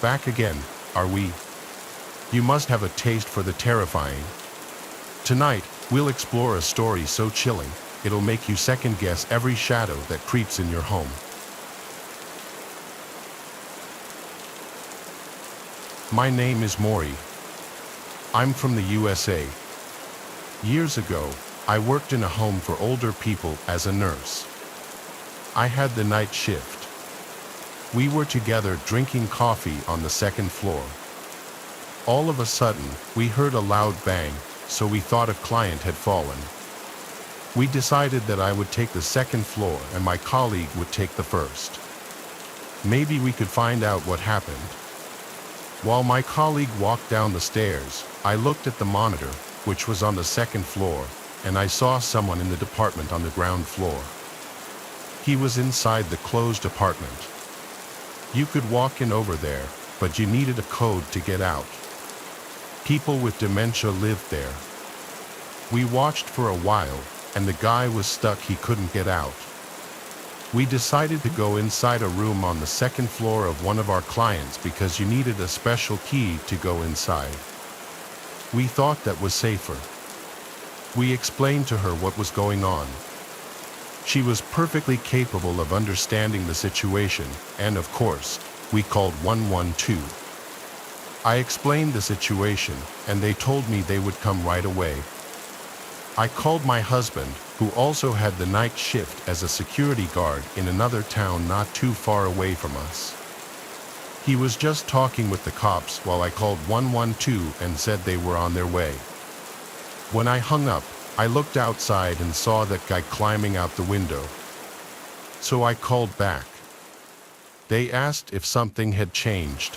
Back again, are we? You must have a taste for the terrifying. Tonight, we'll explore a story so chilling, it'll make you second-guess every shadow that creeps in your home. My name is Maury. I'm from the USA. Years ago, I worked in a home for older people as a nurse. I had the night shift. We were together drinking coffee on the second floor. All of a sudden, we heard a loud bang, so we thought a client had fallen. We decided that I would take the second floor and my colleague would take the first. Maybe we could find out what happened. While my colleague walked down the stairs, I looked at the monitor, which was on the second floor, and I saw someone in the department on the ground floor. He was inside the closed apartment. You could walk in over there, but you needed a code to get out. People with dementia lived there. We watched for a while, and the guy was stuck, he couldn't get out. We decided to go inside a room on the second floor of one of our clients because you needed a special key to go inside. We thought that was safer. We explained to her what was going on. She was perfectly capable of understanding the situation, and of course, we called 112. I explained the situation, and they told me they would come right away. I called my husband, who also had the night shift as a security guard in another town not too far away from us. He was just talking with the cops while I called 112 and said they were on their way. When I hung up, I looked outside and saw that guy climbing out the window. So I called back. They asked if something had changed.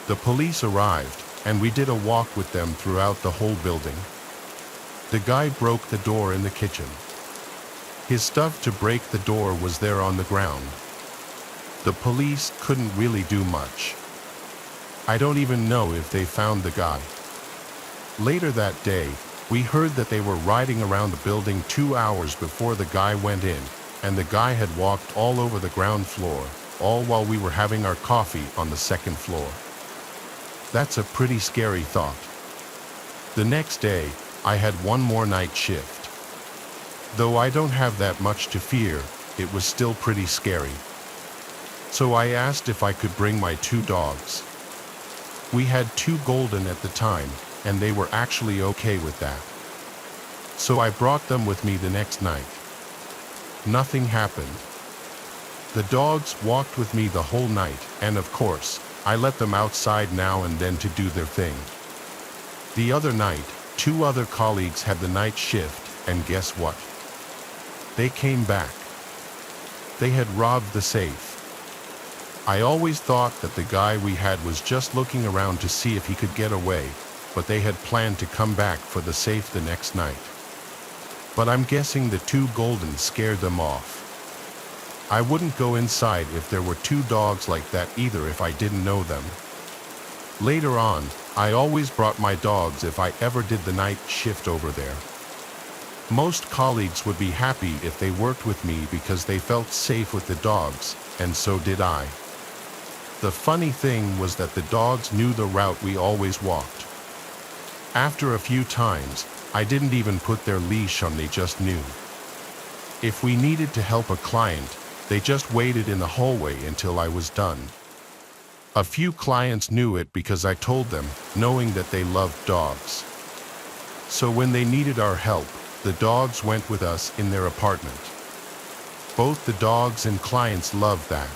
The police arrived, and we did a walk with them throughout the whole building. The guy broke the door in the kitchen. His stuff to break the door was there on the ground. The police couldn't really do much. I don't even know if they found the guy. Later that day, we heard that they were riding around the building 2 hours before the guy went in, and the guy had walked all over the ground floor, all while we were having our coffee on the second floor. That's a pretty scary thought. The next day, I had one more night shift. Though I don't have that much to fear, it was still pretty scary. So I asked if I could bring my 2 dogs. We had 2 golden at the time, and they were actually okay with that. So I brought them with me the next night. Nothing happened. The dogs walked with me the whole night, and of course, I let them outside now and then to do their thing. The other night, 2 other colleagues had the night shift, and guess what? They came back. They had robbed the safe. I always thought that the guy we had was just looking around to see if he could get away, but they had planned to come back for the safe the next night. But I'm guessing the 2 golden scared them off. I wouldn't go inside if there were 2 dogs like that either if I didn't know them. Later on, I always brought my dogs if I ever did the night shift over there. Most colleagues would be happy if they worked with me because they felt safe with the dogs, and so did I. The funny thing was that the dogs knew the route we always walked. After a few times, I didn't even put their leash on, they just knew. If we needed to help a client, they just waited in the hallway until I was done. A few clients knew it because I told them, knowing that they loved dogs. So when they needed our help, the dogs went with us in their apartment. Both the dogs and clients loved that.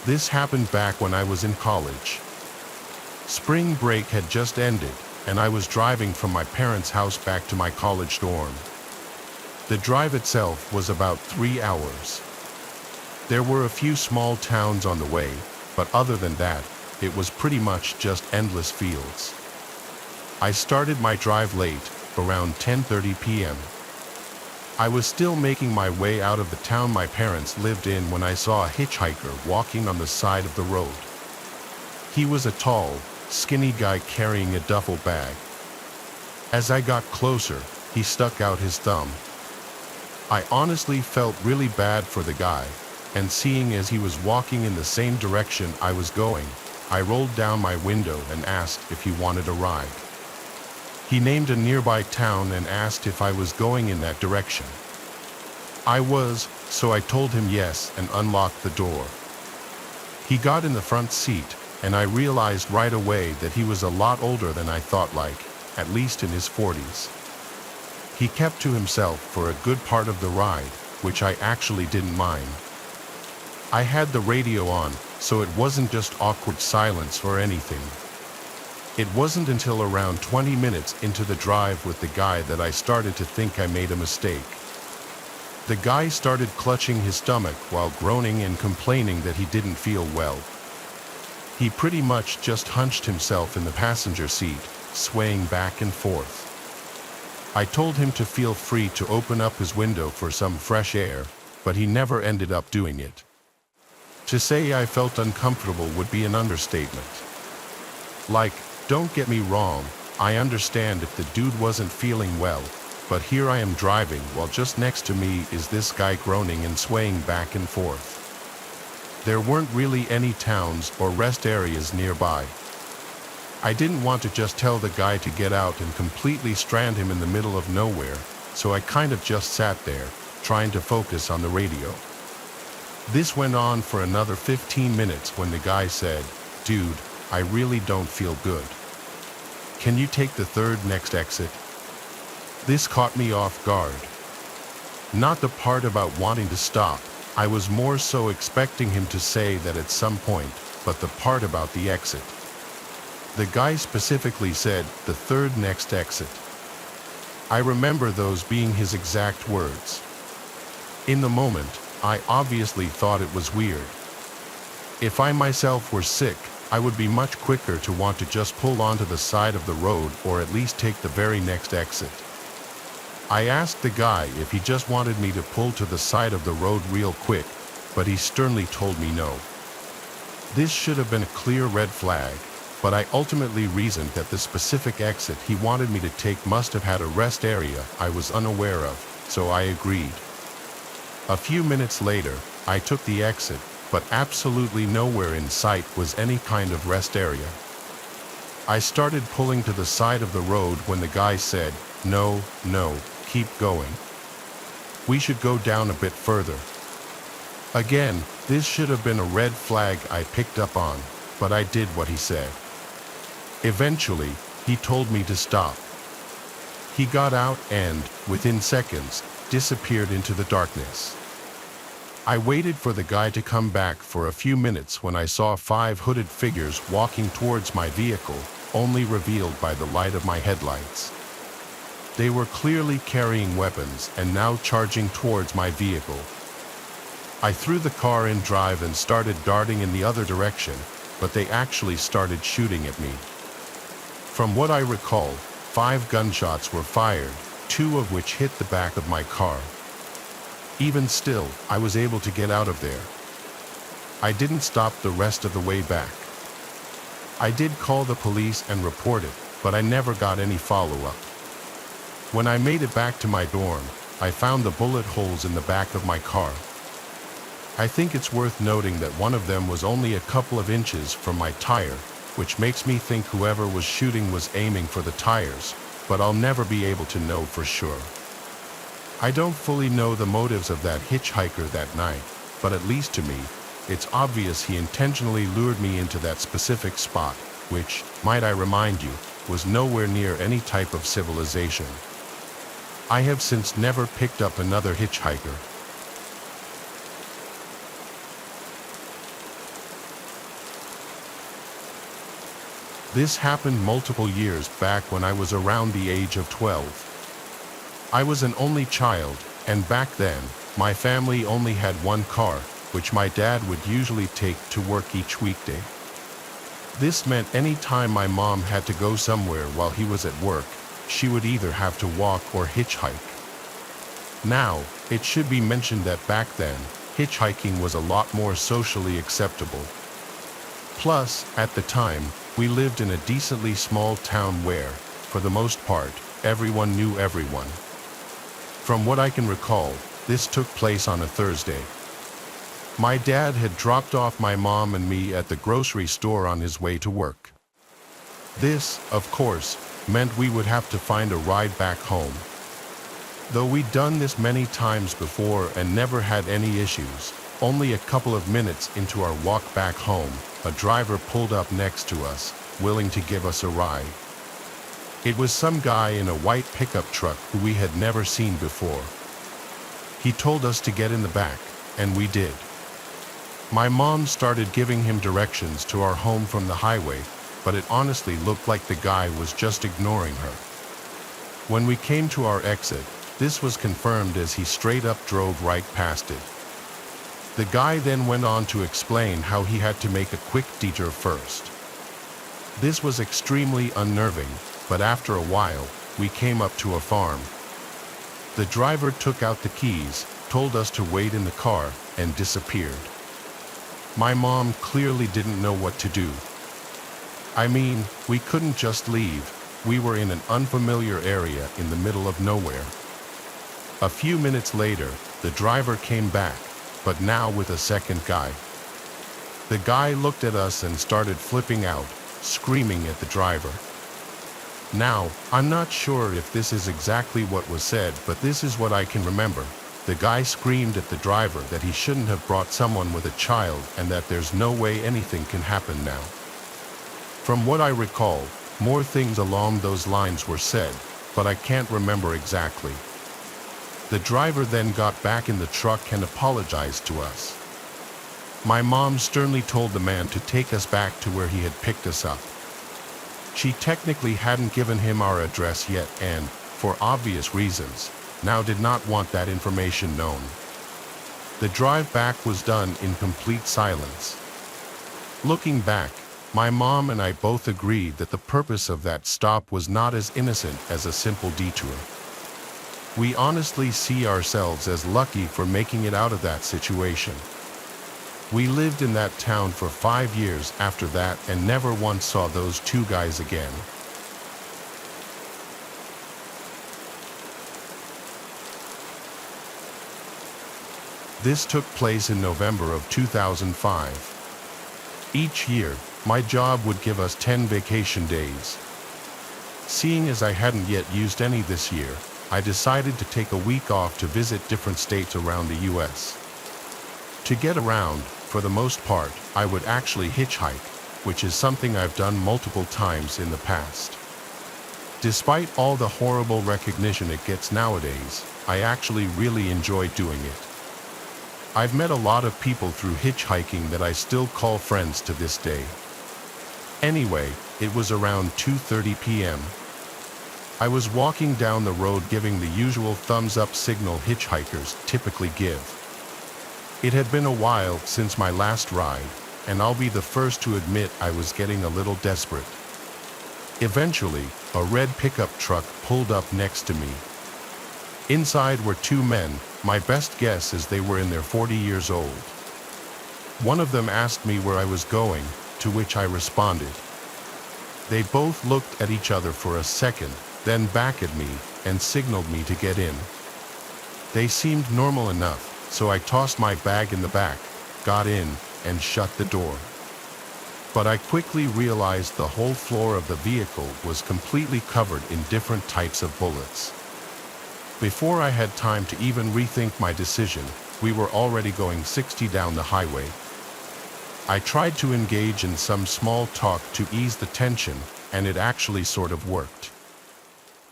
This happened back when I was in college. Spring break had just ended, and I was driving from my parents' house back to my college dorm. The drive itself was about 3 hours. There were a few small towns on the way, but other than that, it was pretty much just endless fields. I started my drive late, around 10:30 p.m. I was still making my way out of the town my parents lived in when I saw a hitchhiker walking on the side of the road. He was a tall, skinny guy carrying a duffel bag. As I got closer, he stuck out his thumb. I honestly felt really bad for the guy, and seeing as he was walking in the same direction I was going, I rolled down my window and asked if he wanted a ride. He named a nearby town and asked if I was going in that direction. I was, so I told him yes and unlocked the door. He got in the front seat, and I realized right away that he was a lot older than I thought, like, at least in his 40s. He kept to himself for a good part of the ride, which I actually didn't mind. I had the radio on, so it wasn't just awkward silence or anything. It wasn't until around 20 minutes into the drive with the guy that I started to think I made a mistake. The guy started clutching his stomach while groaning and complaining that he didn't feel well. He pretty much just hunched himself in the passenger seat, swaying back and forth. I told him to feel free to open up his window for some fresh air, but he never ended up doing it. To say I felt uncomfortable would be an understatement. Like, don't get me wrong, I understand if the dude wasn't feeling well, but here I am driving while just next to me is this guy groaning and swaying back and forth. There weren't really any towns or rest areas nearby. I didn't want to just tell the guy to get out and completely strand him in the middle of nowhere, so I kind of just sat there, trying to focus on the radio. This went on for another 15 minutes when the guy said, "Dude, I really don't feel good. Can you take the third next exit?" This caught me off guard. Not the part about wanting to stop, I was more so expecting him to say that at some point, but the part about the exit. The guy specifically said, "the third next exit." I remember those being his exact words. In the moment, I obviously thought it was weird. If I myself were sick, I would be much quicker to want to just pull onto the side of the road or at least take the very next exit. I asked the guy if he just wanted me to pull to the side of the road real quick, but he sternly told me no. This should have been a clear red flag, but I ultimately reasoned that the specific exit he wanted me to take must have had a rest area I was unaware of, so I agreed. A few minutes later, I took the exit, but absolutely nowhere in sight was any kind of rest area. I started pulling to the side of the road when the guy said, "No, keep going. We should go down a bit further." Again, this should have been a red flag I picked up on, but I did what he said. Eventually, he told me to stop. He got out and, within seconds, disappeared into the darkness. I waited for the guy to come back for a few minutes when I saw 5 hooded figures walking towards my vehicle, only revealed by the light of my headlights. They were clearly carrying weapons and now charging towards my vehicle. I threw the car in drive and started darting in the other direction, but they actually started shooting at me. From what I recall, 5 gunshots were fired, 2 of which hit the back of my car. Even still, I was able to get out of there. I didn't stop the rest of the way back. I did call the police and report it, but I never got any follow-up. When I made it back to my dorm, I found the bullet holes in the back of my car. I think it's worth noting that one of them was only a couple of inches from my tire, which makes me think whoever was shooting was aiming for the tires, but I'll never be able to know for sure. I don't fully know the motives of that hitchhiker that night, but at least to me, it's obvious he intentionally lured me into that specific spot, which, might I remind you, was nowhere near any type of civilization. I have since never picked up another hitchhiker. This happened multiple years back when I was around the age of 12. I was an only child, and back then, my family only had one car, which my dad would usually take to work each weekday. This meant any time my mom had to go somewhere while he was at work, she would either have to walk or hitchhike. Now, it should be mentioned that back then, hitchhiking was a lot more socially acceptable. Plus, at the time, we lived in a decently small town where, for the most part, everyone knew everyone. From what I can recall, This took place on a Thursday. My dad had dropped off my mom and me at the grocery store on his way to work. This, of course, meant we would have to find a ride back home. Though we'd done this many times before and never had any issues, only a couple of minutes into our walk back home, a driver pulled up next to us, willing to give us a ride. It was some guy in a white pickup truck who we had never seen before. He told us to get in the back, and we did. My mom started giving him directions to our home from the highway, but it honestly looked like the guy was just ignoring her. When we came to our exit, this was confirmed as he straight up drove right past it. The guy then went on to explain how he had to make a quick detour first. This was extremely unnerving, but after a while, we came up to a farm. The driver took out the keys, told us to wait in the car, and disappeared. My mom clearly didn't know what to do. I mean, we couldn't just leave. We were in an unfamiliar area in the middle of nowhere. A few minutes later, the driver came back, but now with a second guy. The guy looked at us and started flipping out, screaming at the driver. Now, I'm not sure if this is exactly what was said, but this is what I can remember. The guy screamed at the driver that he shouldn't have brought someone with a child and that there's no way anything can happen now. From what I recall, more things along those lines were said, but I can't remember exactly. The driver then got back in the truck and apologized to us. My mom sternly told the man to take us back to where he had picked us up. She technically hadn't given him our address yet and, for obvious reasons, now did not want that information known. The drive back was done in complete silence. Looking back, my mom and I both agreed that the purpose of that stop was not as innocent as a simple detour. We honestly see ourselves as lucky for making it out of that situation. We lived in that town for 5 years after that and never once saw those two guys again. This took place in November of 2005. Each year, my job would give us 10 vacation days. Seeing as I hadn't yet used any this year, I decided to take a week off to visit different states around the US. To get around, for the most part, I would actually hitchhike, which is something I've done multiple times in the past. Despite all the horrible recognition it gets nowadays, I actually really enjoy doing it. I've met a lot of people through hitchhiking that I still call friends to this day. Anyway, it was around 2:30 p.m. I was walking down the road giving the usual thumbs-up signal hitchhikers typically give. It had been a while since my last ride, and I'll be the first to admit I was getting a little desperate. Eventually, a red pickup truck pulled up next to me. Inside were two men, my best guess is they were in their 40 years old. One of them asked me where I was going, to which I responded. They both looked at each other for a second, then back at me, and signaled me to get in. They seemed normal enough, so I tossed my bag in the back, got in, and shut the door. But I quickly realized the whole floor of the vehicle was completely covered in different types of bullets. Before I had time to even rethink my decision, we were already going 60 down the highway. I tried to engage in some small talk to ease the tension, and it actually sort of worked.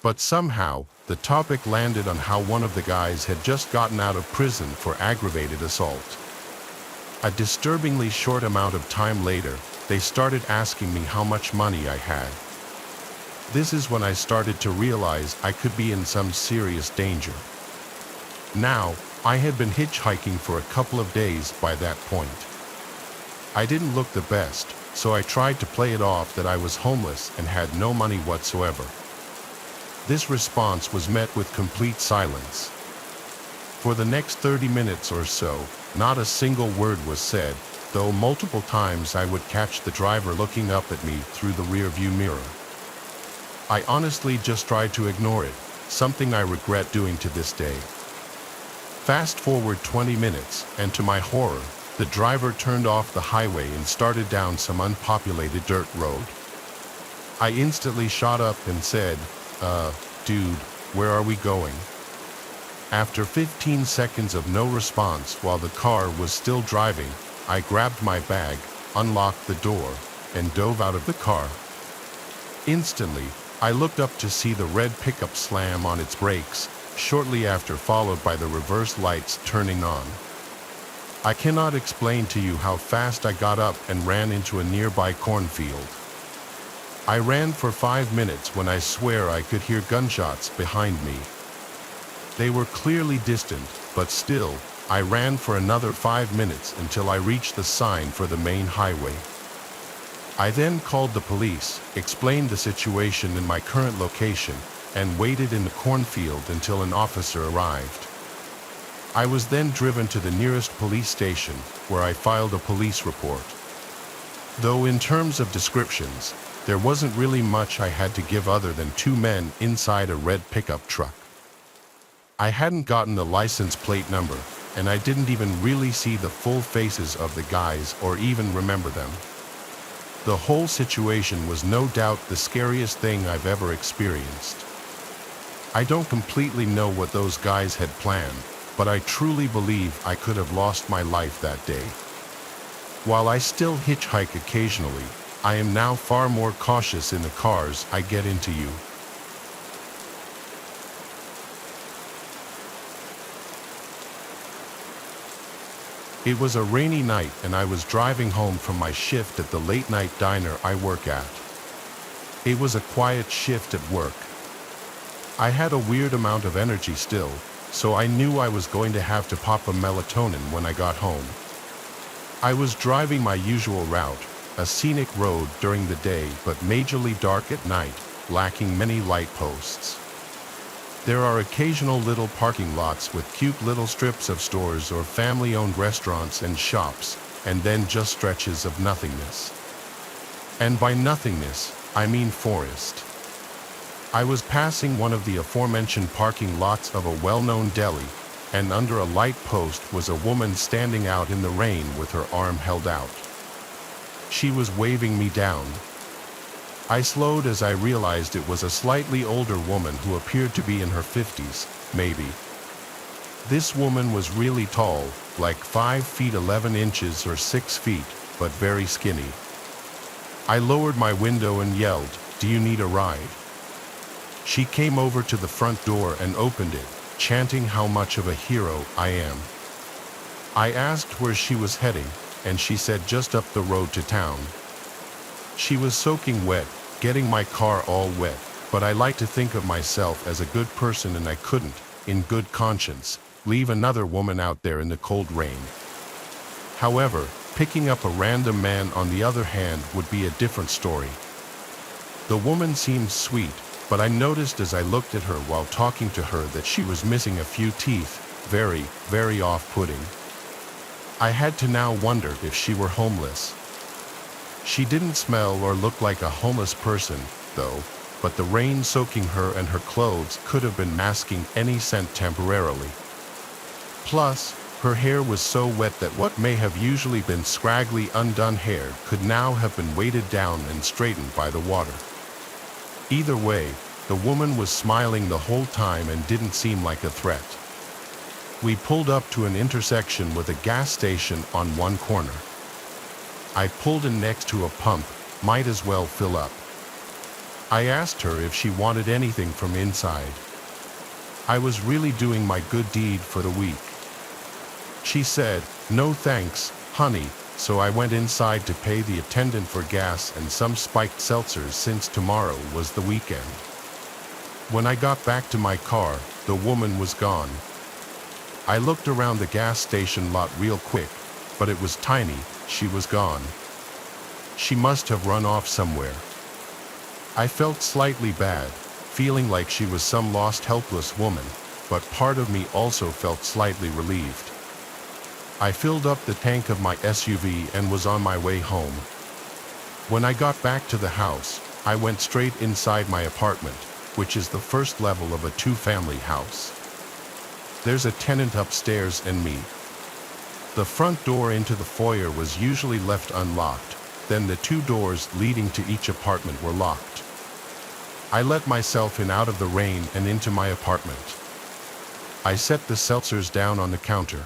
But somehow, the topic landed on how one of the guys had just gotten out of prison for aggravated assault. A disturbingly short amount of time later, they started asking me how much money I had. This is when I started to realize I could be in some serious danger. Now, I had been hitchhiking for a couple of days by that point. I didn't look the best, so I tried to play it off that I was homeless and had no money whatsoever. This response was met with complete silence. For the next 30 minutes or so, not a single word was said, though multiple times I would catch the driver looking up at me through the rearview mirror. I honestly just tried to ignore it, something I regret doing to this day. Fast forward 20 minutes, and to my horror, the driver turned off the highway and started down some unpopulated dirt road. I instantly shot up and said, dude, where are we going? After 15 seconds of no response while the car was still driving, I grabbed my bag, unlocked the door, and dove out of the car. Instantly, I looked up to see the red pickup slam on its brakes, shortly after followed by the reverse lights turning on. I cannot explain to you how fast I got up and ran into a nearby cornfield. I ran for 5 minutes when I swear I could hear gunshots behind me. They were clearly distant, but still, I ran for another 5 minutes until I reached the sign for the main highway. I then called the police, explained the situation in my current location, and waited in the cornfield until an officer arrived. I was then driven to the nearest police station, where I filed a police report. Though in terms of descriptions, there wasn't really much I had to give other than 2 men inside a red pickup truck. I hadn't gotten the license plate number, and I didn't even really see the full faces of the guys or even remember them. The whole situation was no doubt the scariest thing I've ever experienced. I don't completely know what those guys had planned, but I truly believe I could have lost my life that day. While I still hitchhike occasionally, I am now far more cautious in the cars I get into. It was a rainy night and I was driving home from my shift at the late-night diner I work at. It was a quiet shift at work. I had a weird amount of energy still, so I knew I was going to have to pop a melatonin when I got home. I was driving my usual route, a scenic road during the day but majorly dark at night, lacking many light posts. There are occasional little parking lots with cute little strips of stores or family-owned restaurants and shops, and then just stretches of nothingness. And by nothingness, I mean forest. I was passing one of the aforementioned parking lots of a well-known deli, and under a light post was a woman standing out in the rain with her arm held out. She was waving me down. I slowed as I realized it was a slightly older woman who appeared to be in her 50s, maybe. This woman was really tall, like 5 feet 11 inches or 6 feet, but very skinny. I lowered my window and yelled, "Do you need a ride?" She came over to the front door and opened it, chanting how much of a hero I am. I asked where she was heading, and she said just up the road to town. She was soaking wet, getting my car all wet, but I like to think of myself as a good person and I couldn't, in good conscience, leave another woman out there in the cold rain. However, picking up a random man on the other hand would be a different story. The woman seemed sweet, but I noticed as I looked at her while talking to her that she was missing a few teeth, very, very off-putting. I had to now wonder if she were homeless. She didn't smell or look like a homeless person, though, but the rain soaking her and her clothes could have been masking any scent temporarily. Plus, her hair was so wet that what may have usually been scraggly undone hair could now have been weighted down and straightened by the water. Either way, the woman was smiling the whole time and didn't seem like a threat. We pulled up to an intersection with a gas station on one corner. I pulled in next to a pump, might as well fill up. I asked her if she wanted anything from inside. I was really doing my good deed for the week. She said, "No thanks, honey," so I went inside to pay the attendant for gas and some spiked seltzers since tomorrow was the weekend. When I got back to my car, the woman was gone. I looked around the gas station lot real quick, but it was tiny, she was gone. She must have run off somewhere. I felt slightly bad, feeling like she was some lost helpless woman, but part of me also felt slightly relieved. I filled up the tank of my SUV and was on my way home. When I got back to the house, I went straight inside my apartment, which is the first level of a 2-family house. There's a tenant upstairs and me. The front door into the foyer was usually left unlocked, then the two doors leading to each apartment were locked. I let myself in out of the rain and into my apartment. I set the seltzers down on the counter.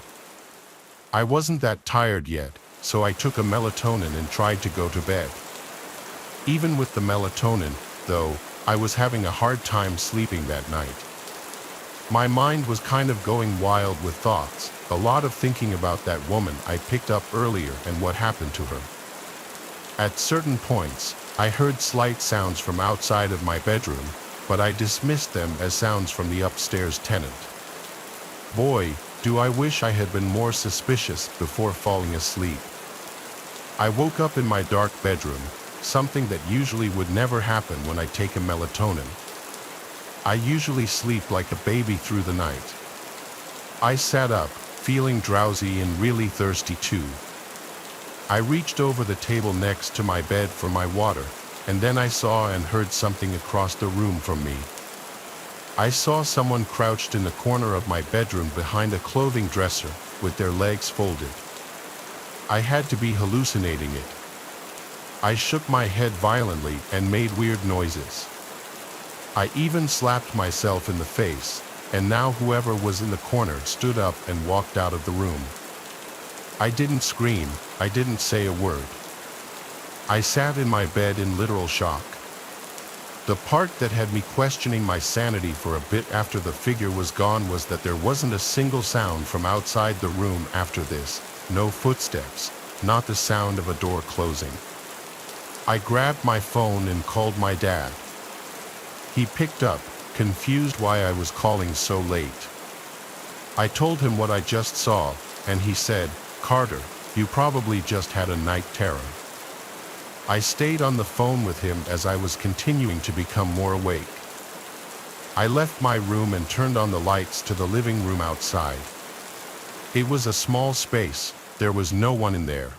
I wasn't that tired yet, so I took a melatonin and tried to go to bed. Even with the melatonin, though, I was having a hard time sleeping that night. My mind was kind of going wild with thoughts, a lot of thinking about that woman I picked up earlier and what happened to her. At certain points, I heard slight sounds from outside of my bedroom, but I dismissed them as sounds from the upstairs tenant. Boy, do I wish I had been more suspicious before falling asleep. I woke up in my dark bedroom, something that usually would never happen when I take a melatonin. I usually sleep like a baby through the night. I sat up, feeling drowsy and really thirsty too. I reached over the table next to my bed for my water, and then I saw and heard something across the room from me. I saw someone crouched in the corner of my bedroom behind a clothing dresser, with their legs folded. I had to be hallucinating it. I shook my head violently and made weird noises. I even slapped myself in the face, and now whoever was in the corner stood up and walked out of the room. I didn't scream, I didn't say a word. I sat in my bed in literal shock. The part that had me questioning my sanity for a bit after the figure was gone was that there wasn't a single sound from outside the room after this, no footsteps, not the sound of a door closing. I grabbed my phone and called my dad. He picked up, confused why I was calling so late. I told him what I just saw, and he said, "Carter, you probably just had a night terror." I stayed on the phone with him as I was continuing to become more awake. I left my room and turned on the lights to the living room outside. It was a small space, there was no one in there.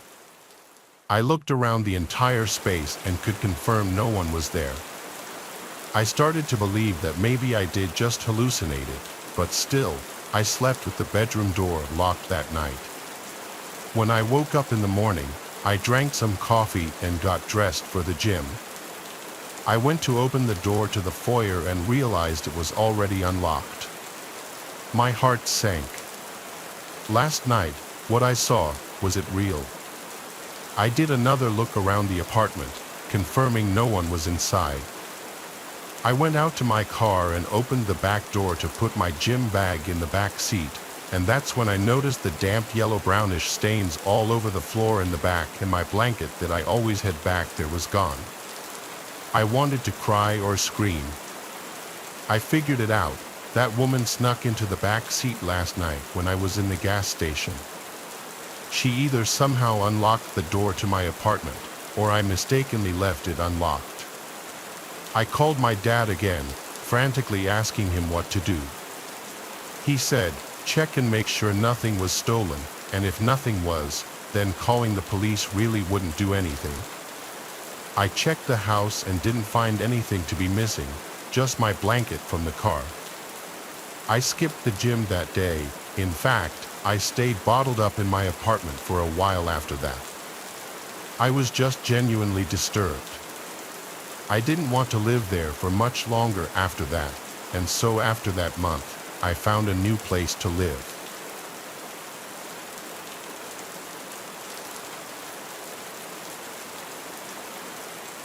I looked around the entire space and could confirm no one was there. I started to believe that maybe I did just hallucinate it, but still, I slept with the bedroom door locked that night. When I woke up in the morning, I drank some coffee and got dressed for the gym. I went to open the door to the foyer and realized it was already unlocked. My heart sank. Last night, what I saw, was it real? I did another look around the apartment, confirming no one was inside. I went out to my car and opened the back door to put my gym bag in the back seat, and that's when I noticed the damp yellow-brownish stains all over the floor in the back, and my blanket that I always had back there was gone. I wanted to cry or scream. I figured it out. That woman snuck into the back seat last night when I was in the gas station. She either somehow unlocked the door to my apartment, or I mistakenly left it unlocked. I called my dad again, frantically asking him what to do. He said, check and make sure nothing was stolen, and if nothing was, then calling the police really wouldn't do anything. I checked the house and didn't find anything to be missing, just my blanket from the car. I skipped the gym that day. In fact, I stayed bottled up in my apartment for a while after that. I was just genuinely disturbed. I didn't want to live there for much longer after that, and so after that month, I found a new place to live.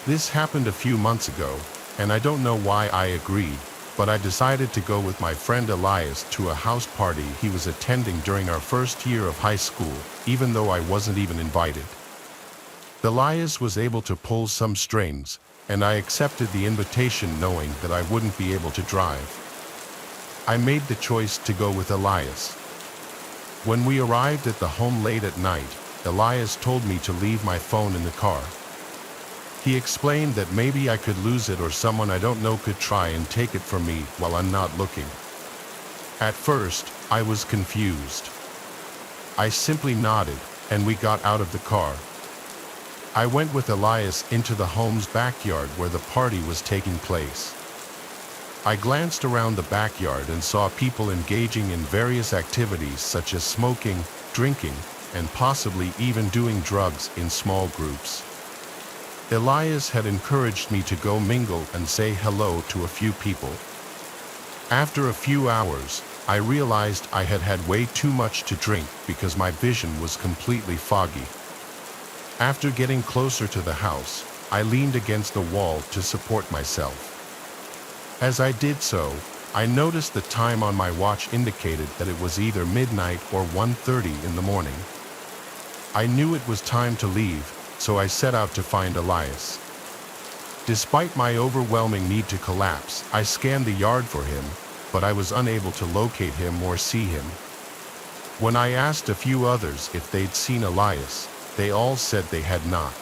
This happened a few months ago, and I don't know why I agreed, but I decided to go with my friend Elias to a house party he was attending during our first year of high school, even though I wasn't even invited. Elias was able to pull some strings, and I accepted the invitation knowing that I wouldn't be able to drive. I made the choice to go with Elias. When we arrived at the home late at night, Elias told me to leave my phone in the car. He explained that maybe I could lose it or someone I don't know could try and take it from me while I'm not looking. At first, I was confused. I simply nodded, and we got out of the car. I went with Elias into the home's backyard where the party was taking place. I glanced around the backyard and saw people engaging in various activities such as smoking, drinking, and possibly even doing drugs in small groups. Elias had encouraged me to go mingle and say hello to a few people. After a few hours, I realized I had had way too much to drink because my vision was completely foggy. After getting closer to the house, I leaned against the wall to support myself. As I did so, I noticed the time on my watch indicated that it was either midnight or 1:30 in the morning. I knew it was time to leave, so I set out to find Elias. Despite my overwhelming need to collapse, I scanned the yard for him, but I was unable to locate him or see him. When I asked a few others if they'd seen Elias, they all said they had not.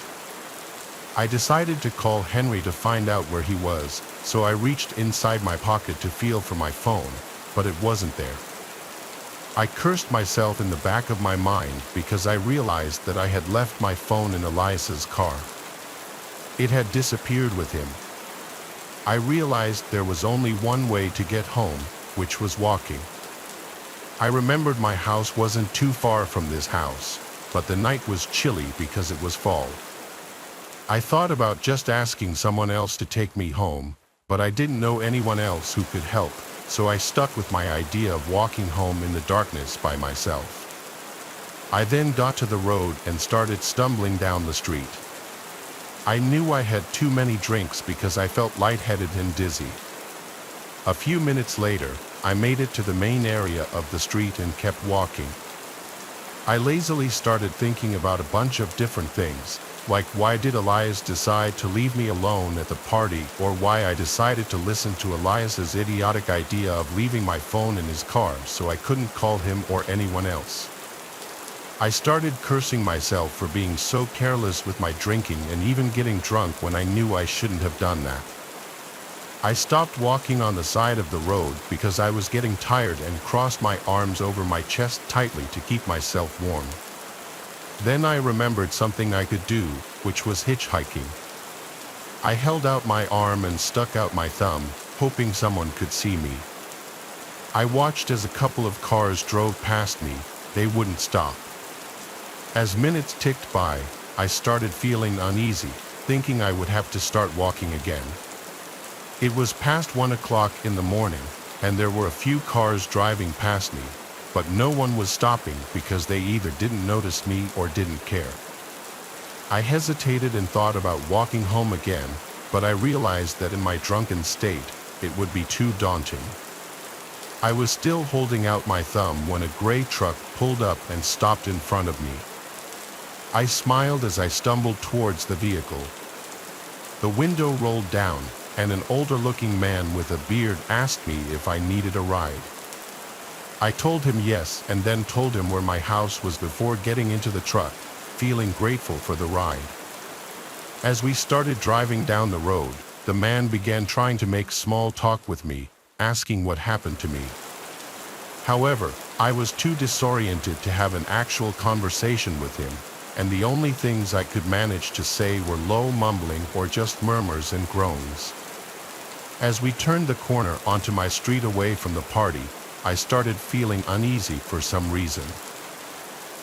I decided to call Henry to find out where he was, so I reached inside my pocket to feel for my phone, but it wasn't there. I cursed myself in the back of my mind because I realized that I had left my phone in Elias's car. It had disappeared with him. I realized there was only one way to get home, which was walking. I remembered my house wasn't too far from this house, but the night was chilly because it was fall. I thought about just asking someone else to take me home, but I didn't know anyone else who could help, so I stuck with my idea of walking home in the darkness by myself. I then got to the road and started stumbling down the street. I knew I had too many drinks because I felt lightheaded and dizzy. A few minutes later, I made it to the main area of the street and kept walking. I lazily started thinking about a bunch of different things, like why did Elias decide to leave me alone at the party, or why I decided to listen to Elias's idiotic idea of leaving my phone in his car so I couldn't call him or anyone else. I started cursing myself for being so careless with my drinking and even getting drunk when I knew I shouldn't have done that. I stopped walking on the side of the road because I was getting tired and crossed my arms over my chest tightly to keep myself warm. Then I remembered something I could do, which was hitchhiking. I held out my arm and stuck out my thumb, hoping someone could see me. I watched as a couple of cars drove past me. They wouldn't stop. As minutes ticked by, I started feeling uneasy, thinking I would have to start walking again. It was past 1 o'clock in the morning, and there were a few cars driving past me, but no one was stopping because they either didn't notice me or didn't care. I hesitated and thought about walking home again, but I realized that in my drunken state, it would be too daunting. I was still holding out my thumb when a gray truck pulled up and stopped in front of me. I smiled as I stumbled towards the vehicle. The window rolled down, and an older-looking man with a beard asked me if I needed a ride. I told him yes, and then told him where my house was before getting into the truck, feeling grateful for the ride. As we started driving down the road, the man began trying to make small talk with me, asking what happened to me. However, I was too disoriented to have an actual conversation with him, and the only things I could manage to say were low mumbling or just murmurs and groans. As we turned the corner onto my street away from the party, I started feeling uneasy for some reason.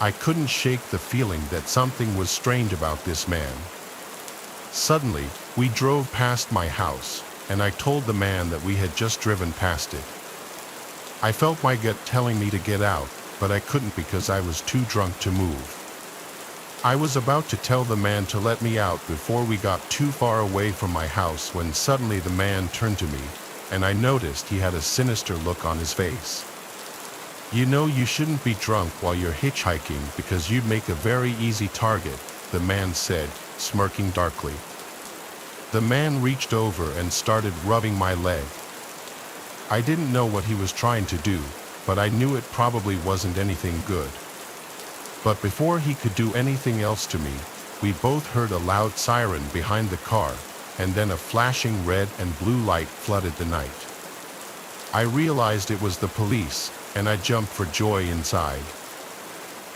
I couldn't shake the feeling that something was strange about this man. Suddenly, we drove past my house, and I told the man that we had just driven past it. I felt my gut telling me to get out, but I couldn't because I was too drunk to move. I was about to tell the man to let me out before we got too far away from my house when suddenly the man turned to me, and I noticed he had a sinister look on his face. "You know you shouldn't be drunk while you're hitchhiking because you'd make a very easy target," the man said, smirking darkly. The man reached over and started rubbing my leg. I didn't know what he was trying to do, but I knew it probably wasn't anything good. But before he could do anything else to me, we both heard a loud siren behind the car, and then a flashing red and blue light flooded the night. I realized it was the police, and I jumped for joy inside.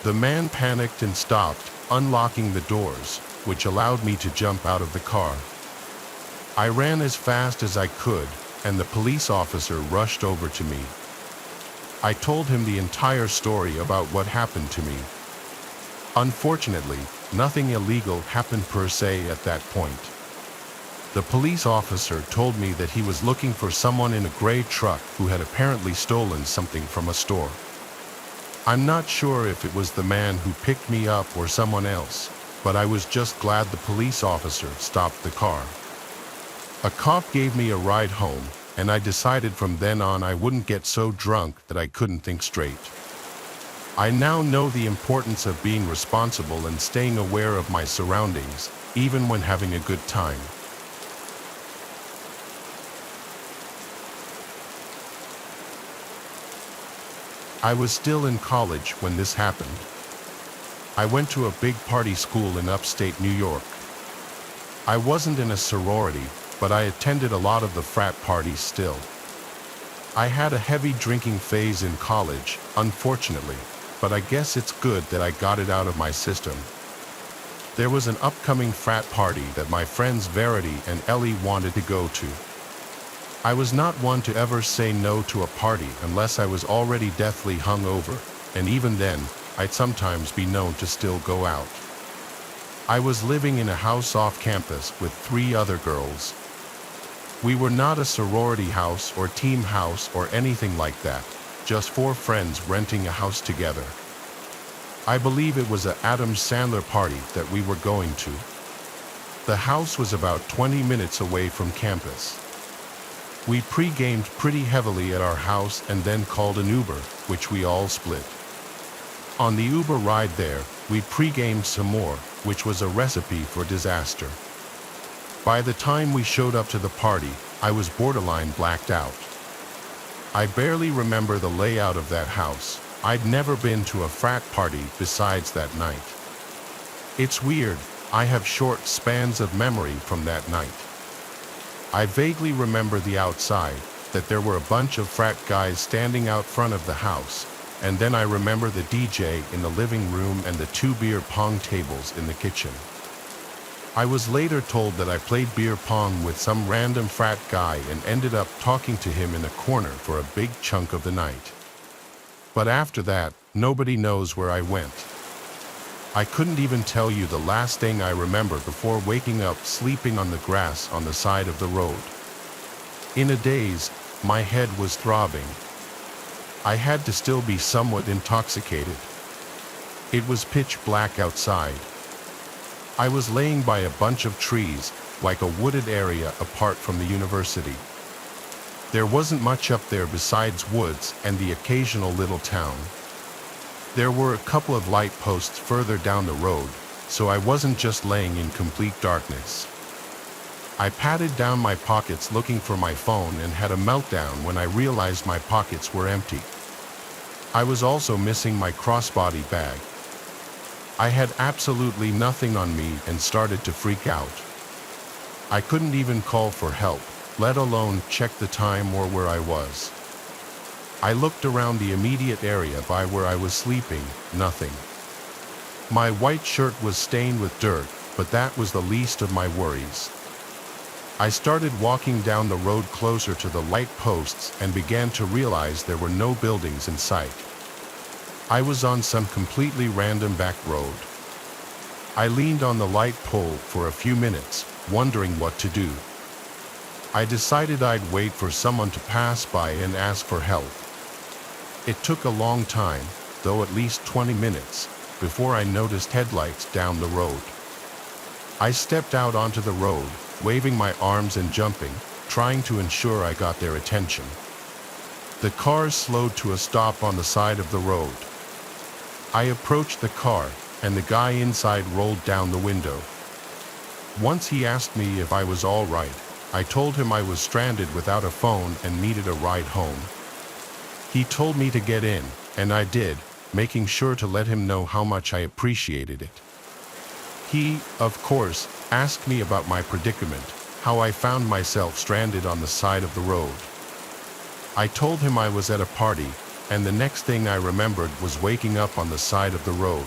The man panicked and stopped, unlocking the doors, which allowed me to jump out of the car. I ran as fast as I could, and the police officer rushed over to me. I told him the entire story about what happened to me. Unfortunately, nothing illegal happened per se at that point. The police officer told me that he was looking for someone in a gray truck who had apparently stolen something from a store. I'm not sure if it was the man who picked me up or someone else, but I was just glad the police officer stopped the car. A cop gave me a ride home, and I decided from then on I wouldn't get so drunk that I couldn't think straight. I now know the importance of being responsible and staying aware of my surroundings, even when having a good time. I was still in college when this happened. I went to a big party school in upstate New York. I wasn't in a sorority, but I attended a lot of the frat parties still. I had a heavy drinking phase in college, unfortunately, but I guess it's good that I got it out of my system. There was an upcoming frat party that my friends Verity and Ellie wanted to go to. I was not one to ever say no to a party unless I was already deathly hungover, and even then, I'd sometimes be known to still go out. I was living in a house off campus with 3 other girls. We were not a sorority house or team house or anything like that, just 4 friends renting a house together. I believe it was a Adam Sandler party that we were going to. The house was about 20 minutes away from campus. We pre-gamed pretty heavily at our house and then called an Uber, which we all split. On the Uber ride there, we pre-gamed some more, which was a recipe for disaster. By the time we showed up to the party, I was borderline blacked out. I barely remember the layout of that house. I'd never been to a frat party besides that night. It's weird, I have short spans of memory from that night. I vaguely remember the outside, that there were a bunch of frat guys standing out front of the house, and then I remember the DJ in the living room and the 2 beer pong tables in the kitchen. I was later told that I played beer pong with some random frat guy and ended up talking to him in a corner for a big chunk of the night. But after that, nobody knows where I went. I couldn't even tell you the last thing I remember before waking up sleeping on the grass on the side of the road. In a daze, my head was throbbing. I had to still be somewhat intoxicated. It was pitch black outside. I was laying by a bunch of trees, like a wooded area apart from the university. There wasn't much up there besides woods and the occasional little town. There were a couple of light posts further down the road, so I wasn't just laying in complete darkness. I patted down my pockets looking for my phone and had a meltdown when I realized my pockets were empty. I was also missing my crossbody bag. I had absolutely nothing on me and started to freak out. I couldn't even call for help, let alone check the time or where I was. I looked around the immediate area by where I was sleeping, nothing. My white shirt was stained with dirt, but that was the least of my worries. I started walking down the road closer to the light posts and began to realize there were no buildings in sight. I was on some completely random back road. I leaned on the light pole for a few minutes, wondering what to do. I decided I'd wait for someone to pass by and ask for help. It took a long time, though at least 20 minutes, before I noticed headlights down the road. I stepped out onto the road, waving my arms and jumping, trying to ensure I got their attention. The cars slowed to a stop on the side of the road. I approached the car, and the guy inside rolled down the window. Once he asked me if I was all right, I told him I was stranded without a phone and needed a ride home. He told me to get in, and I did, making sure to let him know how much I appreciated it. He, of course, asked me about my predicament, how I found myself stranded on the side of the road. I told him I was at a party, and the next thing I remembered was waking up on the side of the road.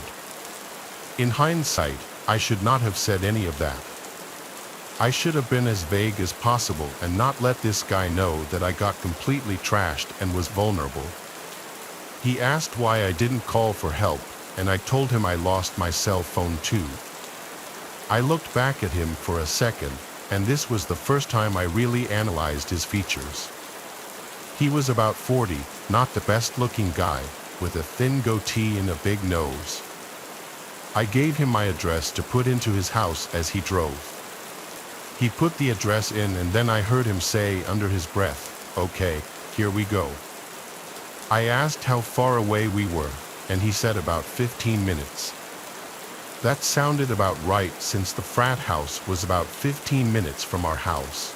In hindsight, I should not have said any of that. I should have been as vague as possible and not let this guy know that I got completely trashed and was vulnerable. He asked why I didn't call for help, and I told him I lost my cell phone too. I looked back at him for a second, and this was the first time I really analyzed his features. He was about 40, not the best-looking guy, with a thin goatee and a big nose. I gave him my address to put into his house as he drove. He put the address in, and then I heard him say under his breath, "Okay, here we go." I asked how far away we were, and he said about 15 minutes. That sounded about right, since the frat house was about 15 minutes from our house.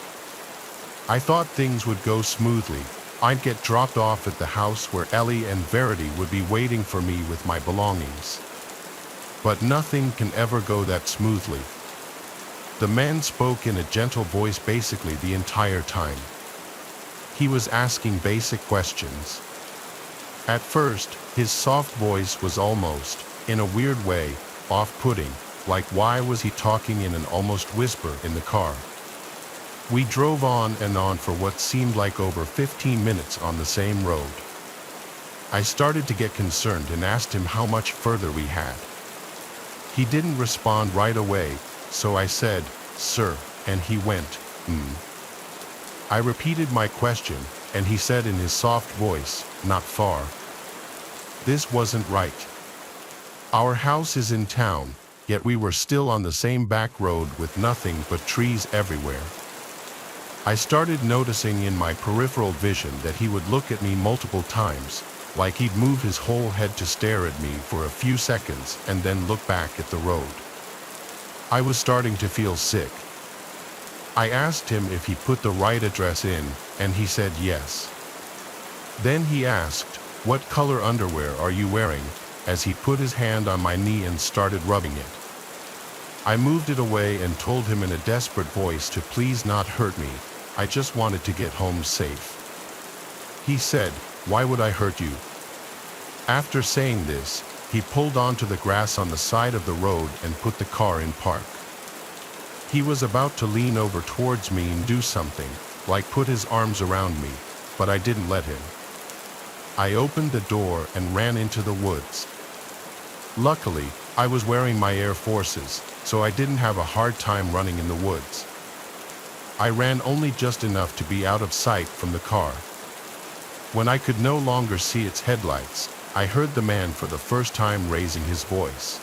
I thought things would go smoothly. I'd get dropped off at the house where Ellie and Verity would be waiting for me with my belongings. But nothing can ever go that smoothly. The man spoke in a gentle voice basically the entire time. He was asking basic questions. At first, his soft voice was almost, in a weird way, off-putting, like why was he talking in an almost whisper in the car? We drove on and on for what seemed like over 15 minutes on the same road. I started to get concerned and asked him how much further we had. He didn't respond right away, so I said, "Sir," and he went, I repeated my question, and he said in his soft voice, "Not far." This wasn't right. Our house is in town, yet we were still on the same back road with nothing but trees everywhere. I started noticing in my peripheral vision that he would look at me multiple times, like he'd move his whole head to stare at me for a few seconds and then look back at the road. I was starting to feel sick. I asked him if he put the right address in, and he said yes. Then he asked, "What color underwear are you wearing?" as he put his hand on my knee and started rubbing it. I moved it away and told him in a desperate voice to please not hurt me. I just wanted to get home safe. He said, "Why would I hurt you?" After saying this, he pulled onto the grass on the side of the road and put the car in park. He was about to lean over towards me and do something, like put his arms around me, but I didn't let him. I opened the door and ran into the woods. Luckily, I was wearing my Air Forces, so I didn't have a hard time running in the woods. I ran only just enough to be out of sight from the car. When I could no longer see its headlights, I heard the man for the first time raising his voice.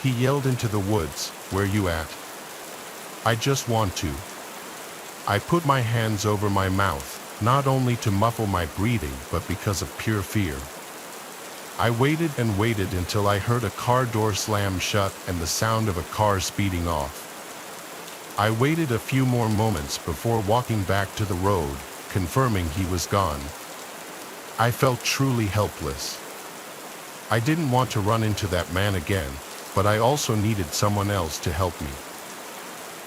He yelled into the woods, "Where you at?" "I just want to." I put my hands over my mouth, not only to muffle my breathing but because of pure fear. I waited and waited until I heard a car door slam shut and the sound of a car speeding off. I waited a few more moments before walking back to the road, confirming he was gone. I felt truly helpless. I didn't want to run into that man again, but I also needed someone else to help me.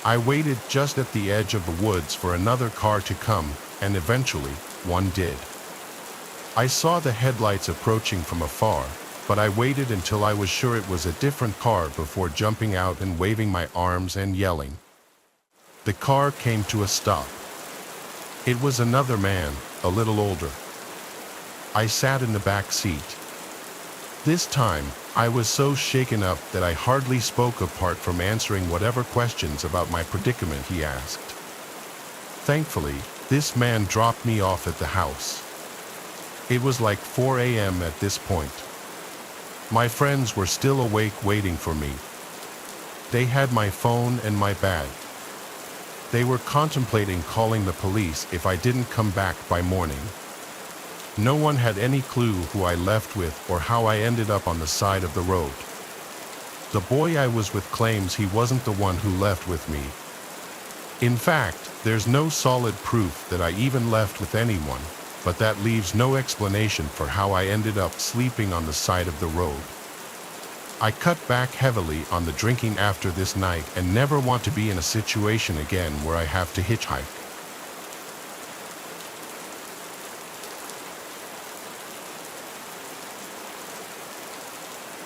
I waited just at the edge of the woods for another car to come, and eventually, one did. I saw the headlights approaching from afar, but I waited until I was sure it was a different car before jumping out and waving my arms and yelling. The car came to a stop. It was another man, a little older. I sat in the back seat. This time, I was so shaken up that I hardly spoke apart from answering whatever questions about my predicament he asked. Thankfully, this man dropped me off at the house. It was like 4 a.m. at this point. My friends were still awake waiting for me. They had my phone and my bag. They were contemplating calling the police if I didn't come back by morning. No one had any clue who I left with or how I ended up on the side of the road. The boy I was with claims he wasn't the one who left with me. In fact, there's no solid proof that I even left with anyone, but that leaves no explanation for how I ended up sleeping on the side of the road. I cut back heavily on the drinking after this night and never want to be in a situation again where I have to hitchhike.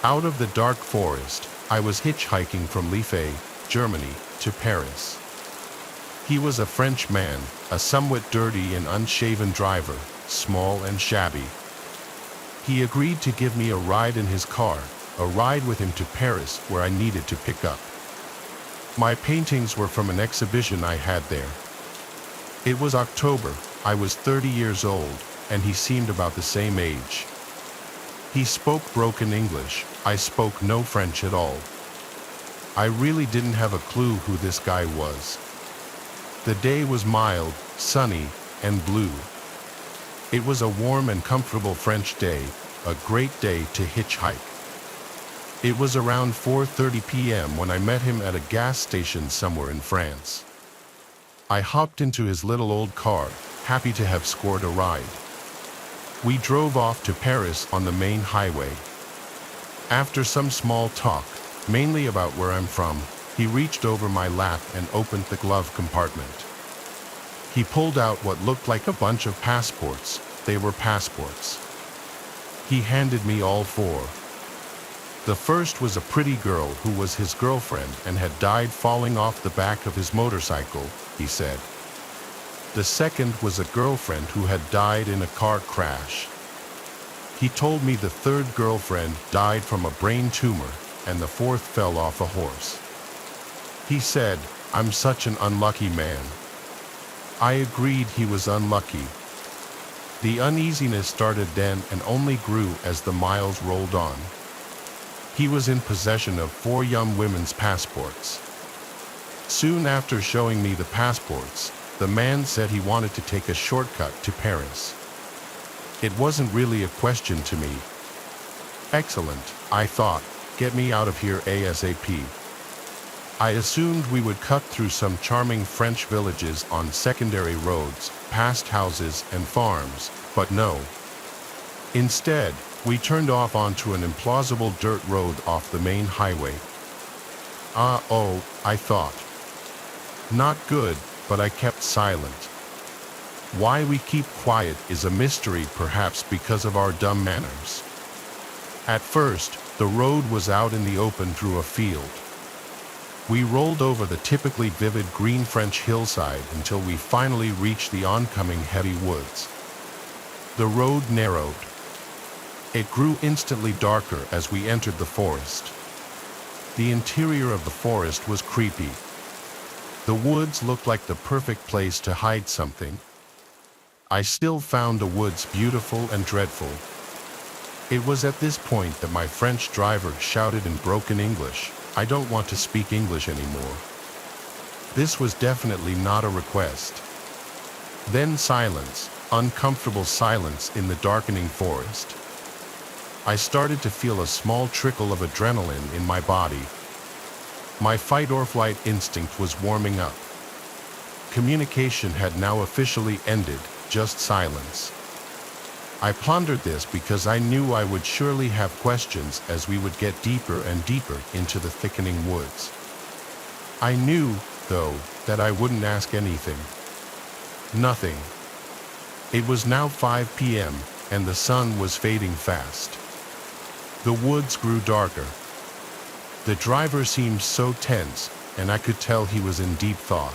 Out of the dark forest, I was hitchhiking from Liege, Germany, to Paris. He was a French man, a somewhat dirty and unshaven driver, small and shabby. He agreed to give me a ride in his car, a ride with him to Paris where I needed to pick up. My paintings were from an exhibition I had there. It was October, I was 30 years old, and he seemed about the same age. He spoke broken English, I spoke no French at all. I really didn't have a clue who this guy was. The day was mild, sunny, and blue. It was a warm and comfortable French day, a great day to hitchhike. It was around 4:30 p.m. when I met him at a gas station somewhere in France. I hopped into his little old car, happy to have scored a ride. We drove off to Paris on the main highway. After some small talk, mainly about where I'm from, he reached over my lap and opened the glove compartment. He pulled out what looked like a bunch of passports. They were passports. He handed me all four. The first was a pretty girl who was his girlfriend and had died falling off the back of his motorcycle, he said. The second was a girlfriend who had died in a car crash. He told me the third girlfriend died from a brain tumor and the fourth fell off a horse. He said, "I'm such an unlucky man." I agreed he was unlucky. The uneasiness started then and only grew as the miles rolled on. He was in possession of 4 young women's passports. Soon after showing me the passports, the man said he wanted to take a shortcut to Paris. It wasn't really a question to me. Excellent, I thought, get me out of here ASAP. I assumed we would cut through some charming French villages on secondary roads, past houses and farms, but no. Instead, we turned off onto an implausible dirt road off the main highway. I thought. Not good, but I kept silent. Why we keep quiet is a mystery, perhaps because of our dumb manners. At first, the road was out in the open through a field. We rolled over the typically vivid green French hillside until we finally reached the oncoming heavy woods. The road narrowed. It grew instantly darker as we entered the forest. The interior of the forest was creepy. The woods looked like the perfect place to hide something. I still found the woods beautiful and dreadful. It was at this point that my French driver shouted in broken English, "I don't want to speak English anymore." This was definitely not a request. Then silence, uncomfortable silence in the darkening forest. I started to feel a small trickle of adrenaline in my body. My fight-or-flight instinct was warming up. Communication had now officially ended, just silence. I pondered this because I knew I would surely have questions as we would get deeper and deeper into the thickening woods. I knew, though, that I wouldn't ask anything. Nothing. It was now 5 p.m., and the sun was fading fast. The woods grew darker. The driver seemed so tense, and I could tell he was in deep thought.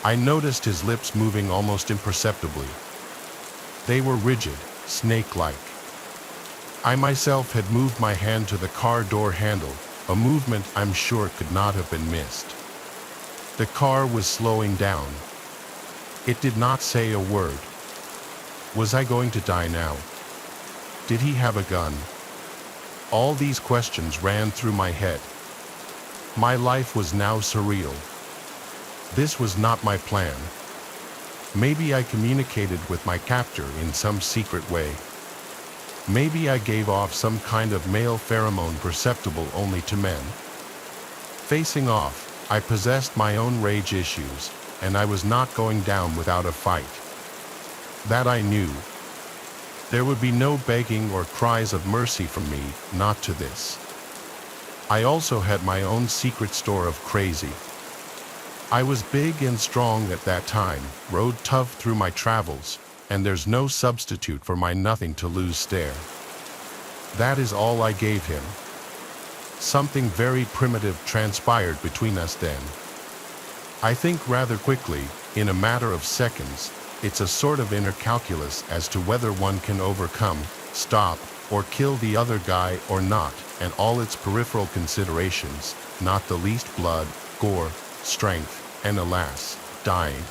I noticed his lips moving almost imperceptibly. They were rigid, snake-like. I myself had moved my hand to the car door handle, a movement I'm sure could not have been missed. The car was slowing down. It did not say a word. Was I going to die now? Did he have a gun? All these questions ran through my head. My life was now surreal. This was not my plan. Maybe I communicated with my captor in some secret way. Maybe I gave off some kind of male pheromone perceptible only to men. Facing off, I possessed my own rage issues, and I was not going down without a fight. That I knew. There would be no begging or cries of mercy from me, not to this. I also had my own secret store of crazy. I was big and strong at that time, rode tough through my travels, and there's no substitute for my nothing-to-lose stare. That is all I gave him. Something very primitive transpired between us then. I think rather quickly, in a matter of seconds. It's a sort of inner calculus as to whether one can overcome, stop, or kill the other guy or not, and all its peripheral considerations, not the least blood, gore, strength, and alas, dying.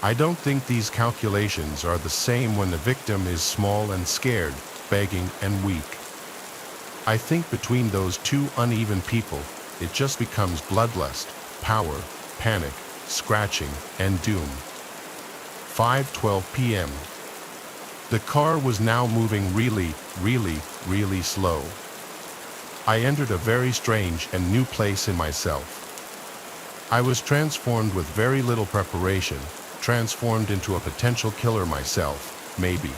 I don't think these calculations are the same when the victim is small and scared, begging and weak. I think between those two uneven people, it just becomes bloodlust, power, panic, scratching, and doom. 5:12 p.m. The car was now moving really slow. I entered a very strange and new place in myself. I was transformed with very little preparation, transformed into a potential killer myself, maybe.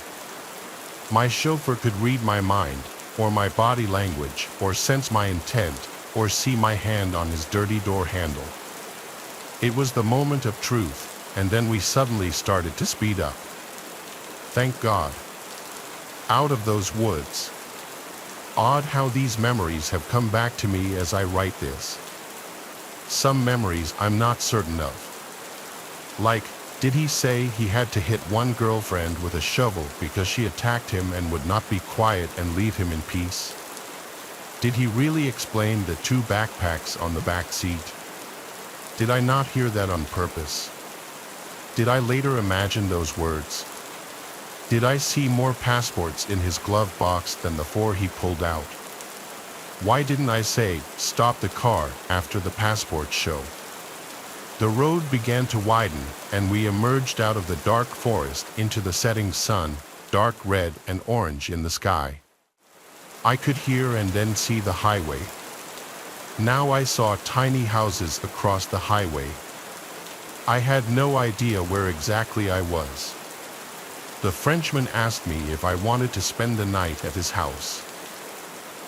My chauffeur could read my mind, or my body language, or sense my intent, or see my hand on his dirty door handle. It was the moment of truth, and then we suddenly started to speed up. Thank God. Out of those woods. Odd how these memories have come back to me as I write this. Some memories I'm not certain of. Like, did he say he had to hit one girlfriend with a shovel because she attacked him and would not be quiet and leave him in peace? Did he really explain the 2 backpacks on the back seat? Did I not hear that on purpose? Did I later imagine those words? Did I see more passports in his glove box than the 4 he pulled out? Why didn't I say, stop the car, after the passport show? The road began to widen, and we emerged out of the dark forest into the setting sun, dark red and orange in the sky. I could hear and then see the highway. Now I saw tiny houses across the highway. I had no idea where exactly I was. The Frenchman asked me if I wanted to spend the night at his house.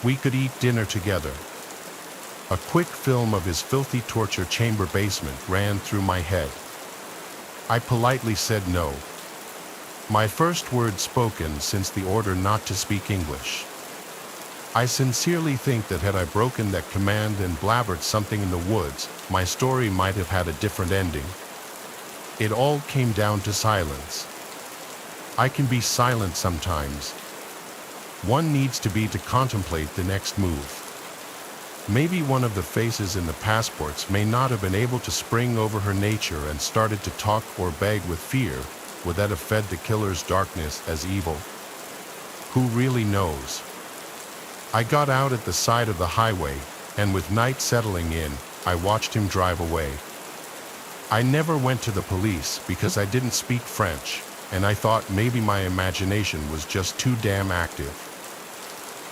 We could eat dinner together. A quick film of his filthy torture chamber basement ran through my head. I politely said no. My first word spoken since the order not to speak English. I sincerely think that had I broken that command and blabbered something in the woods, my story might have had a different ending. It all came down to silence. I can be silent sometimes. One needs to be to contemplate the next move. Maybe one of the faces in the passports may not have been able to spring over her nature and started to talk or beg with fear. Would that have fed the killer's darkness as evil? Who really knows? I got out at the side of the highway, and with night settling in, I watched him drive away. I never went to the police because I didn't speak French, and I thought maybe my imagination was just too damn active.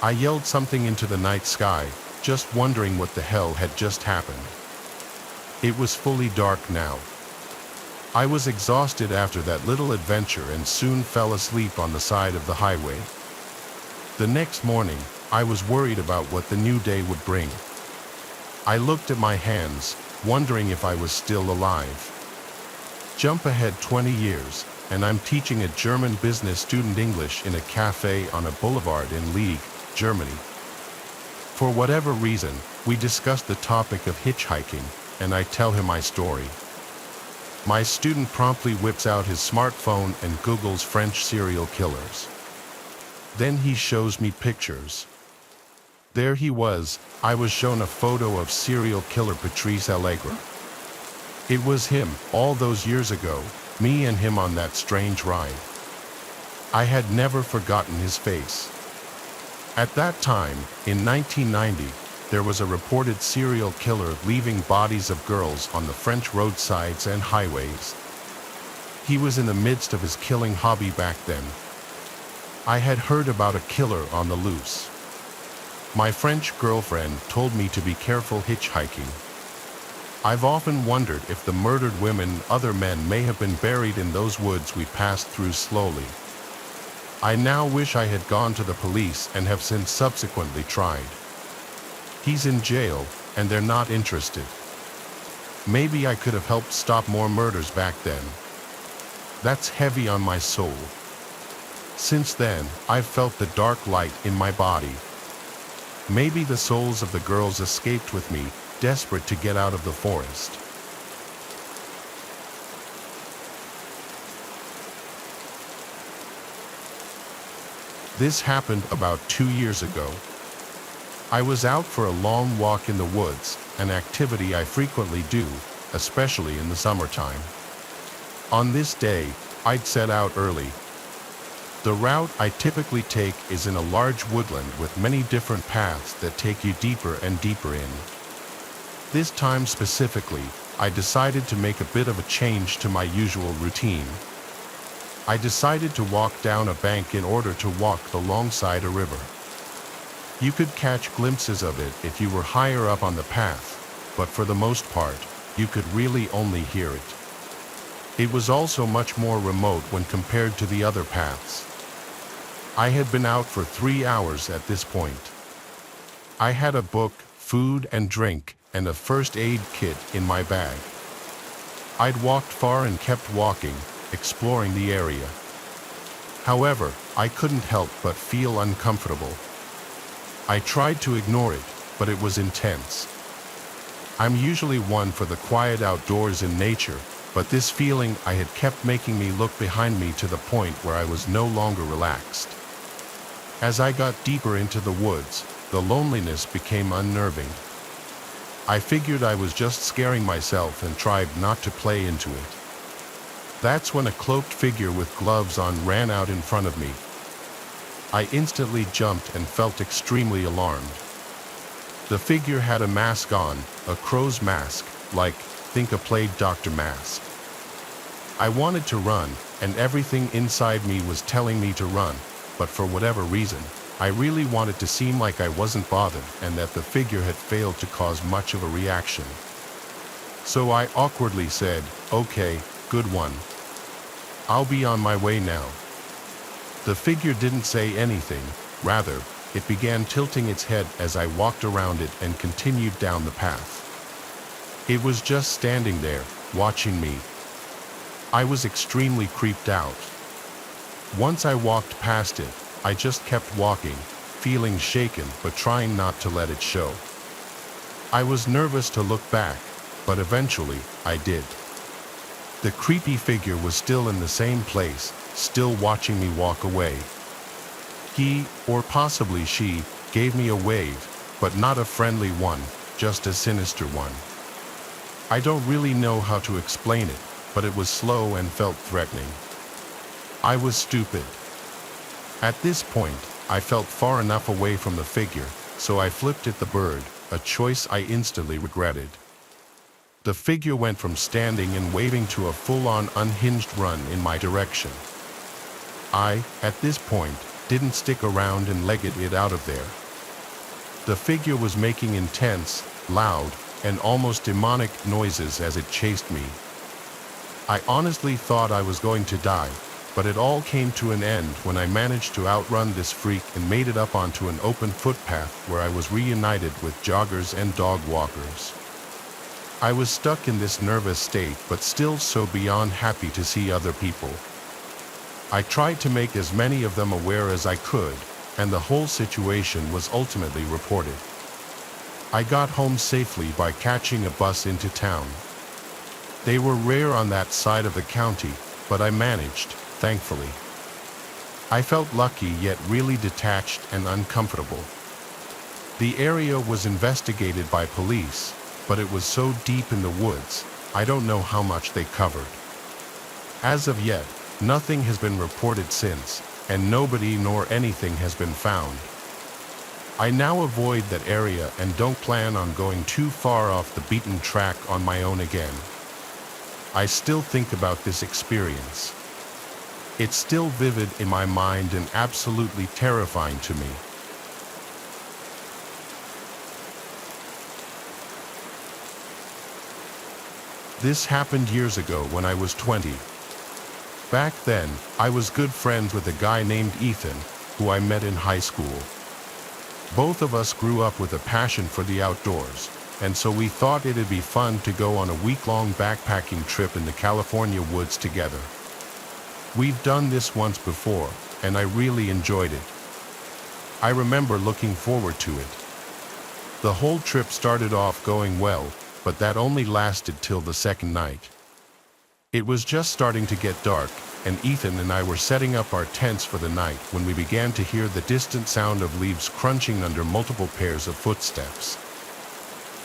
I yelled something into the night sky, just wondering what the hell had just happened. It was fully dark now. I was exhausted after that little adventure and soon fell asleep on the side of the highway. The next morning, I was worried about what the new day would bring. I looked at my hands, wondering if I was still alive. Jump ahead 20 years, and I'm teaching a German business student English in a cafe on a boulevard in Liege, Germany. For whatever reason, we discussed the topic of hitchhiking, and I tell him my story. My student promptly whips out his smartphone and Googles French serial killers. Then he shows me pictures. There he was. I was shown a photo of serial killer Patrice Allegre. It was him, all those years ago, me and him on that strange ride. I had never forgotten his face. At that time, in 1990, there was a reported serial killer leaving bodies of girls on the French roadsides and highways. He was in the midst of his killing hobby back then. I had heard about a killer on the loose. My French girlfriend told me to be careful hitchhiking. I've often wondered if the murdered women, other men may have been buried in those woods we passed through slowly. I now wish I had gone to the police and have since subsequently tried. He's in jail, and they're not interested. Maybe I could have helped stop more murders back then. That's heavy on my soul. Since then, I've felt the dark light in my body. Maybe the souls of the girls escaped with me, desperate to get out of the forest. This happened about 2 years ago. I was out for a long walk in the woods, an activity I frequently do, especially in the summertime. On this day, I'd set out early. The route I typically take is in a large woodland with many different paths that take you deeper and deeper in. This time specifically, I decided to make a bit of a change to my usual routine. I decided to walk down a bank in order to walk alongside a river. You could catch glimpses of it if you were higher up on the path, but for the most part, you could really only hear it. It was also much more remote when compared to the other paths. I had been out for 3 hours at this point. I had a book, food and drink, and a first aid kit in my bag. I'd walked far and kept walking, exploring the area. However, I couldn't help but feel uncomfortable. I tried to ignore it, but it was intense. I'm usually one for the quiet outdoors in nature, but this feeling I had kept making me look behind me to the point where I was no longer relaxed. As I got deeper into the woods, the loneliness became unnerving. I figured I was just scaring myself and tried not to play into it. That's when a cloaked figure with gloves on ran out in front of me. I instantly jumped and felt extremely alarmed. The figure had a mask on, a crow's mask, like, think a plague doctor mask. I wanted to run, and everything inside me was telling me to run, but for whatever reason, I really wanted to seem like I wasn't bothered and that the figure had failed to cause much of a reaction. So I awkwardly said, "Okay, good one. I'll be on my way now." The figure didn't say anything, rather, it began tilting its head as I walked around it and continued down the path. It was just standing there, watching me. I was extremely creeped out. Once I walked past it, I just kept walking, feeling shaken but trying not to let it show. I was nervous to look back, but eventually, I did. The creepy figure was still in the same place, still watching me walk away. He, or possibly she, gave me a wave, but not a friendly one, just a sinister one. I don't really know how to explain it, but it was slow and felt threatening. I was stupid. At this point, I felt far enough away from the figure, so I flipped at the bird, a choice I instantly regretted. The figure went from standing and waving to a full-on unhinged run in my direction. I, at this point, didn't stick around and legged it out of there. The figure was making intense, loud, and almost demonic noises as it chased me. I honestly thought I was going to die, but it all came to an end when I managed to outrun this freak and made it up onto an open footpath where I was reunited with joggers and dog walkers. I was stuck in this nervous state but still so beyond happy to see other people. I tried to make as many of them aware as I could, and the whole situation was ultimately reported. I got home safely by catching a bus into town. They were rare on that side of the county, but I managed, thankfully. I felt lucky yet really detached and uncomfortable. The area was investigated by police, but it was so deep in the woods, I don't know how much they covered. As of yet, nothing has been reported since, and nobody nor anything has been found. I now avoid that area and don't plan on going too far off the beaten track on my own again. I still think about this experience. It's still vivid in my mind and absolutely terrifying to me. This happened years ago when I was 20. Back then, I was good friends with a guy named Ethan, who I met in high school. Both of us grew up with a passion for the outdoors, and so we thought it'd be fun to go on a week-long backpacking trip in the California woods together. We've done this once before, and I really enjoyed it. I remember looking forward to it. The whole trip started off going well, but that only lasted till the second night. It was just starting to get dark, and Ethan and I were setting up our tents for the night when we began to hear the distant sound of leaves crunching under multiple pairs of footsteps.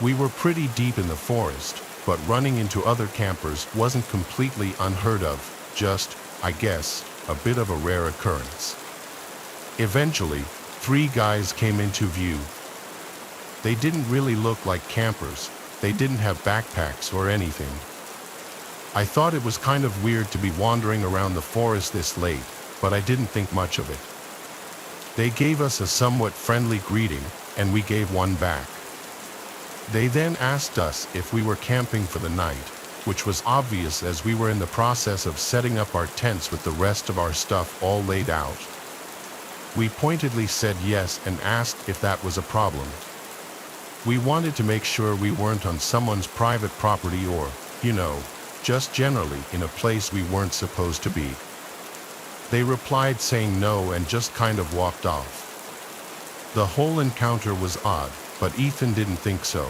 We were pretty deep in the forest, but running into other campers wasn't completely unheard of, just, I guess, a bit of a rare occurrence. Eventually, 3 guys came into view. They didn't really look like campers. They didn't have backpacks or anything. I thought it was kind of weird to be wandering around the forest this late, but I didn't think much of it. They gave us a somewhat friendly greeting, and we gave one back. They then asked us if we were camping for the night, which was obvious as we were in the process of setting up our tents with the rest of our stuff all laid out. We pointedly said yes and asked if that was a problem. We wanted to make sure we weren't on someone's private property or, just generally in a place we weren't supposed to be. They replied saying no and just kind of walked off. The whole encounter was odd, but Ethan didn't think so.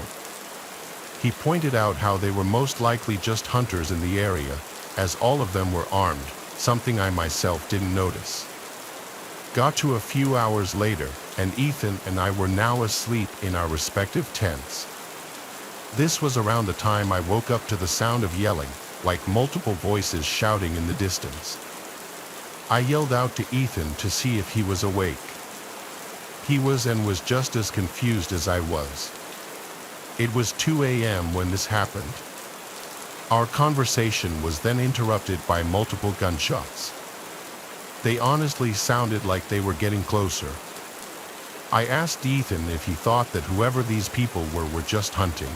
He pointed out how they were most likely just hunters in the area, as all of them were armed, something I myself didn't notice. Got to a few hours later, and Ethan and I were now asleep in our respective tents. This was around the time I woke up to the sound of yelling, like multiple voices shouting in the distance. I yelled out to Ethan to see if he was awake. He was and was just as confused as I was. It was 2 a.m. when this happened. Our conversation was then interrupted by multiple gunshots. They honestly sounded like they were getting closer. I asked Ethan if he thought that whoever these people were just hunting.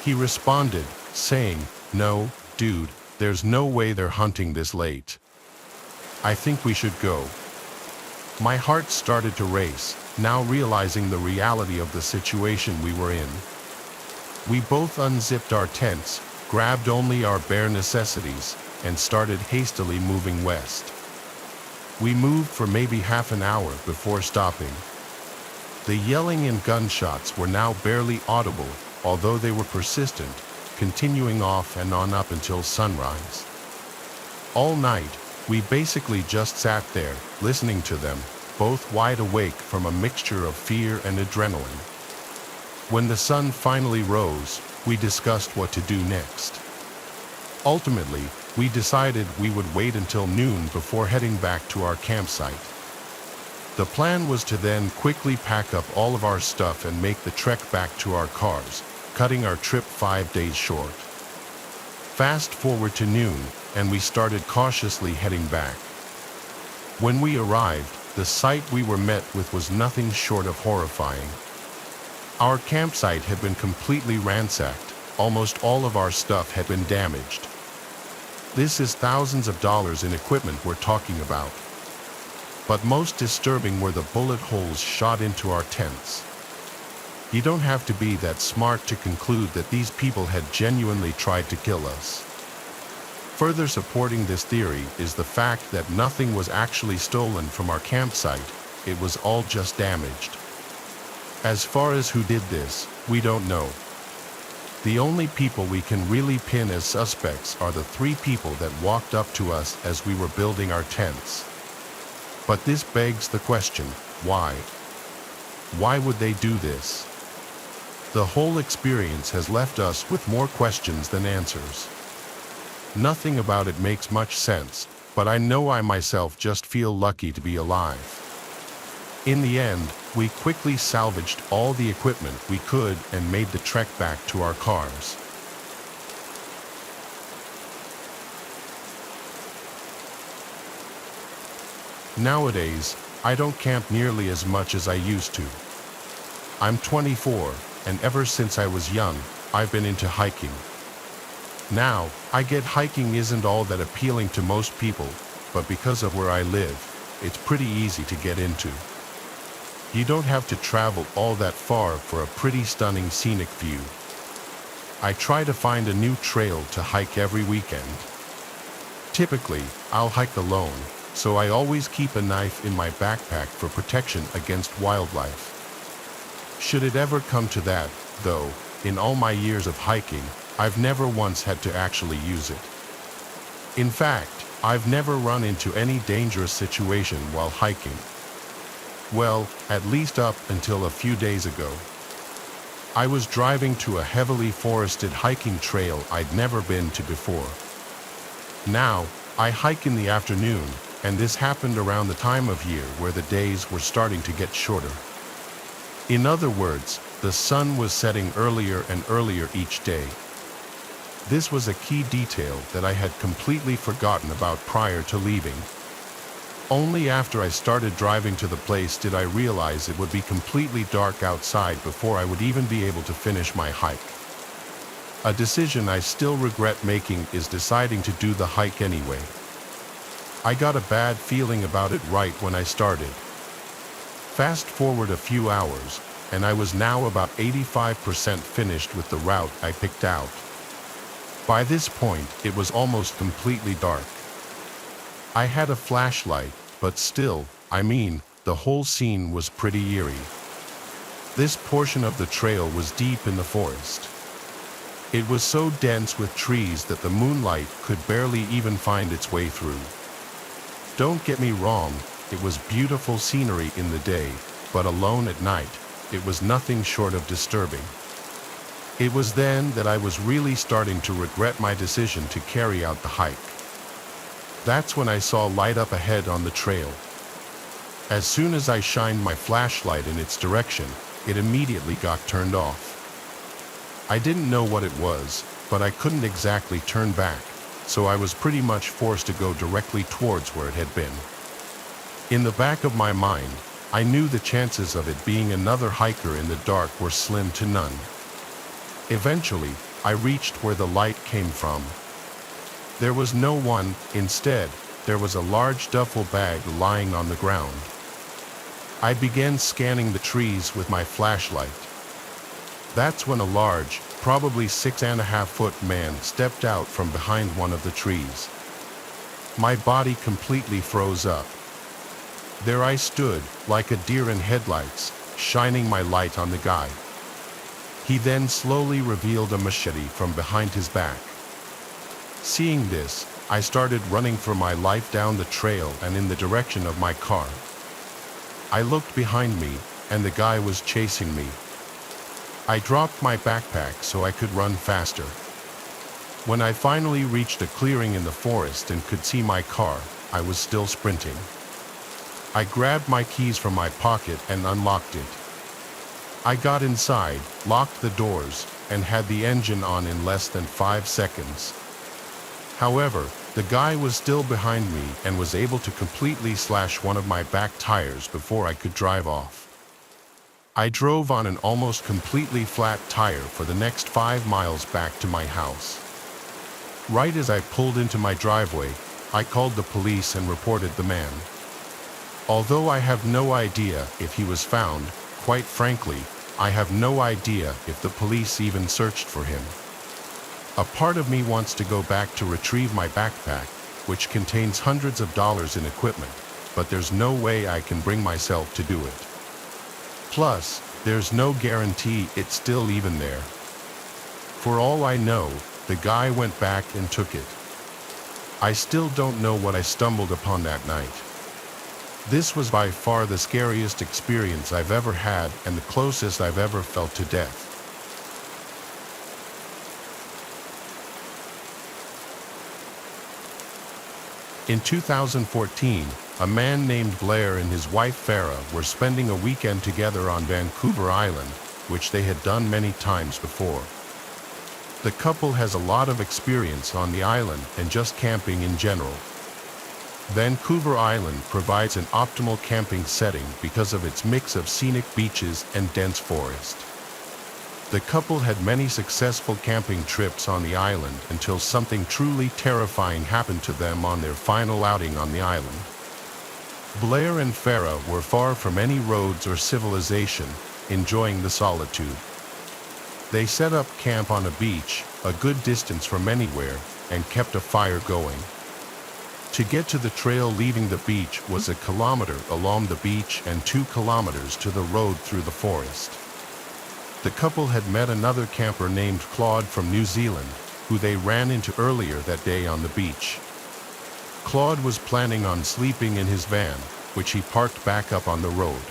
He responded, saying, "No, dude, there's no way they're hunting this late. I think we should go." My heart started to race, now realizing the reality of the situation we were in. We both unzipped our tents, grabbed only our bare necessities, and started hastily moving west. We moved for maybe half an hour before stopping. The yelling and gunshots were now barely audible, although they were persistent, continuing off and on up until sunrise. All night, we basically just sat there, listening to them, both wide awake from a mixture of fear and adrenaline. When the sun finally rose, we discussed what to do next. Ultimately, we decided we would wait until noon before heading back to our campsite. The plan was to then quickly pack up all of our stuff and make the trek back to our cars, cutting our trip 5 days short. Fast forward to noon, and we started cautiously heading back. When we arrived, the sight we were met with was nothing short of horrifying. Our campsite had been completely ransacked. Almost all of our stuff had been damaged. This is thousands of dollars in equipment we're talking about. But most disturbing were the bullet holes shot into our tents. You don't have to be that smart to conclude that these people had genuinely tried to kill us. Further supporting this theory is the fact that nothing was actually stolen from our campsite, it was all just damaged. As far as who did this, we don't know. The only people we can really pin as suspects are the 3 people that walked up to us as we were building our tents. But this begs the question, why? Why would they do this? The whole experience has left us with more questions than answers. Nothing about it makes much sense, but I know I myself just feel lucky to be alive. In the end, we quickly salvaged all the equipment we could and made the trek back to our cars. Nowadays, I don't camp nearly as much as I used to. I'm 24, and ever since I was young, I've been into hiking. Now, I get hiking isn't all that appealing to most people, but because of where I live, it's pretty easy to get into. You don't have to travel all that far for a pretty stunning scenic view. I try to find a new trail to hike every weekend. Typically, I'll hike alone, so I always keep a knife in my backpack for protection against wildlife. Should it ever come to that, though, in all my years of hiking, I've never once had to actually use it. In fact, I've never run into any dangerous situation while hiking. Well, at least up until a few days ago. I was driving to a heavily forested hiking trail I'd never been to before. Now, I hike in the afternoon, and this happened around the time of year where the days were starting to get shorter. In other words, the sun was setting earlier and earlier each day. This was a key detail that I had completely forgotten about prior to leaving. Only after I started driving to the place did I realize it would be completely dark outside before I would even be able to finish my hike. A decision I still regret making is deciding to do the hike anyway. I got a bad feeling about it right when I started. Fast forward a few hours, and I was now about 85% finished with the route I picked out. By this point, it was almost completely dark. I had a flashlight, but still, the whole scene was pretty eerie. This portion of the trail was deep in the forest. It was so dense with trees that the moonlight could barely even find its way through. Don't get me wrong, it was beautiful scenery in the day, but alone at night, it was nothing short of disturbing. It was then that I was really starting to regret my decision to carry out the hike. That's when I saw light up ahead on the trail. As soon as I shined my flashlight in its direction, it immediately got turned off. I didn't know what it was, but I couldn't exactly turn back, so I was pretty much forced to go directly towards where it had been. In the back of my mind, I knew the chances of it being another hiker in the dark were slim to none. Eventually, I reached where the light came from. There was no one. Instead, there was a large duffel bag lying on the ground. I began scanning the trees with my flashlight. That's when a large, probably 6.5-foot man stepped out from behind one of the trees. My body completely froze up. There I stood, like a deer in headlights, shining my light on the guy. He then slowly revealed a machete from behind his back. Seeing this, I started running for my life down the trail and in the direction of my car. I looked behind me, and the guy was chasing me. I dropped my backpack so I could run faster. When I finally reached a clearing in the forest and could see my car, I was still sprinting. I grabbed my keys from my pocket and unlocked it. I got inside, locked the doors, and had the engine on in less than 5 seconds. However, the guy was still behind me and was able to completely slash one of my back tires before I could drive off. I drove on an almost completely flat tire for the next 5 miles back to my house. Right as I pulled into my driveway, I called the police and reported the man. Although I have no idea if he was found, quite frankly, I have no idea if the police even searched for him. A part of me wants to go back to retrieve my backpack, which contains hundreds of dollars in equipment, but there's no way I can bring myself to do it. Plus, there's no guarantee it's still even there. For all I know, the guy went back and took it. I still don't know what I stumbled upon that night. This was by far the scariest experience I've ever had and the closest I've ever felt to death. In 2014, a man named Blair and his wife Farah were spending a weekend together on Vancouver Island, which they had done many times before. The couple has a lot of experience on the island and just camping in general. Vancouver Island provides an optimal camping setting because of its mix of scenic beaches and dense forest. The couple had many successful camping trips on the island until something truly terrifying happened to them on their final outing on the island. Blair and Farah were far from any roads or civilization, enjoying the solitude. They set up camp on a beach, a good distance from anywhere, and kept a fire going. To get to the trail leaving the beach was 1 kilometer along the beach and 2 kilometers to the road through the forest. The couple had met another camper named Claude from New Zealand, who they ran into earlier that day on the beach. Claude was planning on sleeping in his van, which he parked back up on the road.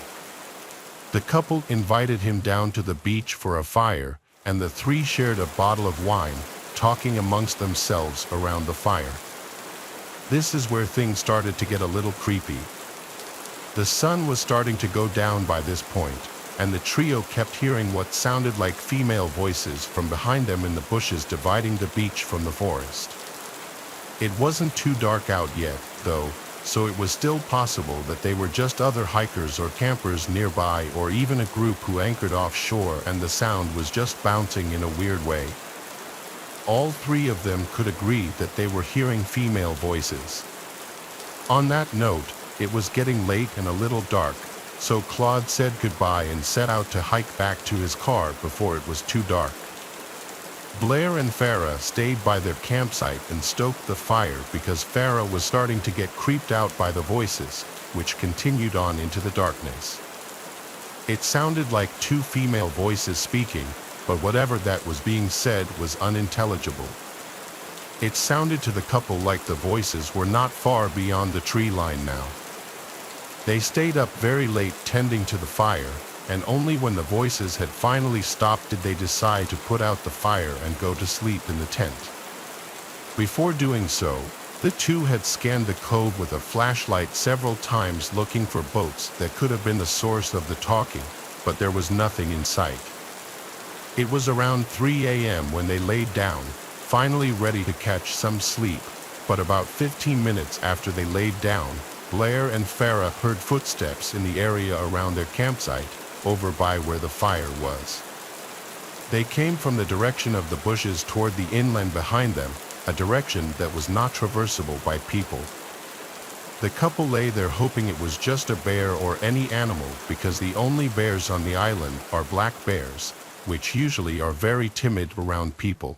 The couple invited him down to the beach for a fire, and the three shared a bottle of wine, talking amongst themselves around the fire. This is where things started to get a little creepy. The sun was starting to go down by this point, and the trio kept hearing what sounded like female voices from behind them in the bushes dividing the beach from the forest. It wasn't too dark out yet, though, so it was still possible that they were just other hikers or campers nearby, or even a group who anchored offshore and the sound was just bouncing in a weird way. All three of them could agree that they were hearing female voices. On that note, it was getting late and a little dark, so Claude said goodbye and set out to hike back to his car before it was too dark. Blair and Farah stayed by their campsite and stoked the fire because Farah was starting to get creeped out by the voices, which continued on into the darkness. It sounded like two female voices speaking, but whatever that was being said was unintelligible. It sounded to the couple like the voices were not far beyond the tree line now. They stayed up very late tending to the fire, and only when the voices had finally stopped did they decide to put out the fire and go to sleep in the tent. Before doing so, the two had scanned the cove with a flashlight several times looking for boats that could have been the source of the talking, but there was nothing in sight. It was around 3 a.m. when they laid down, finally ready to catch some sleep, but about 15 minutes after they laid down, Blair and Farah heard footsteps in the area around their campsite, over by where the fire was. They came from the direction of the bushes toward the inland behind them, a direction that was not traversable by people. The couple lay there hoping it was just a bear or any animal, because the only bears on the island are black bears, which usually are very timid around people.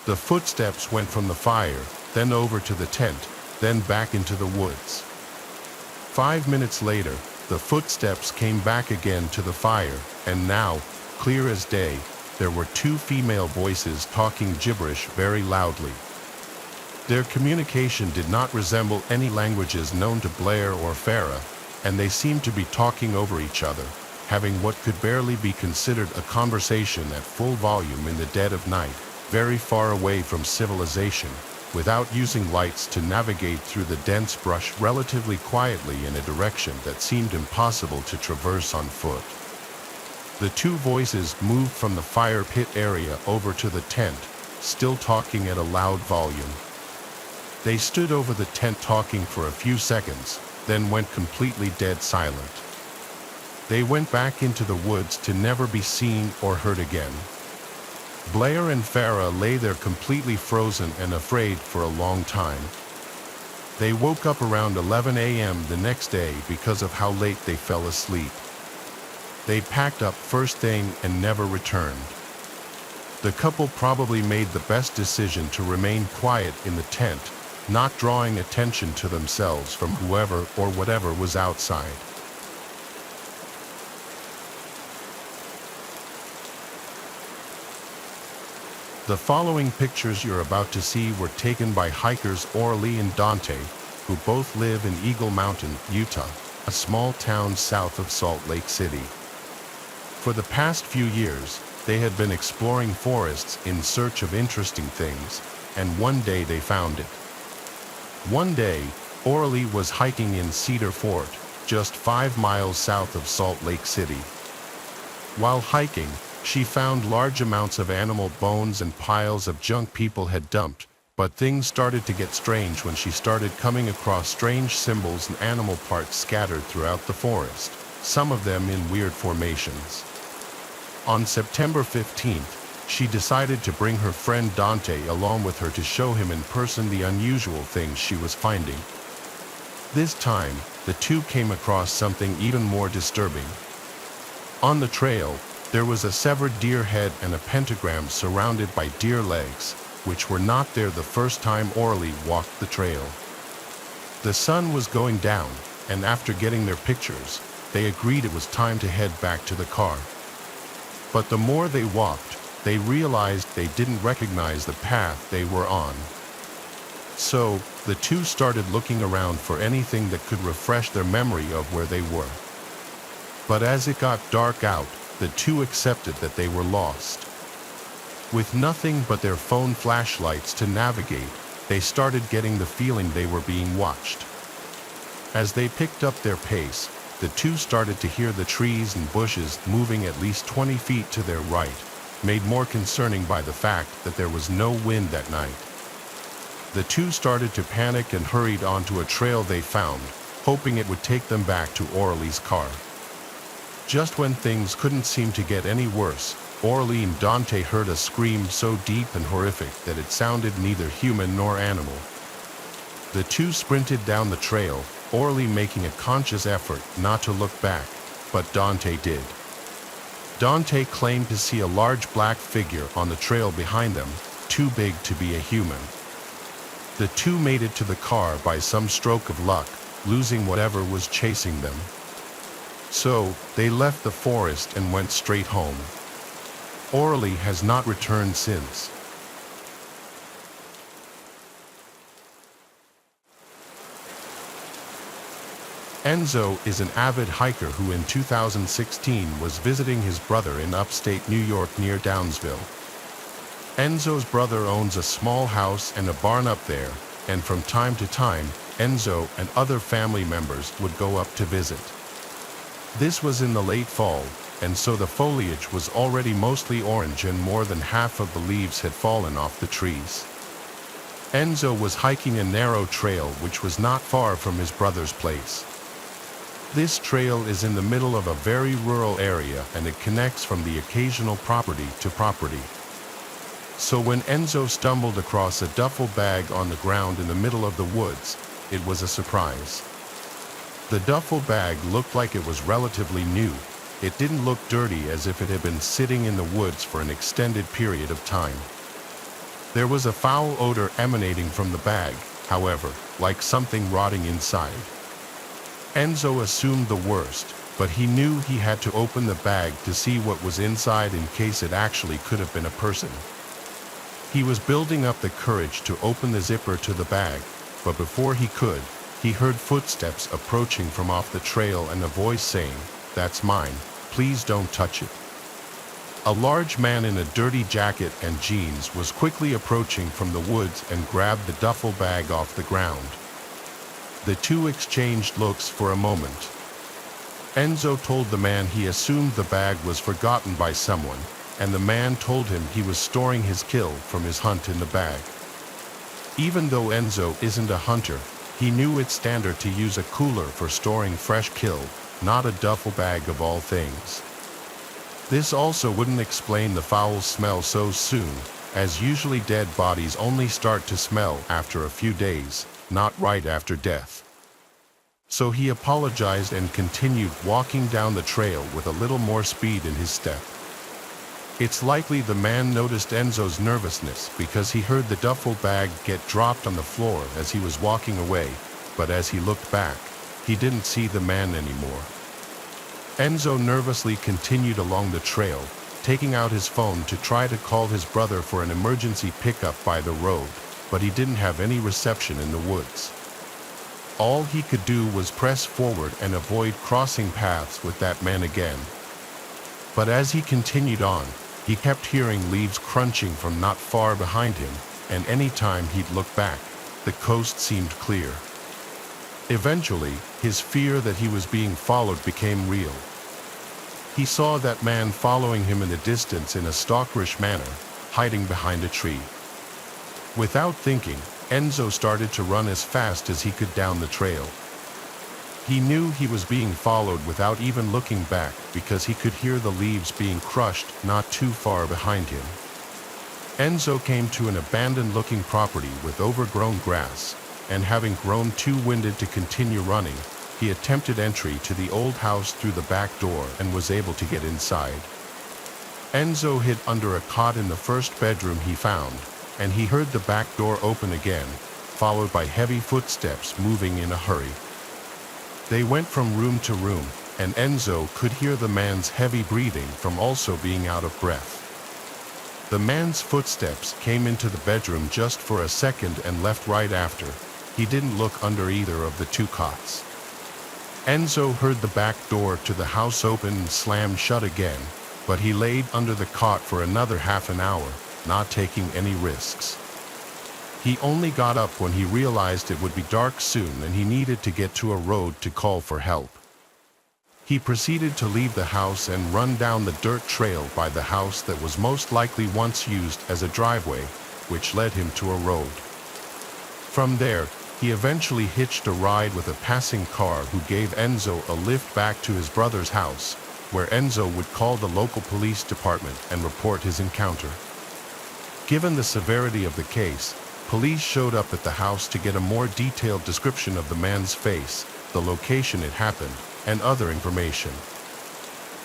The footsteps went from the fire, then over to the tent, then back into the woods. 5 minutes later, the footsteps came back again to the fire, and now, clear as day, there were two female voices talking gibberish very loudly. Their communication did not resemble any languages known to Blair or Farah, and they seemed to be talking over each other, having what could barely be considered a conversation at full volume in the dead of night, very far away from civilization, without using lights to navigate through the dense brush relatively quietly in a direction that seemed impossible to traverse on foot. The two voices moved from the fire pit area over to the tent, still talking at a loud volume. They stood over the tent talking for a few seconds, then went completely dead silent. They went back into the woods to never be seen or heard again. Blair and Farah lay there completely frozen and afraid for a long time. They woke up around 11 a.m. the next day because of how late they fell asleep. They packed up first thing and never returned. The couple probably made the best decision to remain quiet in the tent, not drawing attention to themselves from whoever or whatever was outside. The following pictures you're about to see were taken by hikers Orly and Dante, who both live in Eagle Mountain, Utah, a small town south of Salt Lake City. For the past few years, they had been exploring forests in search of interesting things, and one day they found it. One day, Orly was hiking in Cedar Fort, just 5 miles south of Salt Lake City. While hiking, she found large amounts of animal bones and piles of junk people had dumped, but things started to get strange when she started coming across strange symbols and animal parts scattered throughout the forest, some of them in weird formations. On September 15th, she decided to bring her friend Dante along with her to show him in person the unusual things she was finding. This time, the two came across something even more disturbing. On the trail, there was a severed deer head and a pentagram surrounded by deer legs, which were not there the first time Orly walked the trail. The sun was going down, and after getting their pictures, they agreed it was time to head back to the car. But the more they walked, they realized they didn't recognize the path they were on. So, The two started looking around for anything that could refresh their memory of where they were. But as it got dark out, the two accepted that they were lost. With nothing but their phone flashlights to navigate, they started getting the feeling they were being watched. As they picked up their pace, the two started to hear the trees and bushes moving at least 20 feet to their right, made more concerning by the fact that there was no wind that night. The two started to panic and hurried onto a trail they found, hoping it would take them back to Orly's car. Just when things couldn't seem to get any worse, Orly and Dante heard a scream so deep and horrific that it sounded neither human nor animal. The two sprinted down the trail, Orly making a conscious effort not to look back, but Dante did. Dante claimed to see a large black figure on the trail behind them, too big to be a human. The two made it to the car by some stroke of luck, losing whatever was chasing them. So, they left the forest and went straight home. Orly has not returned since. Enzo is an avid hiker who in 2016 was visiting his brother in upstate New York near Downsville. Enzo's brother owns a small house and a barn up there, and from time to time, Enzo and other family members would go up to visit. This was in the late fall, and so the foliage was already mostly orange and more than half of the leaves had fallen off the trees. Enzo was hiking a narrow trail which was not far from his brother's place. This trail is in the middle of a very rural area and it connects from the occasional property to property. So when Enzo stumbled across a duffel bag on the ground in the middle of the woods, it was a surprise. The duffel bag looked like it was relatively new. It didn't look dirty as if it had been sitting in the woods for an extended period of time. There was a foul odor emanating from the bag, however, like something rotting inside. Enzo assumed the worst, but he knew he had to open the bag to see what was inside in case it actually could have been a person. He was building up the courage to open the zipper to the bag, but before he could, he heard footsteps approaching from off the trail and a voice saying, "That's mine, please don't touch it." A large man in a dirty jacket and jeans was quickly approaching from the woods and grabbed the duffel bag off the ground. The two exchanged looks for a moment. Enzo told the man he assumed the bag was forgotten by someone, and the man told him he was storing his kill from his hunt in the bag. Even though Enzo isn't a hunter, he knew it's standard to use a cooler for storing fresh kill, not a duffel bag of all things. This also wouldn't explain the foul smell so soon, as usually dead bodies only start to smell after a few days, not right after death. So he apologized and continued walking down the trail with a little more speed in his step. It's likely the man noticed Enzo's nervousness because he heard the duffel bag get dropped on the floor as he was walking away, but as he looked back, he didn't see the man anymore. Enzo nervously continued along the trail, taking out his phone to try to call his brother for an emergency pickup by the road, but he didn't have any reception in the woods. All he could do was press forward and avoid crossing paths with that man again. But as he continued on, he kept hearing leaves crunching from not far behind him, and any time he'd look back, the coast seemed clear. Eventually, his fear that he was being followed became real. He saw that man following him in the distance in a stalkerish manner, hiding behind a tree. Without thinking, Enzo started to run as fast as he could down the trail. He knew he was being followed without even looking back because he could hear the leaves being crushed not too far behind him. Enzo came to an abandoned-looking property with overgrown grass, and having grown too winded to continue running, he attempted entry to the old house through the back door and was able to get inside. Enzo hid under a cot in the first bedroom he found, and he heard the back door open again, followed by heavy footsteps moving in a hurry. They went from room to room, and Enzo could hear the man's heavy breathing from also being out of breath. The man's footsteps came into the bedroom just for a second and left right after, he didn't look under either of the two cots. Enzo heard the back door to the house open and slam shut again, but he laid under the cot for another half an hour, not taking any risks. He only got up when he realized it would be dark soon and he needed to get to a road to call for help. He proceeded to leave the house and run down the dirt trail by the house that was most likely once used as a driveway, which led him to a road. From there, he eventually hitched a ride with a passing car who gave Enzo a lift back to his brother's house, where Enzo would call the local police department and report his encounter. Given the severity of the case, police showed up at the house to get a more detailed description of the man's face, the location it happened, and other information.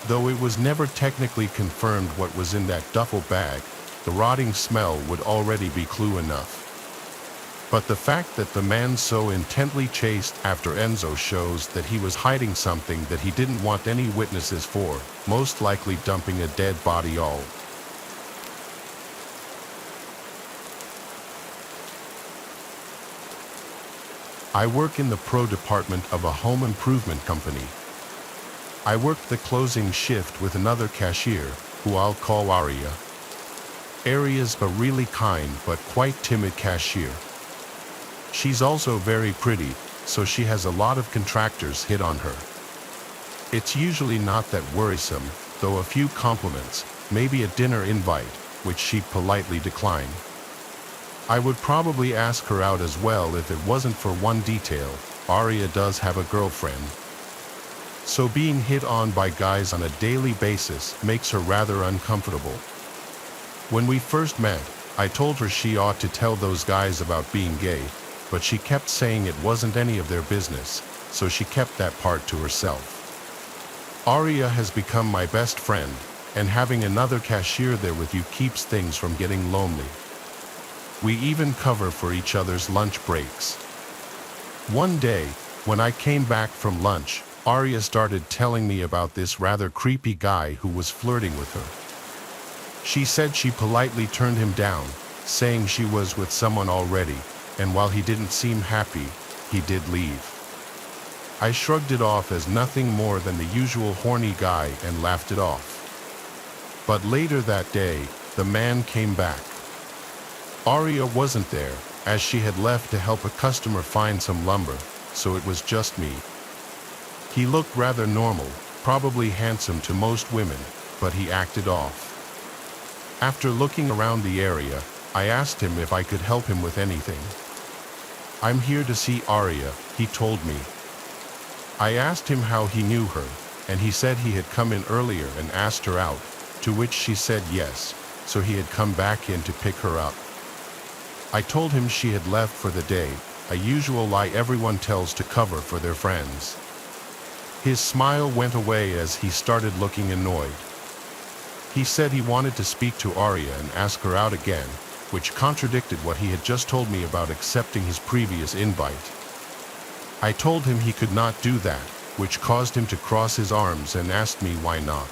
Though it was never technically confirmed what was in that duffel bag, the rotting smell would already be clue enough. But the fact that the man so intently chased after Enzo shows that he was hiding something that he didn't want any witnesses for, most likely dumping a dead body all. I work in the pro department of a home improvement company. I worked the closing shift with another cashier, who I'll call Aria. Aria's a really kind but quite timid cashier. She's also very pretty, so she has a lot of contractors hit on her. It's usually not that worrisome, though a few compliments, maybe a dinner invite, which she'd politely decline. I would probably ask her out as well if it wasn't for one detail: Aria does have a girlfriend. So being hit on by guys on a daily basis makes her rather uncomfortable. When we first met, I told her she ought to tell those guys about being gay, but she kept saying it wasn't any of their business, so she kept that part to herself. Aria has become my best friend, and having another cashier there with you keeps things from getting lonely. We even cover for each other's lunch breaks. One day, when I came back from lunch, Aria started telling me about this rather creepy guy who was flirting with her. She said she politely turned him down, saying she was with someone already, and while he didn't seem happy, he did leave. I shrugged it off as nothing more than the usual horny guy and laughed it off. But later that day, the man came back. Aria wasn't there, as she had left to help a customer find some lumber, so it was just me. He looked rather normal, probably handsome to most women, but he acted off. After looking around the area, I asked him if I could help him with anything. "I'm here to see Aria," he told me. I asked him how he knew her, and he said he had come in earlier and asked her out, to which she said yes, so he had come back in to pick her up. I told him she had left for the day, a usual lie everyone tells to cover for their friends. His smile went away as he started looking annoyed. He said he wanted to speak to Aria and ask her out again, which contradicted what he had just told me about accepting his previous invite. I told him he could not do that, which caused him to cross his arms and asked me why not.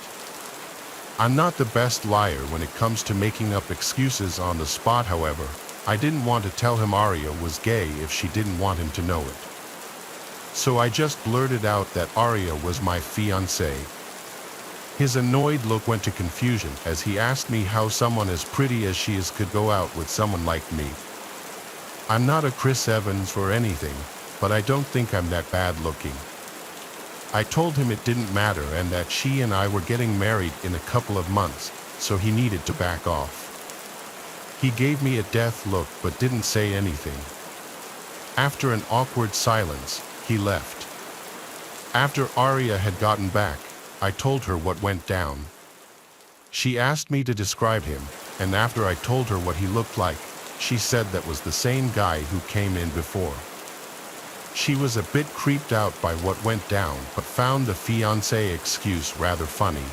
I'm not the best liar when it comes to making up excuses on the spot, however. I didn't want to tell him Aria was gay if she didn't want him to know it. So I just blurted out that Aria was my fiancée. His annoyed look went to confusion as he asked me how someone as pretty as she is could go out with someone like me. I'm not a Chris Evans or anything, but I don't think I'm that bad looking. I told him it didn't matter and that she and I were getting married in a couple of months, so he needed to back off. He gave me a death look but didn't say anything. After an awkward silence, he left. After Aria had gotten back, I told her what went down. She asked me to describe him, and after I told her what he looked like, she said that was the same guy who came in before. She was a bit creeped out by what went down but found the fiancé excuse rather funny.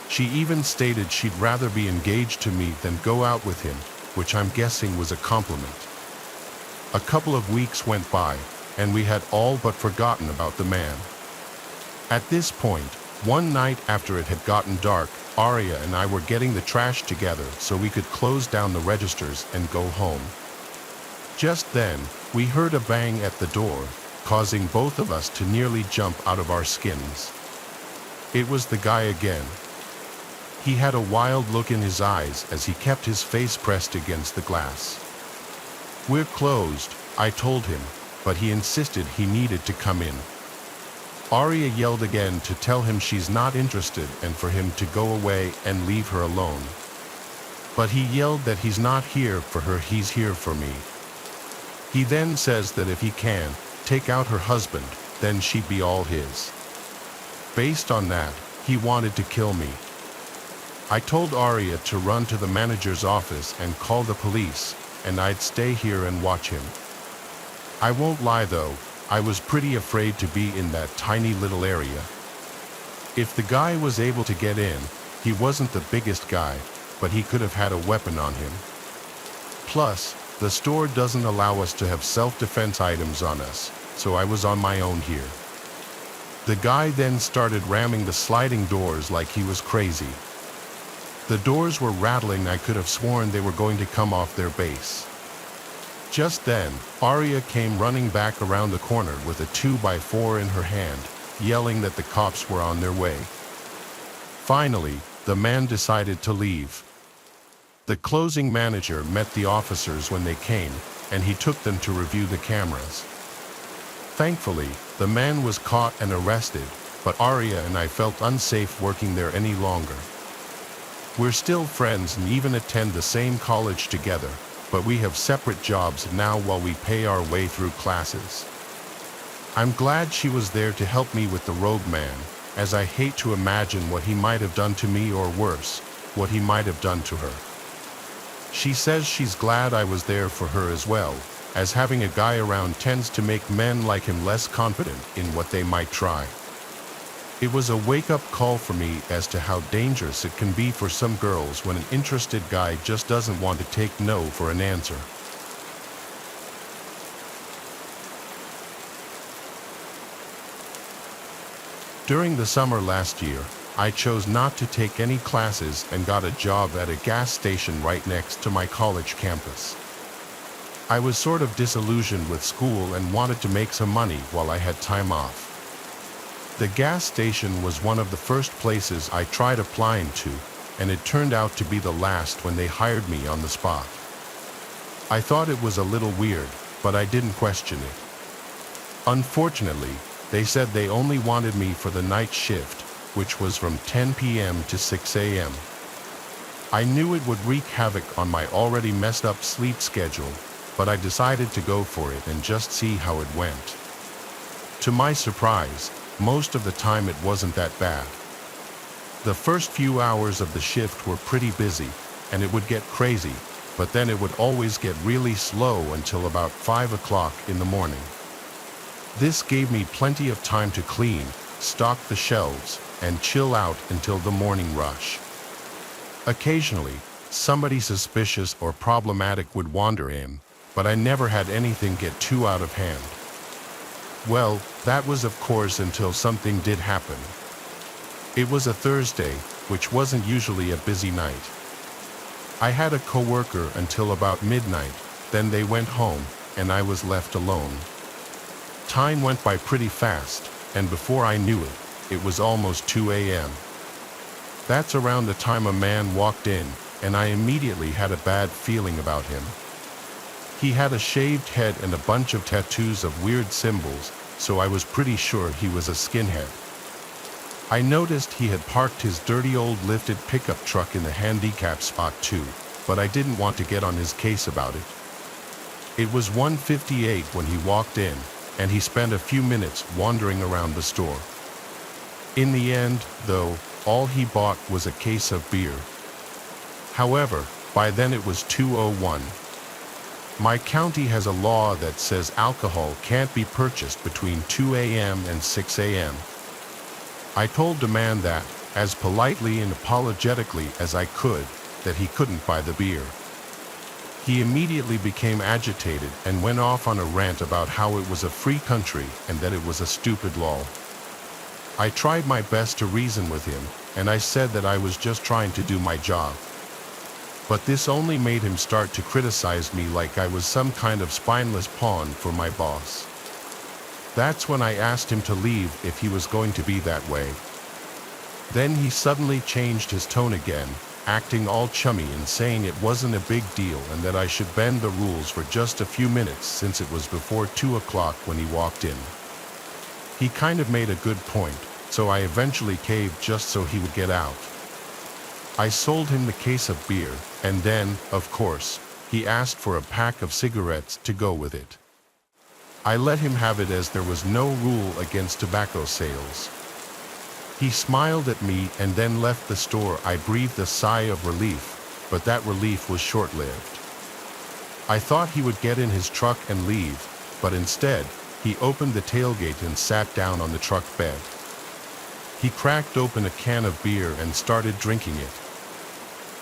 She even stated she'd rather be engaged to me than go out with him, which I'm guessing was a compliment. A couple of weeks went by, and we had all but forgotten about the man. At this point, one night after it had gotten dark, Aria and I were getting the trash together so we could close down the registers and go home. Just then, We heard a bang at the door, causing both of us to nearly jump out of our skins. It was the guy again. He had a wild look in his eyes as he kept his face pressed against the glass. "We're closed," I told him, but he insisted he needed to come in. Aria yelled again to tell him she's not interested and for him to go away and leave her alone. But he yelled that he's not here for her, he's here for me. He then says that if he can take out her husband, then she'd be all his. Based on that, he wanted to kill me. I told Aria to run to the manager's office and call the police, and I'd stay here and watch him. I won't lie though, I was pretty afraid to be in that tiny little area. If the guy was able to get in, he wasn't the biggest guy, but he could have had a weapon on him. Plus, the store doesn't allow us to have self-defense items on us, so I was on my own here. The guy then started ramming the sliding doors like he was crazy. The doors were rattling. I could have sworn they were going to come off their base. Just then, Aria came running back around the corner with a 2x4 in her hand, yelling that the cops were on their way. Finally, the man decided to leave. The closing manager met the officers when they came, and he took them to review the cameras. Thankfully, the man was caught and arrested, but Aria and I felt unsafe working there any longer. We're still friends and even attend the same college together, but we have separate jobs now while we pay our way through classes. I'm glad she was there to help me with the rogue man, as I hate to imagine what he might have done to me, or worse, what he might have done to her. She says she's glad I was there for her as well, as having a guy around tends to make men like him less confident in what they might try. It was a wake-up call for me as to how dangerous it can be for some girls when an interested guy just doesn't want to take no for an answer. During the summer last year, I chose not to take any classes and got a job at a gas station right next to my college campus. I was sort of disillusioned with school and wanted to make some money while I had time off. The gas station was one of the first places I tried applying to, and it turned out to be the last when they hired me on the spot. I thought it was a little weird, but I didn't question it. Unfortunately, they said they only wanted me for the night shift, which was from 10 p.m. to 6 a.m. I knew it would wreak havoc on my already messed up sleep schedule, but I decided to go for it and just see how it went. To my surprise, most of the time it wasn't that bad. The first few hours of the shift were pretty busy, and it would get crazy, but then it would always get really slow until about 5 o'clock in the morning. This gave me plenty of time to clean, stock the shelves, and chill out until the morning rush. Occasionally, somebody suspicious or problematic would wander in, but I never had anything get too out of hand. Well, that was of course until something did happen. It was a Thursday, which wasn't usually a busy night. I had a coworker until about midnight, then they went home, and I was left alone. Time went by pretty fast, and before I knew it, it was almost 2 a.m. That's around the time a man walked in, and I immediately had a bad feeling about him. He had a shaved head and a bunch of tattoos of weird symbols, so I was pretty sure he was a skinhead. I noticed he had parked his dirty old lifted pickup truck in the handicap spot too, but I didn't want to get on his case about it. It was 1:58 when he walked in, and he spent a few minutes wandering around the store. In the end, though, all he bought was a case of beer. However, by then it was 2:01. My county has a law that says alcohol can't be purchased between 2 a.m. and 6 a.m. I told the man that, as politely and apologetically as I could, that he couldn't buy the beer. He immediately became agitated and went off on a rant about how it was a free country and that it was a stupid law. I tried my best to reason with him, and I said that I was just trying to do my job. But this only made him start to criticize me like I was some kind of spineless pawn for my boss. That's when I asked him to leave if he was going to be that way. Then he suddenly changed his tone again, acting all chummy and saying it wasn't a big deal and that I should bend the rules for just a few minutes since it was before 2 o'clock when he walked in. He kind of made a good point, so I eventually caved just so he would get out. I sold him the case of beer, and then, of course, he asked for a pack of cigarettes to go with it. I let him have it as there was no rule against tobacco sales. He smiled at me and then left the store. I breathed a sigh of relief, but that relief was short-lived. I thought he would get in his truck and leave, but instead, he opened the tailgate and sat down on the truck bed. He cracked open a can of beer and started drinking it.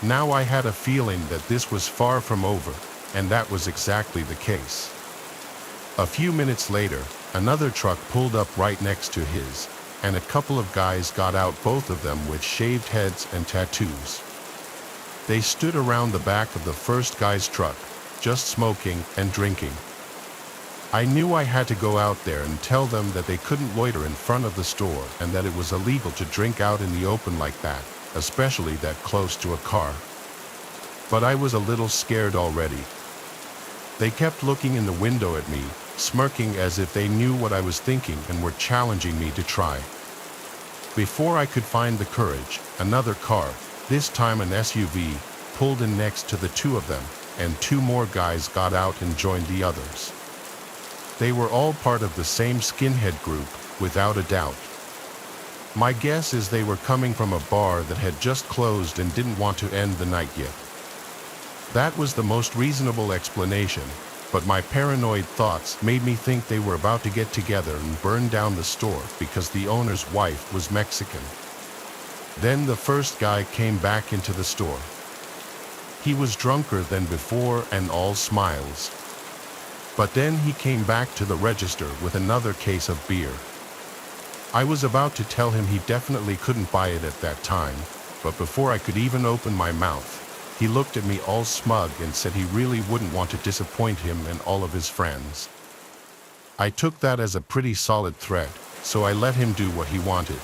Now I had a feeling that this was far from over, and that was exactly the case. A few minutes later, another truck pulled up right next to his, and a couple of guys got out, both of them with shaved heads and tattoos. They stood around the back of the first guy's truck, just smoking and drinking. I knew I had to go out there and tell them that they couldn't loiter in front of the store and that it was illegal to drink out in the open like that, especially that close to a car. But I was a little scared already. They kept looking in the window at me, smirking as if they knew what I was thinking and were challenging me to try. Before I could find the courage, another car, this time an SUV, pulled in next to the two of them, and two more guys got out and joined the others. They were all part of the same skinhead group, without a doubt. My guess is they were coming from a bar that had just closed and didn't want to end the night yet. That was the most reasonable explanation, but my paranoid thoughts made me think they were about to get together and burn down the store because the owner's wife was Mexican. Then the first guy came back into the store. He was drunker than before and all smiles. But then he came back to the register with another case of beer. I was about to tell him he definitely couldn't buy it at that time, but before I could even open my mouth, he looked at me all smug and said he really wouldn't want to disappoint him and all of his friends. I took that as a pretty solid threat, so I let him do what he wanted.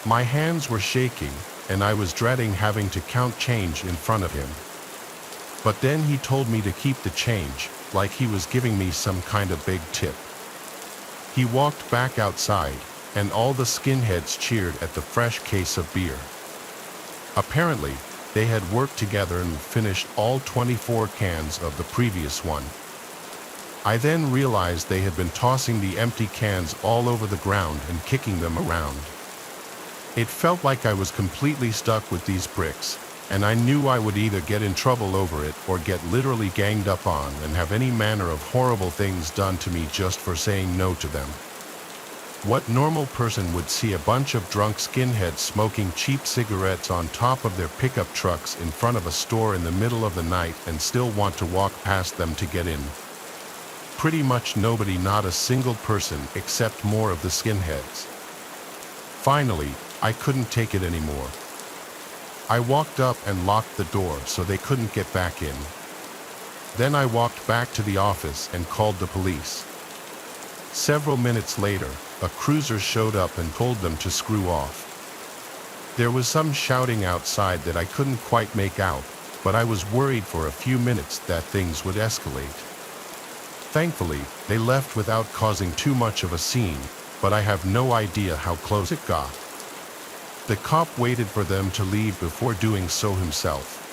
My hands were shaking, and I was dreading having to count change in front of him. But then he told me to keep the change, like he was giving me some kind of big tip. He walked back outside, and all the skinheads cheered at the fresh case of beer. Apparently, they had worked together and finished all 24 cans of the previous one. I then realized they had been tossing the empty cans all over the ground and kicking them around. It felt like I was completely stuck with these bricks, and I knew I would either get in trouble over it or get literally ganged up on and have any manner of horrible things done to me just for saying no to them. What normal person would see a bunch of drunk skinheads smoking cheap cigarettes on top of their pickup trucks in front of a store in the middle of the night and still want to walk past them to get in? Pretty much nobody, not a single person, except more of the skinheads. Finally, I couldn't take it anymore. I walked up and locked the door so they couldn't get back in. Then I walked back to the office and called the police. Several minutes later, a cruiser showed up and told them to screw off. There was some shouting outside that I couldn't quite make out, but I was worried for a few minutes that things would escalate. Thankfully, they left without causing too much of a scene, but I have no idea how close it got. The cop waited for them to leave before doing so himself.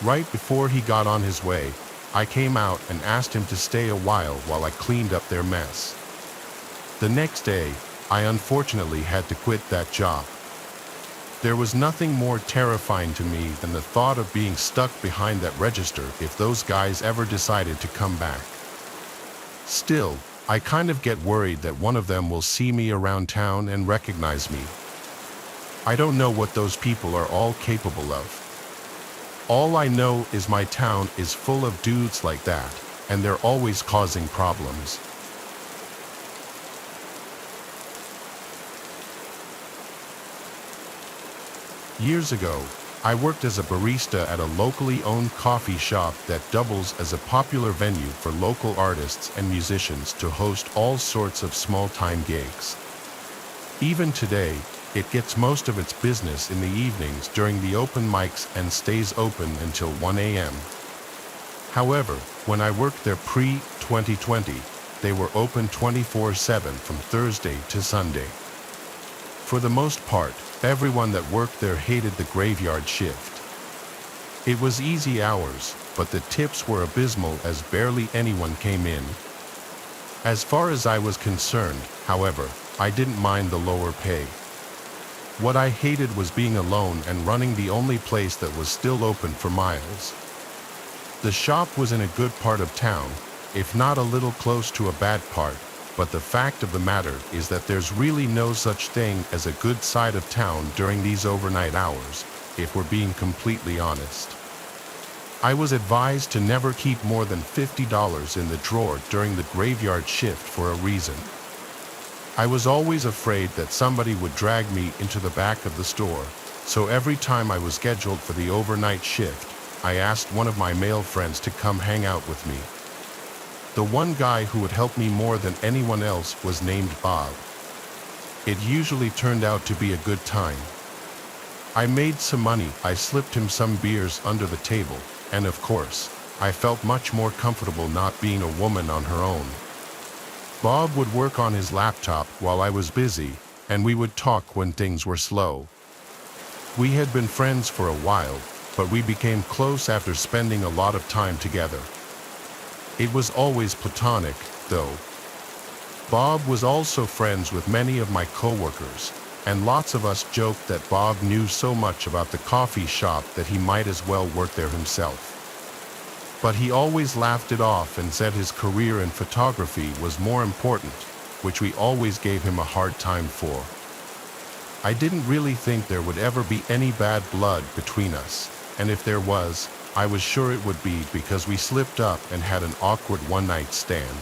Right before he got on his way, I came out and asked him to stay a while I cleaned up their mess. The next day, I unfortunately had to quit that job. There was nothing more terrifying to me than the thought of being stuck behind that register if those guys ever decided to come back. Still, I kind of get worried that one of them will see me around town and recognize me. I don't know what those people are all capable of. All I know is my town is full of dudes like that, and they're always causing problems. Years ago, I worked as a barista at a locally owned coffee shop that doubles as a popular venue for local artists and musicians to host all sorts of small-time gigs. Even today, it gets most of its business in the evenings during the open mics and stays open until 1 a.m. However, when I worked there pre-2020, they were open 24/7 from Thursday to Sunday. For the most part, everyone that worked there hated the graveyard shift. It was easy hours, but the tips were abysmal as barely anyone came in. As far as I was concerned, however, I didn't mind the lower pay. What I hated was being alone and running the only place that was still open for miles. The shop was in a good part of town, if not a little close to a bad part, but the fact of the matter is that there's really no such thing as a good side of town during these overnight hours, if we're being completely honest. I was advised to never keep more than $50 in the drawer during the graveyard shift for a reason. I was always afraid that somebody would drag me into the back of the store, so every time I was scheduled for the overnight shift, I asked one of my male friends to come hang out with me. The one guy who would help me more than anyone else was named Bob. It usually turned out to be a good time. I made some money, I slipped him some beers under the table, and of course, I felt much more comfortable not being a woman on her own. Bob would work on his laptop while I was busy, and we would talk when things were slow. We had been friends for a while, but we became close after spending a lot of time together. It was always platonic, though. Bob was also friends with many of my coworkers, and lots of us joked that Bob knew so much about the coffee shop that he might as well work there himself. But he always laughed it off and said his career in photography was more important, which we always gave him a hard time for. I didn't really think there would ever be any bad blood between us, and if there was, I was sure it would be because we slipped up and had an awkward one-night stand.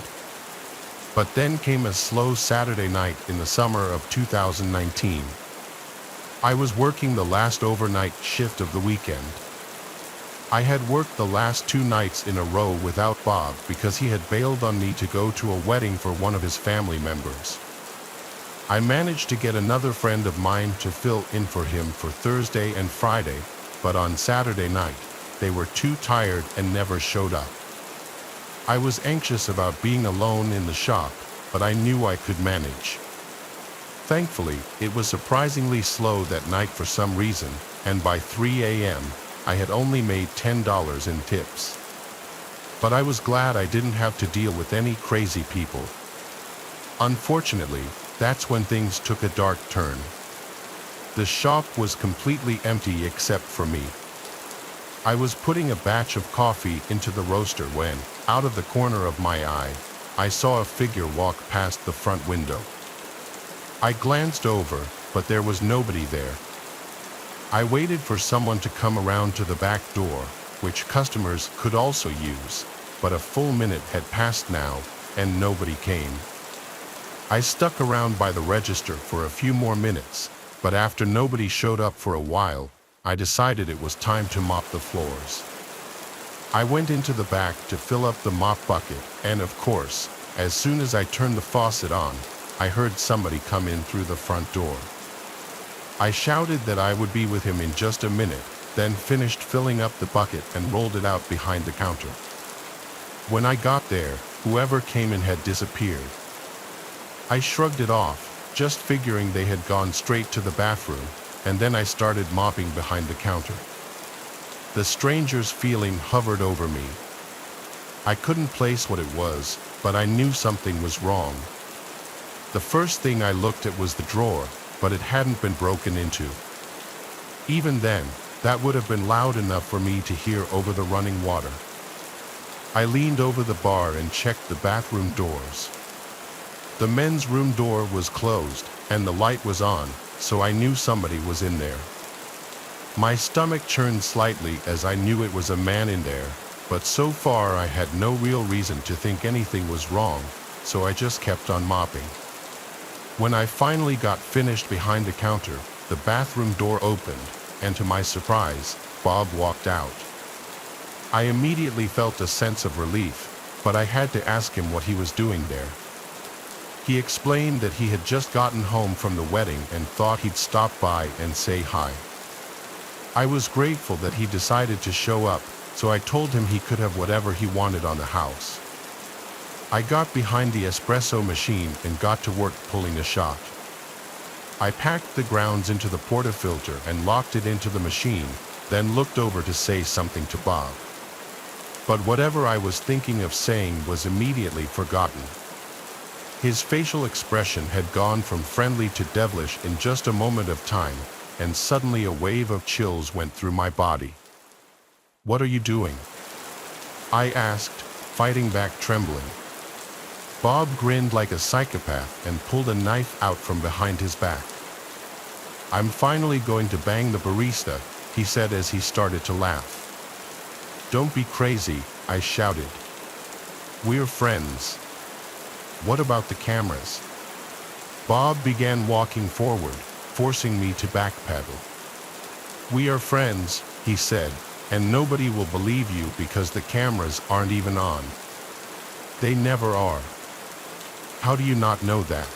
But then came a slow Saturday night in the summer of 2019. I was working the last overnight shift of the weekend. I had worked the last 2 nights in a row without Bob because he had bailed on me to go to a wedding for one of his family members. I managed to get another friend of mine to fill in for him for Thursday and Friday, but on Saturday night, they were too tired and never showed up. I was anxious about being alone in the shop, but I knew I could manage. Thankfully, it was surprisingly slow that night for some reason, and by 3 a.m., I had only made $10 in tips. But I was glad I didn't have to deal with any crazy people. Unfortunately, that's when things took a dark turn. The shop was completely empty except for me. I was putting a batch of coffee into the roaster when, out of the corner of my eye, I saw a figure walk past the front window. I glanced over, but there was nobody there. I waited for someone to come around to the back door, which customers could also use, but a full minute had passed now, and nobody came. I stuck around by the register for a few more minutes, but after nobody showed up for a while, I decided it was time to mop the floors. I went into the back to fill up the mop bucket, and of course, as soon as I turned the faucet on, I heard somebody come in through the front door. I shouted that I would be with him in just a minute, then finished filling up the bucket and rolled it out behind the counter. When I got there, whoever came in had disappeared. I shrugged it off, just figuring they had gone straight to the bathroom, and then I started mopping behind the counter. The stranger's feeling hovered over me. I couldn't place what it was, but I knew something was wrong. The first thing I looked at was the drawer, but it hadn't been broken into. Even then, that would have been loud enough for me to hear over the running water. I leaned over the bar and checked the bathroom doors. The men's room door was closed, and the light was on, so I knew somebody was in there. My stomach churned slightly as I knew it was a man in there, but so far I had no real reason to think anything was wrong, so I just kept on mopping. When I finally got finished behind the counter, the bathroom door opened, and to my surprise, Bob walked out. I immediately felt a sense of relief, but I had to ask him what he was doing there. He explained that he had just gotten home from the wedding and thought he'd stop by and say hi. I was grateful that he decided to show up, so I told him he could have whatever he wanted on the house. I got behind the espresso machine and got to work pulling a shot. I packed the grounds into the portafilter and locked it into the machine, then looked over to say something to Bob. But whatever I was thinking of saying was immediately forgotten. His facial expression had gone from friendly to devilish in just a moment of time, and suddenly a wave of chills went through my body. "What are you doing?" I asked, fighting back trembling. Bob grinned like a psychopath and pulled a knife out from behind his back. "I'm finally going to bang the barista," he said as he started to laugh. "Don't be crazy," I shouted. "We're friends." "What about the cameras?" Bob began walking forward, forcing me to backpedal. "We are friends," he said, "and nobody will believe you because the cameras aren't even on. They never are." "How do you not know that?"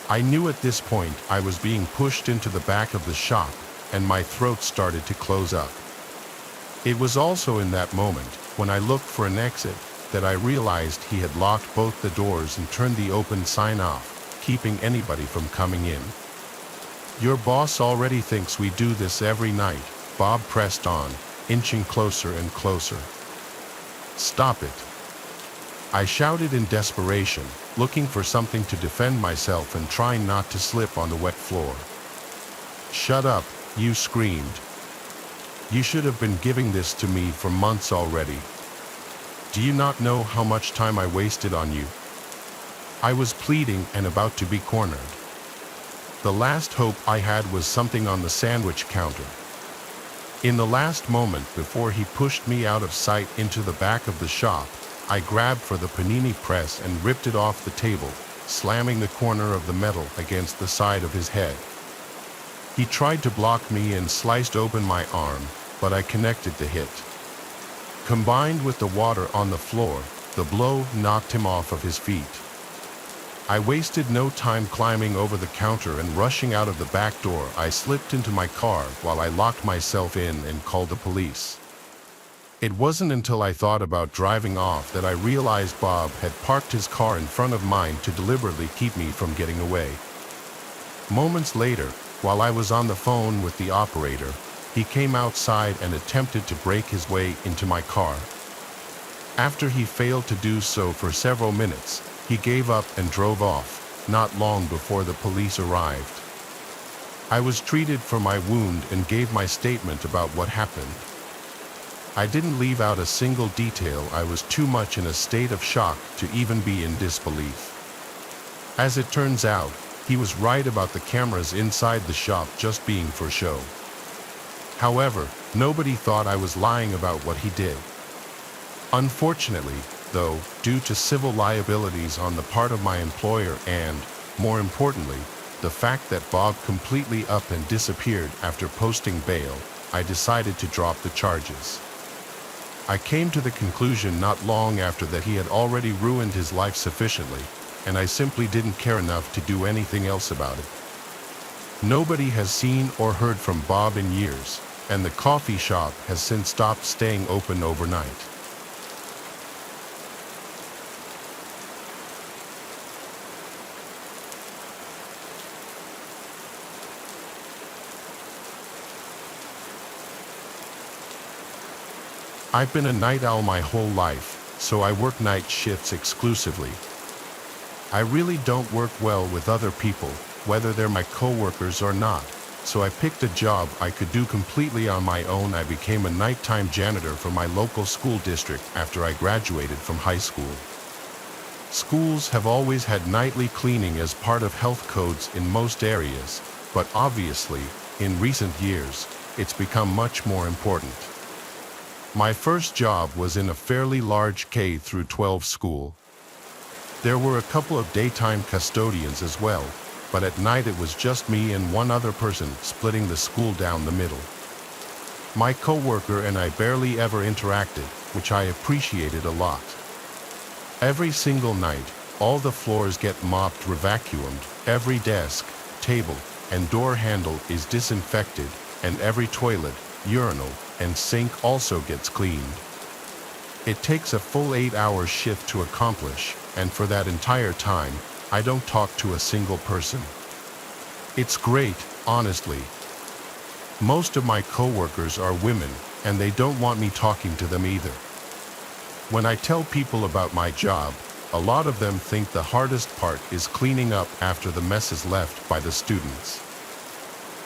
I knew at this point I was being pushed into the back of the shop, and my throat started to close up. It was also in that moment, when I looked for an exit, that I realized he had locked both the doors and turned the open sign off, keeping anybody from coming in. "Your boss already thinks we do this every night," Bob pressed on, inching closer and closer. "Stop it." I shouted in desperation, looking for something to defend myself and trying not to slip on the wet floor. "Shut up," you screamed. "You should have been giving this to me for months already. Do you not know how much time I wasted on you?" I was pleading and about to be cornered. The last hope I had was something on the sandwich counter. In the last moment before he pushed me out of sight into the back of the shop, I grabbed for the panini press and ripped it off the table, slamming the corner of the metal against the side of his head. He tried to block me and sliced open my arm, but I connected the hit. Combined with the water on the floor, the blow knocked him off of his feet. I wasted no time climbing over the counter and rushing out of the back door. I slipped into my car while I locked myself in and called the police. It wasn't until I thought about driving off that I realized Bob had parked his car in front of mine to deliberately keep me from getting away. Moments later, while I was on the phone with the operator, he came outside and attempted to break his way into my car. After he failed to do so for several minutes, he gave up and drove off, not long before the police arrived. I was treated for my wound and gave my statement about what happened. I didn't leave out a single detail. I was too much in a state of shock to even be in disbelief. As it turns out, he was right about the cameras inside the shop just being for show. However, nobody thought I was lying about what he did. Unfortunately, though, due to civil liabilities on the part of my employer and, more importantly, the fact that Bob completely up and disappeared after posting bail, I decided to drop the charges. I came to the conclusion not long after that he had already ruined his life sufficiently, and I simply didn't care enough to do anything else about it. Nobody has seen or heard from Bob in years, and the coffee shop has since stopped staying open overnight. I've been a night owl my whole life, so I work night shifts exclusively. I really don't work well with other people, whether they're my coworkers or not, so I picked a job I could do completely on my own. I became a nighttime janitor for my local school district after I graduated from high school. Schools have always had nightly cleaning as part of health codes in most areas, but obviously, in recent years, it's become much more important. My first job was in a fairly large K-12 school. There were a couple of daytime custodians as well, but at night it was just me and one other person splitting the school down the middle. My coworker and I barely ever interacted, which I appreciated a lot. Every single night, all the floors get mopped or vacuumed, every desk, table, and door handle is disinfected, and every toilet, urinal, and sink also gets cleaned. It takes a full 8-hour shift to accomplish, and for that entire time, I don't talk to a single person. It's great, honestly. Most of my coworkers are women, and they don't want me talking to them either. When I tell people about my job, a lot of them think the hardest part is cleaning up after the mess is left by the students.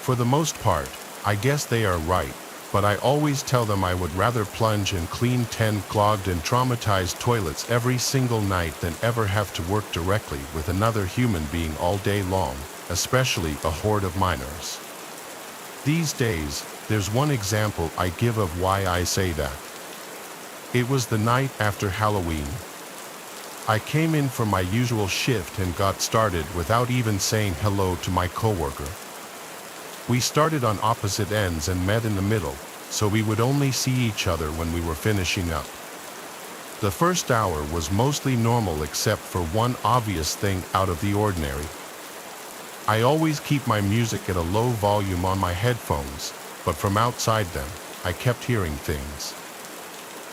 For the most part, I guess they are right, but I always tell them I would rather plunge and clean 10 clogged and traumatized toilets every single night than ever have to work directly with another human being all day long, especially a horde of minors. These days, there's one example I give of why I say that. It was the night after Halloween. I came in from my usual shift and got started without even saying hello to my coworker. We started on opposite ends and met in the middle, so we would only see each other when we were finishing up. The first hour was mostly normal except for one obvious thing out of the ordinary. I always keep my music at a low volume on my headphones, but from outside them, I kept hearing things.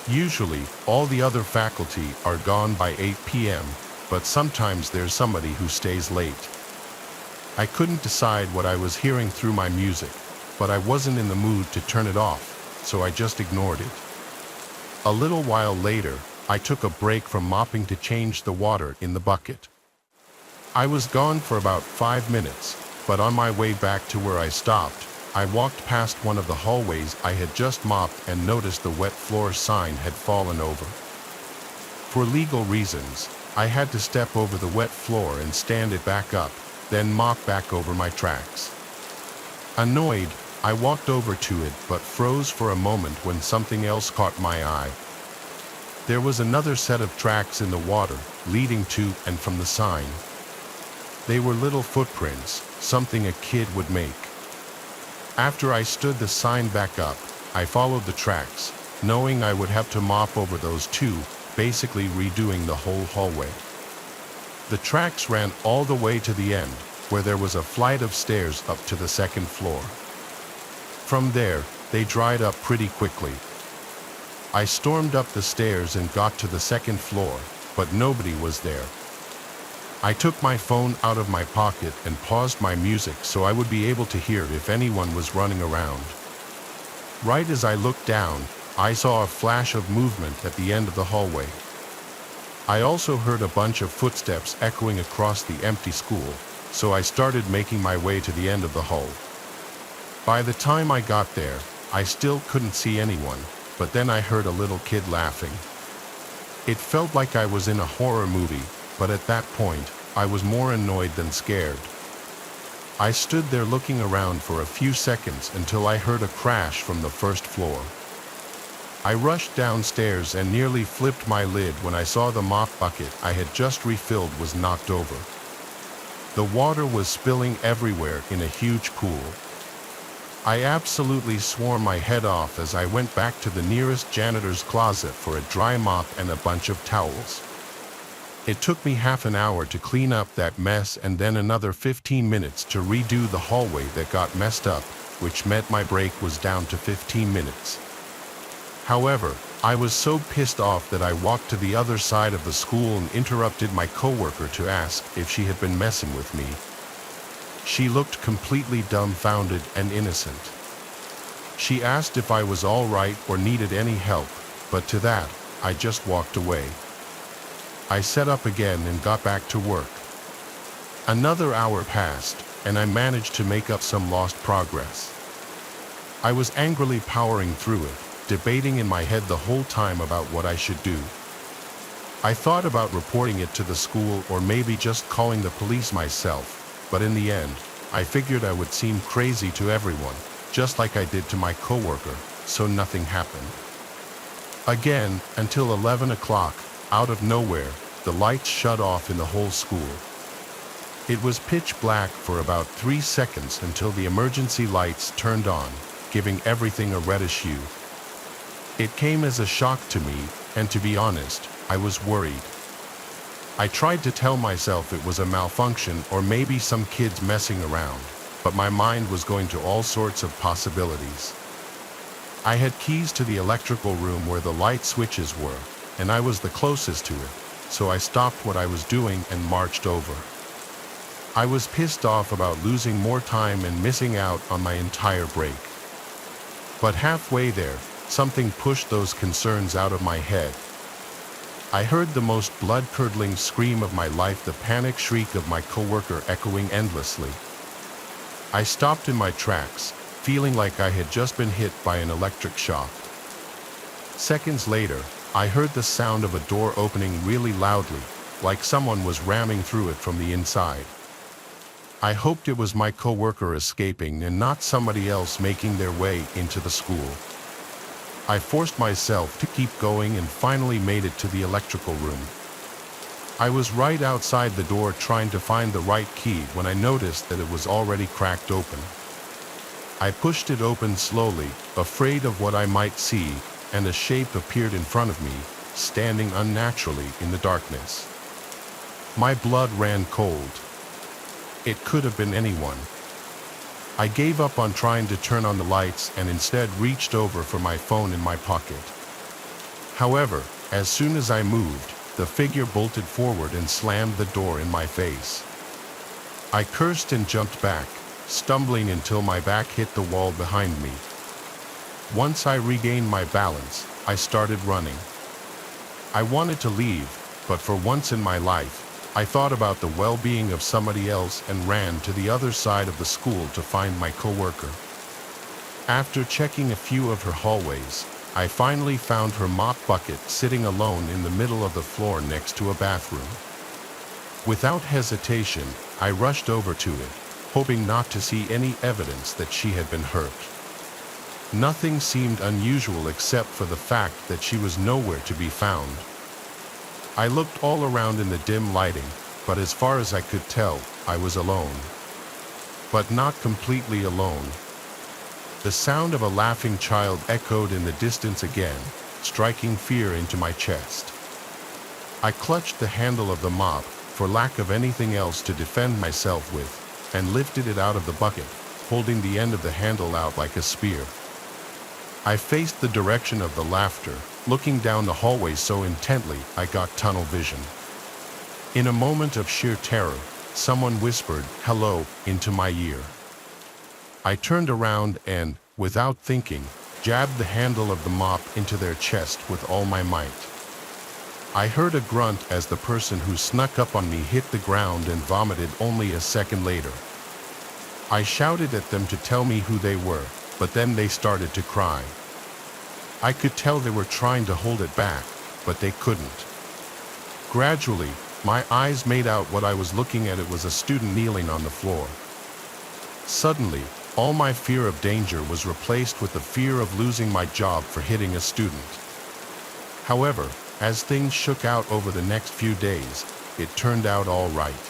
Usually, all the other faculty are gone by 8 p.m., but sometimes there's somebody who stays late. I couldn't decide what I was hearing through my music, but I wasn't in the mood to turn it off, so I just ignored it. A little while later, I took a break from mopping to change the water in the bucket. I was gone for about 5 minutes, but on my way back to where I stopped, I walked past one of the hallways I had just mopped and noticed the wet floor sign had fallen over. For legal reasons, I had to step over the wet floor and stand it back up, then mop back over my tracks. Annoyed, I walked over to it but froze for a moment when something else caught my eye. There was another set of tracks in the water, leading to and from the sign. They were little footprints, something a kid would make. After I stood the sign back up, I followed the tracks, knowing I would have to mop over those too, basically redoing the whole hallway. The tracks ran all the way to the end, where there was a flight of stairs up to the second floor. From there, they dried up pretty quickly. I stormed up the stairs and got to the second floor, but nobody was there. I took my phone out of my pocket and paused my music so I would be able to hear if anyone was running around. Right as I looked down, I saw a flash of movement at the end of the hallway. I also heard a bunch of footsteps echoing across the empty school, so I started making my way to the end of the hall. By the time I got there, I still couldn't see anyone, but then I heard a little kid laughing. It felt like I was in a horror movie, but at that point, I was more annoyed than scared. I stood there looking around for a few seconds until I heard a crash from the first floor. I rushed downstairs and nearly flipped my lid when I saw the mop bucket I had just refilled was knocked over. The water was spilling everywhere in a huge pool. I absolutely swore my head off as I went back to the nearest janitor's closet for a dry mop and a bunch of towels. It took me half an hour to clean up that mess and then another 15 minutes to redo the hallway that got messed up, which meant my break was down to 15 minutes. However, I was so pissed off that I walked to the other side of the school and interrupted my coworker to ask if she had been messing with me. She looked completely dumbfounded and innocent. She asked if I was all right or needed any help, but to that, I just walked away. I set up again and got back to work. Another hour passed, and I managed to make up some lost progress. I was angrily powering through it, debating in my head the whole time about what I should do. I thought about reporting it to the school or maybe just calling the police myself, but in the end, I figured I would seem crazy to everyone, just like I did to my coworker, so nothing happened. Again, until 11 o'clock, out of nowhere, the lights shut off in the whole school. It was pitch black for about 3 seconds until the emergency lights turned on, giving everything a reddish hue. It came as a shock to me, and to be honest, I was worried. I tried to tell myself it was a malfunction or maybe some kids messing around, but my mind was going to all sorts of possibilities. I had keys to the electrical room where the light switches were, and I was the closest to it, so I stopped what I was doing and marched over. I was pissed off about losing more time and missing out on my entire break. But halfway there, something pushed those concerns out of my head. I heard the most blood-curdling scream of my life, the panic shriek of my coworker echoing endlessly. I stopped in my tracks, feeling like I had just been hit by an electric shock. Seconds later, I heard the sound of a door opening really loudly, like someone was ramming through it from the inside. I hoped it was my coworker escaping and not somebody else making their way into the school. I forced myself to keep going and finally made it to the electrical room. I was right outside the door trying to find the right key when I noticed that it was already cracked open. I pushed it open slowly, afraid of what I might see, and a shape appeared in front of me, standing unnaturally in the darkness. My blood ran cold. It could have been anyone. I gave up on trying to turn on the lights and instead reached over for my phone in my pocket. However, as soon as I moved, the figure bolted forward and slammed the door in my face. I cursed and jumped back, stumbling until my back hit the wall behind me. Once I regained my balance, I started running. I wanted to leave, but for once in my life, I thought about the well-being of somebody else and ran to the other side of the school to find my coworker. After checking a few of her hallways, I finally found her mop bucket sitting alone in the middle of the floor next to a bathroom. Without hesitation, I rushed over to it, hoping not to see any evidence that she had been hurt. Nothing seemed unusual except for the fact that she was nowhere to be found. I looked all around in the dim lighting, but as far as I could tell, I was alone. But not completely alone. The sound of a laughing child echoed in the distance again, striking fear into my chest. I clutched the handle of the mop, for lack of anything else to defend myself with, and lifted it out of the bucket, holding the end of the handle out like a spear. I faced the direction of the laughter, looking down the hallway so intently I got tunnel vision. In a moment of sheer terror, someone whispered, "Hello," into my ear. I turned around and, without thinking, jabbed the handle of the mop into their chest with all my might. I heard a grunt as the person who snuck up on me hit the ground and vomited only a second later. I shouted at them to tell me who they were, but then they started to cry. I could tell they were trying to hold it back, but they couldn't. Gradually, my eyes made out what I was looking at. It was a student kneeling on the floor. Suddenly, all my fear of danger was replaced with the fear of losing my job for hitting a student. However, as things shook out over the next few days, it turned out all right.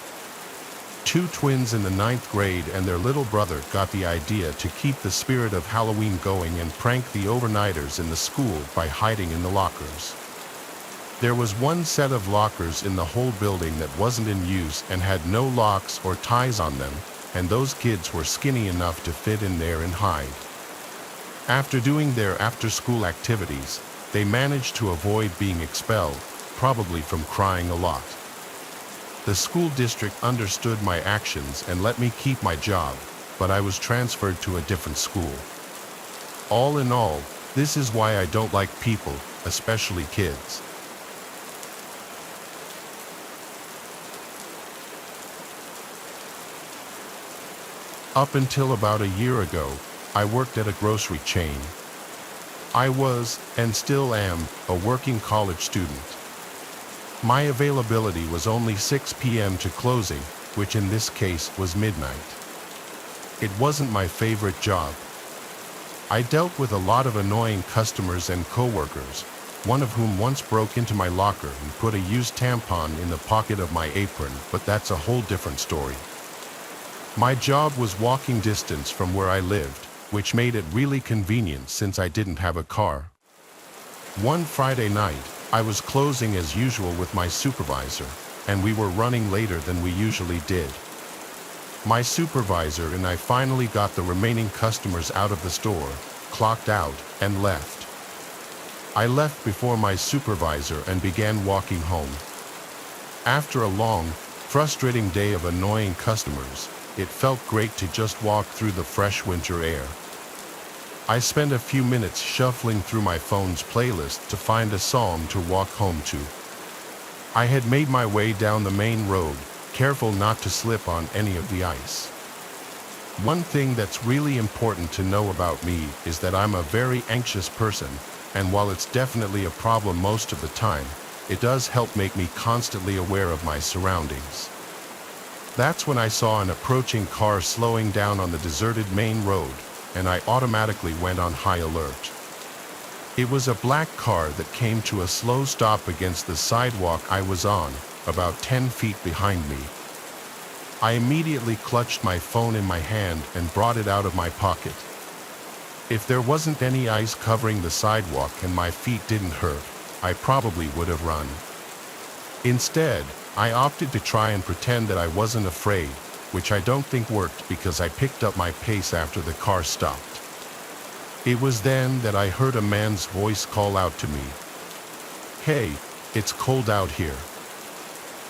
Two twins in the 9th grade and their little brother got the idea to keep the spirit of Halloween going and prank the overnighters in the school by hiding in the lockers. There was one set of lockers in the whole building that wasn't in use and had no locks or ties on them, and those kids were skinny enough to fit in there and hide. After doing their after-school activities, they managed to avoid being expelled, probably from crying a lot. The school district understood my actions and let me keep my job, but I was transferred to a different school. All in all, this is why I don't like people, especially kids. Up until about a year ago, I worked at a grocery chain. I was, and still am, a working college student. My availability was only 6 p.m. to closing, which in this case was midnight. It wasn't my favorite job. I dealt with a lot of annoying customers and coworkers, one of whom once broke into my locker and put a used tampon in the pocket of my apron, but that's a whole different story. My job was walking distance from where I lived, which made it really convenient since I didn't have a car. One Friday night, I was closing as usual with my supervisor, and we were running later than we usually did. My supervisor and I finally got the remaining customers out of the store, clocked out, and left. I left before my supervisor and began walking home. After a long, frustrating day of annoying customers, it felt great to just walk through the fresh winter air. I spent a few minutes shuffling through my phone's playlist to find a song to walk home to. I had made my way down the main road, careful not to slip on any of the ice. One thing that's really important to know about me is that I'm a very anxious person, and while it's definitely a problem most of the time, it does help make me constantly aware of my surroundings. That's when I saw an approaching car slowing down on the deserted main road, and I automatically went on high alert. It was a black car that came to a slow stop against the sidewalk I was on, about 10 feet behind me. I immediately clutched my phone in my hand and brought it out of my pocket. If there wasn't any ice covering the sidewalk and my feet didn't hurt, I probably would have run. Instead, I opted to try and pretend that I wasn't afraid, which I don't think worked because I picked up my pace after the car stopped. It was then that I heard a man's voice call out to me. "Hey, it's cold out here.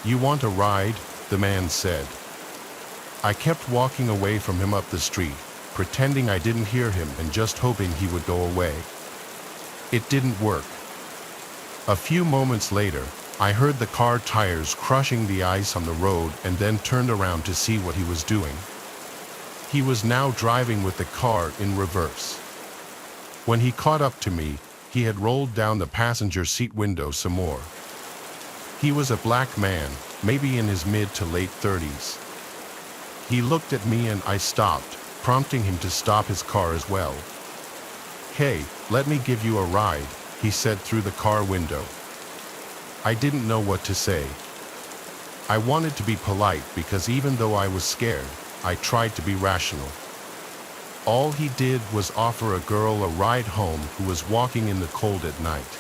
You want a ride?" the man said. I kept walking away from him up the street, pretending I didn't hear him and just hoping he would go away. It didn't work. A few moments later, I heard the car tires crushing the ice on the road and then turned around to see what he was doing. He was now driving with the car in reverse. When he caught up to me, he had rolled down the passenger seat window some more. He was a black man, maybe in his mid to late 30s. He looked at me and I stopped, prompting him to stop his car as well. "Hey, let me give you a ride," he said through the car window. I didn't know what to say. I wanted to be polite because even though I was scared, I tried to be rational. All he did was offer a girl a ride home who was walking in the cold at night.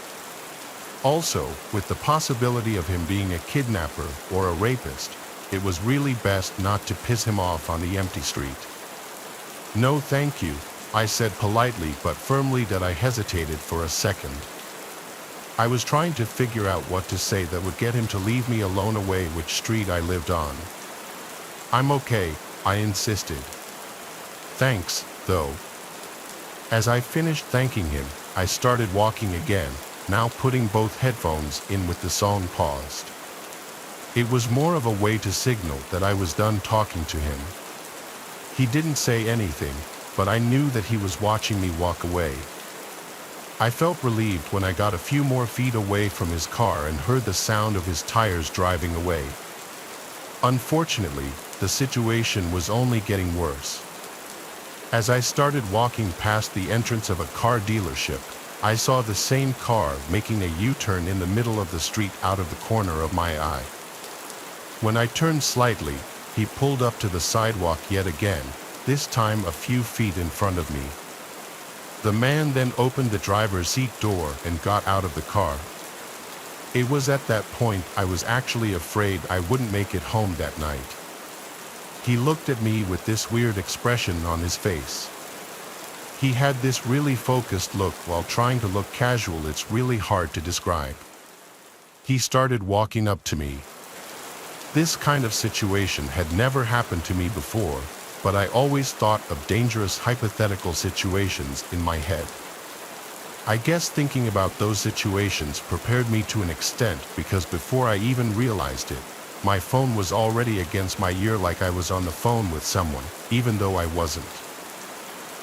Also, with the possibility of him being a kidnapper or a rapist, it was really best not to piss him off on the empty street. "No thank you," I said politely but firmly that I hesitated for a second. I was trying to figure out what to say that would get him to leave me alone away which street I lived on. "I'm okay," I insisted. "Thanks, though." As I finished thanking him, I started walking again, now putting both headphones in with the song paused. It was more of a way to signal that I was done talking to him. He didn't say anything, but I knew that he was watching me walk away. I felt relieved when I got a few more feet away from his car and heard the sound of his tires driving away. Unfortunately, the situation was only getting worse. As I started walking past the entrance of a car dealership, I saw the same car making a U-turn in the middle of the street out of the corner of my eye. When I turned slightly, he pulled up to the sidewalk yet again, this time a few feet in front of me. The man then opened the driver's seat door and got out of the car. It was at that point I was actually afraid I wouldn't make it home that night. He looked at me with this weird expression on his face. He had this really focused look while trying to look casual. It's really hard to describe. He started walking up to me. This kind of situation had never happened to me before, but I always thought of dangerous hypothetical situations in my head. I guess thinking about those situations prepared me to an extent because before I even realized it, my phone was already against my ear like I was on the phone with someone, even though I wasn't.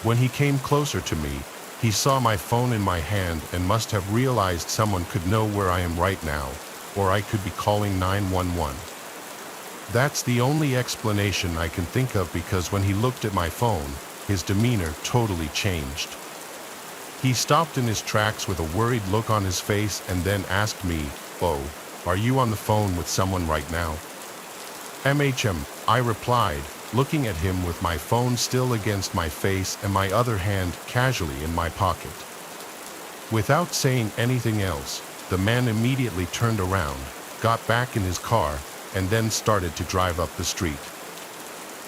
When he came closer to me, he saw my phone in my hand and must have realized someone could know where I am right now, or I could be calling 911. That's the only explanation I can think of because when he looked at my phone, his demeanor totally changed. He stopped in his tracks with a worried look on his face and then asked me, "Oh, are you on the phone with someone right now?" I replied, looking at him with my phone still against my face and my other hand casually in my pocket. Without saying anything else, the man immediately turned around, got back in his car, and then started to drive up the street.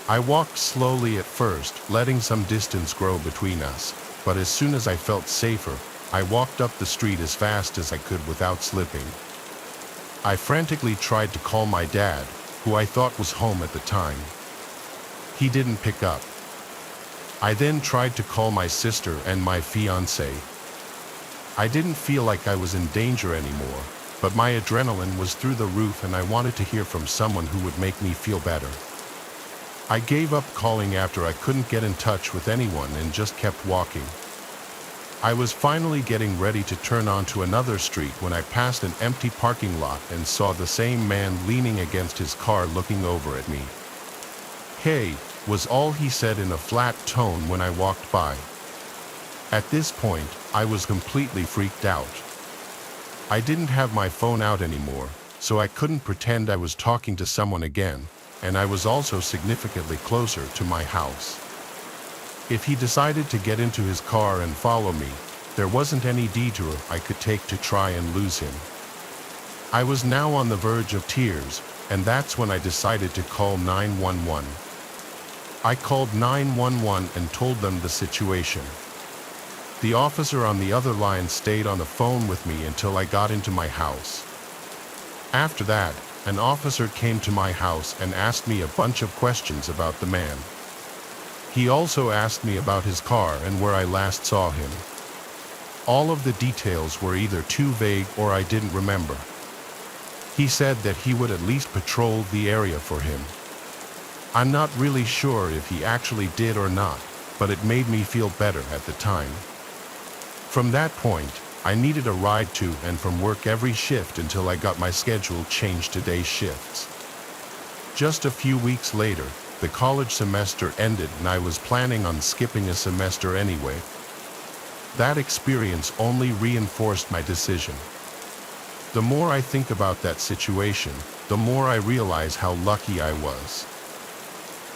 I walked slowly at first, letting some distance grow between us, but as soon as I felt safer, I walked up the street as fast as I could without slipping. I frantically tried to call my dad, who I thought was home at the time. He didn't pick up. I then tried to call my sister and my fiancé. I didn't feel like I was in danger anymore, but my adrenaline was through the roof and I wanted to hear from someone who would make me feel better. I gave up calling after I couldn't get in touch with anyone and just kept walking. I was finally getting ready to turn onto another street when I passed an empty parking lot and saw the same man leaning against his car looking over at me. "Hey," was all he said in a flat tone when I walked by. At this point, I was completely freaked out. I didn't have my phone out anymore, so I couldn't pretend I was talking to someone again, and I was also significantly closer to my house. If he decided to get into his car and follow me, there wasn't any detour I could take to try and lose him. I was now on the verge of tears, and that's when I decided to call 911. I called 911 and told them the situation. The officer on the other line stayed on the phone with me until I got into my house. After that, an officer came to my house and asked me a bunch of questions about the man. He also asked me about his car and where I last saw him. All of the details were either too vague or I didn't remember. He said that he would at least patrol the area for him. I'm not really sure if he actually did or not, but it made me feel better at the time. From that point, I needed a ride to and from work every shift until I got my schedule changed to day shifts. Just a few weeks later, the college semester ended and I was planning on skipping a semester anyway. That experience only reinforced my decision. The more I think about that situation, the more I realize how lucky I was.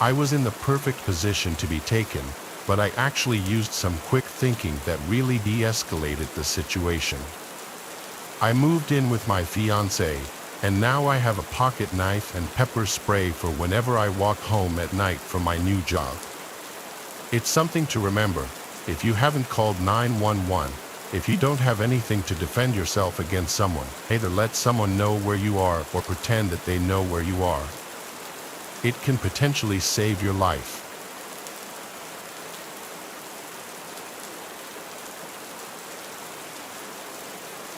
I was in the perfect position to be taken, but I actually used some quick thinking that really de-escalated the situation. I moved in with my fiancé, and now I have a pocket knife and pepper spray for whenever I walk home at night from my new job. It's something to remember. If you haven't called 911, if you don't have anything to defend yourself against someone, either let someone know where you are or pretend that they know where you are. It can potentially save your life.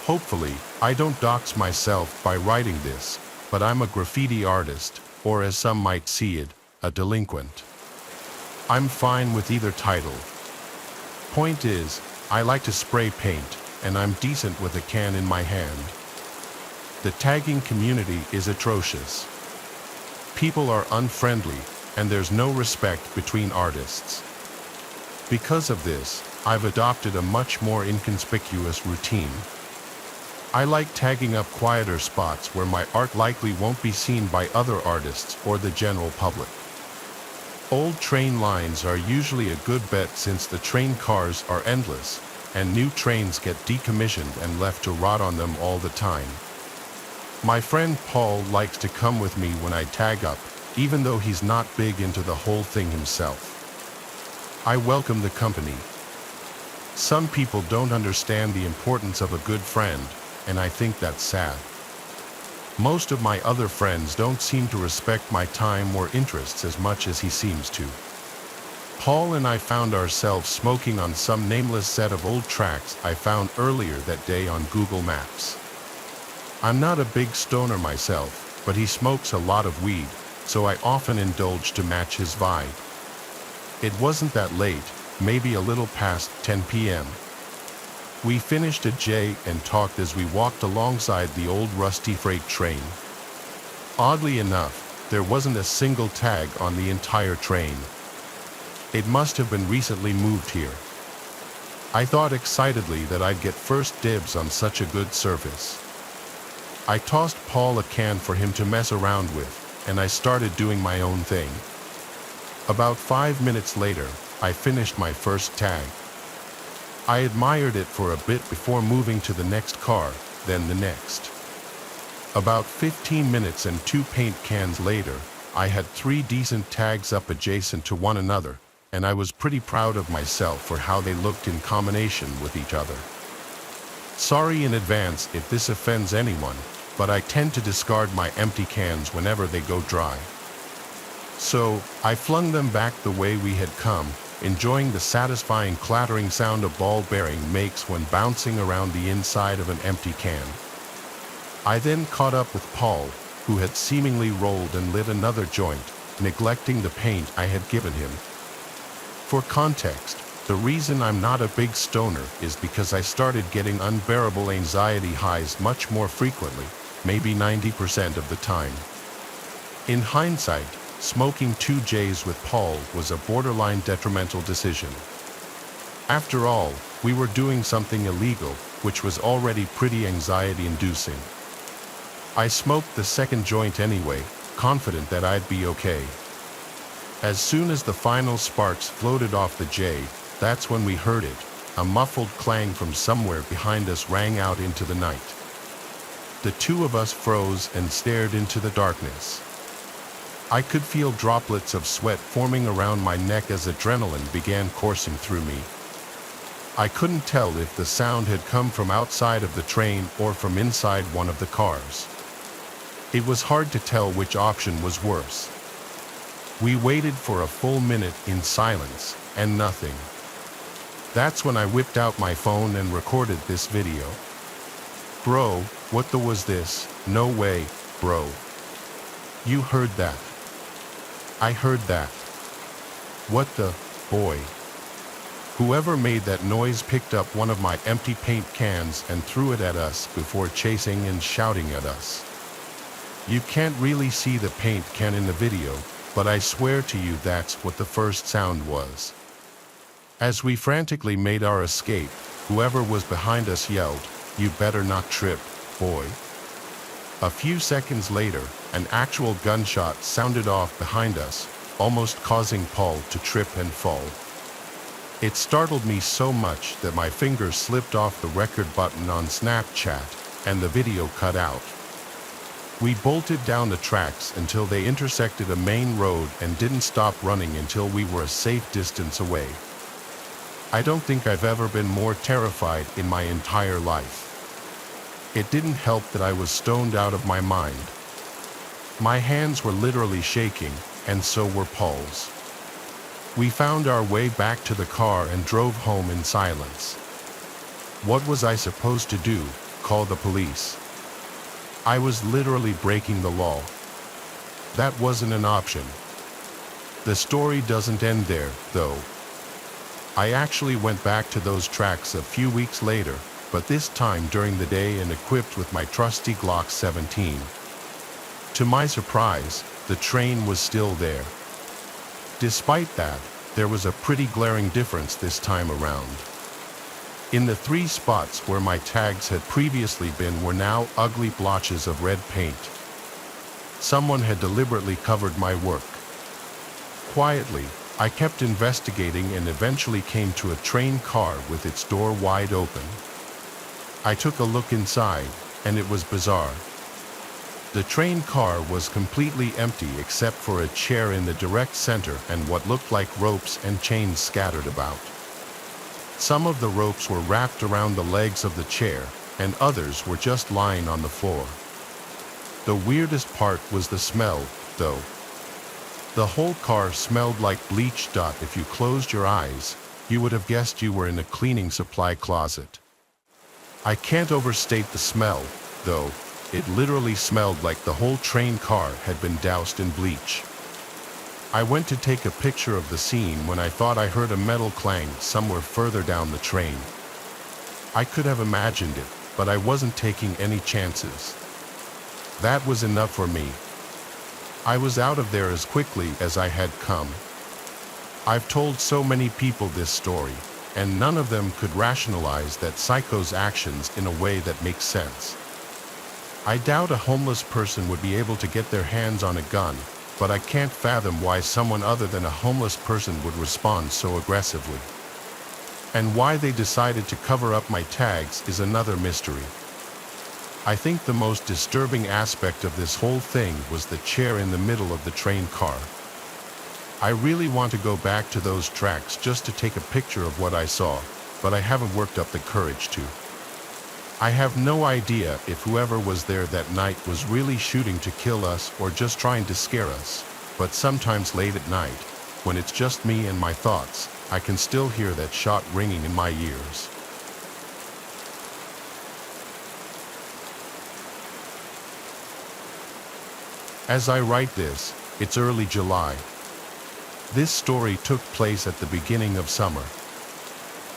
Hopefully, I don't dox myself by writing this, but I'm a graffiti artist, or as some might see it, a delinquent. I'm fine with either title. Point is, I like to spray paint, and I'm decent with a can in my hand. The tagging community is atrocious. People are unfriendly, and there's no respect between artists. Because of this, I've adopted a much more inconspicuous routine. I like tagging up quieter spots where my art likely won't be seen by other artists or the general public. Old train lines are usually a good bet since the train cars are endless, and new trains get decommissioned and left to rot on them all the time. My friend Paul likes to come with me when I tag up, even though he's not big into the whole thing himself. I welcome the company. Some people don't understand the importance of a good friend, and I think that's sad. Most of my other friends don't seem to respect my time or interests as much as he seems to. Paul and I found ourselves smoking on some nameless set of old tracks I found earlier that day on Google Maps. I'm not a big stoner myself, but he smokes a lot of weed, so I often indulge to match his vibe. It wasn't that late, maybe a little past 10 p.m. We finished a J and talked as we walked alongside the old rusty freight train. Oddly enough, there wasn't a single tag on the entire train. It must have been recently moved here. I thought excitedly that I'd get first dibs on such a good surface. I tossed Paul a can for him to mess around with, and I started doing my own thing. About 5 minutes later, I finished my first tag. I admired it for a bit before moving to the next car, then the next. About 15 minutes and 2 paint cans later, I had 3 decent tags up adjacent to one another, and I was pretty proud of myself for how they looked in combination with each other. Sorry in advance if this offends anyone, but I tend to discard my empty cans whenever they go dry. So, I flung them back the way we had come, enjoying the satisfying clattering sound a ball bearing makes when bouncing around the inside of an empty can. I then caught up with Paul, who had seemingly rolled and lit another joint, neglecting the paint I had given him. For context, the reason I'm not a big stoner is because I started getting unbearable anxiety highs much more frequently, maybe 90% of the time. In hindsight, smoking 2 J's with Paul was a borderline detrimental decision. After all, we were doing something illegal, which was already pretty anxiety-inducing. I smoked the second joint anyway, confident that I'd be okay. As soon as the final sparks floated off the J, that's when we heard it. A muffled clang from somewhere behind us rang out into the night. The two of us froze and stared into the darkness. I could feel droplets of sweat forming around my neck as adrenaline began coursing through me. I couldn't tell if the sound had come from outside of the train or from inside one of the cars. It was hard to tell which option was worse. We waited for a full minute in silence, and nothing. That's when I whipped out my phone and recorded this video. Bro, what the was this? No way, bro. You heard that? I heard that. What the, boy? Whoever made that noise picked up one of my empty paint cans and threw it at us before chasing and shouting at us. You can't really see the paint can in the video, but I swear to you that's what the first sound was. As we frantically made our escape, whoever was behind us yelled, "You better not trip, boy." A few seconds later, an actual gunshot sounded off behind us, almost causing Paul to trip and fall. It startled me so much that my fingers slipped off the record button on Snapchat, and the video cut out. We bolted down the tracks until they intersected a main road and didn't stop running until we were a safe distance away. I don't think I've ever been more terrified in my entire life. It didn't help that I was stoned out of my mind. My hands were literally shaking, and so were Paul's. We found our way back to the car and drove home in silence. What was I supposed to do? Call the police? I was literally breaking the law. That wasn't an option. The story doesn't end there, though. I actually went back to those tracks a few weeks later, but this time during the day and equipped with my trusty Glock 17. To my surprise, the train was still there. Despite that, there was a pretty glaring difference this time around. In the 3 spots where my tags had previously been were now ugly blotches of red paint. Someone had deliberately covered my work. Quietly, I kept investigating and eventually came to a train car with its door wide open. I took a look inside, and it was bizarre. The train car was completely empty except for a chair in the direct center and what looked like ropes and chains scattered about. Some of the ropes were wrapped around the legs of the chair, and others were just lying on the floor. The weirdest part was the smell, though. The whole car smelled like bleach. If you closed your eyes, you would have guessed you were in a cleaning supply closet. I can't overstate the smell, though. It literally smelled like the whole train car had been doused in bleach. I went to take a picture of the scene when I thought I heard a metal clang somewhere further down the train. I could have imagined it, but I wasn't taking any chances. That was enough for me. I was out of there as quickly as I had come. I've told so many people this story, and none of them could rationalize that psycho's actions in a way that makes sense. I doubt a homeless person would be able to get their hands on a gun, but I can't fathom why someone other than a homeless person would respond so aggressively. And why they decided to cover up my tags is another mystery. I think the most disturbing aspect of this whole thing was the chair in the middle of the train car. I really want to go back to those tracks just to take a picture of what I saw, but I haven't worked up the courage to. I have no idea if whoever was there that night was really shooting to kill us or just trying to scare us, but sometimes late at night, when it's just me and my thoughts, I can still hear that shot ringing in my ears. As I write this, it's early July. This story took place at the beginning of summer.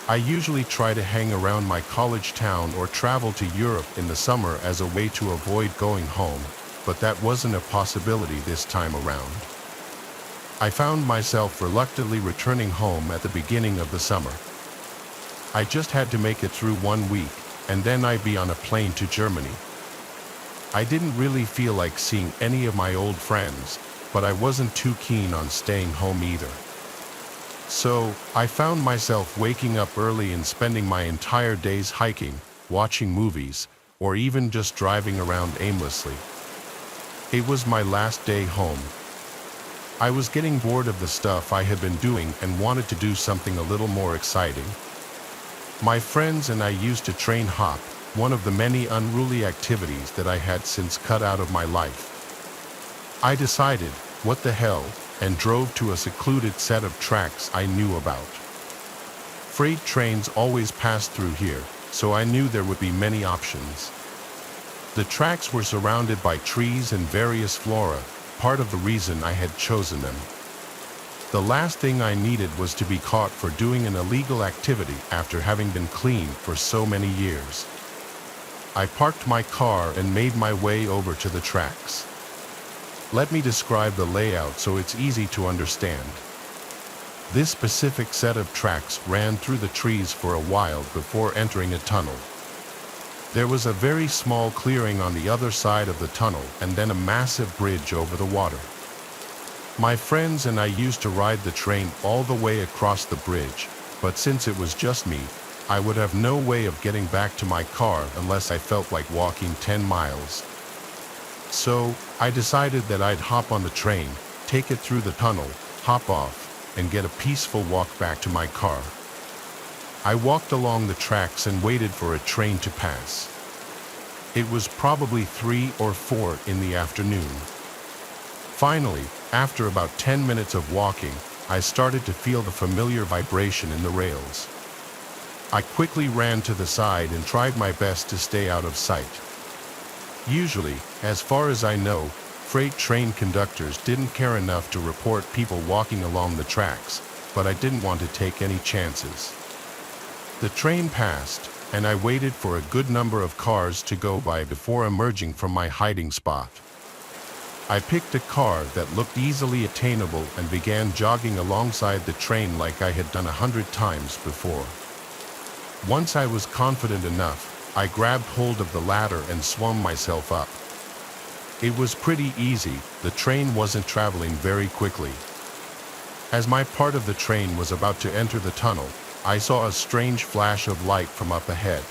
I usually try to hang around my college town or travel to Europe in the summer as a way to avoid going home, but that wasn't a possibility this time around. I found myself reluctantly returning home at the beginning of the summer. I just had to make it through 1 week, and then I'd be on a plane to Germany. I didn't really feel like seeing any of my old friends, but I wasn't too keen on staying home either. So, I found myself waking up early and spending my entire days hiking, watching movies, or even just driving around aimlessly. It was my last day home. I was getting bored of the stuff I had been doing and wanted to do something a little more exciting. My friends and I used to train hop, one of the many unruly activities that I had since cut out of my life. I decided, what the hell, and drove to a secluded set of tracks I knew about. Freight trains always passed through here, so I knew there would be many options. The tracks were surrounded by trees and various flora, part of the reason I had chosen them. The last thing I needed was to be caught for doing an illegal activity after having been clean for so many years. I parked my car and made my way over to the tracks. Let me describe the layout so it's easy to understand. This specific set of tracks ran through the trees for a while before entering a tunnel. There was a very small clearing on the other side of the tunnel and then a massive bridge over the water. My friends and I used to ride the train all the way across the bridge, but since it was just me, I would have no way of getting back to my car unless I felt like walking 10 miles. So, I decided that I'd hop on the train, take it through the tunnel, hop off, and get a peaceful walk back to my car. I walked along the tracks and waited for a train to pass. It was probably 3 or 4 in the afternoon. Finally, after about 10 minutes of walking, I started to feel the familiar vibration in the rails. I quickly ran to the side and tried my best to stay out of sight. Usually, as far as I know, freight train conductors didn't care enough to report people walking along the tracks, but I didn't want to take any chances. The train passed, and I waited for a good number of cars to go by before emerging from my hiding spot. I picked a car that looked easily attainable and began jogging alongside the train like I had done 100 times before. Once I was confident enough, I grabbed hold of the ladder and swung myself up. It was pretty easy, the train wasn't traveling very quickly. As my part of the train was about to enter the tunnel, I saw a strange flash of light from up ahead.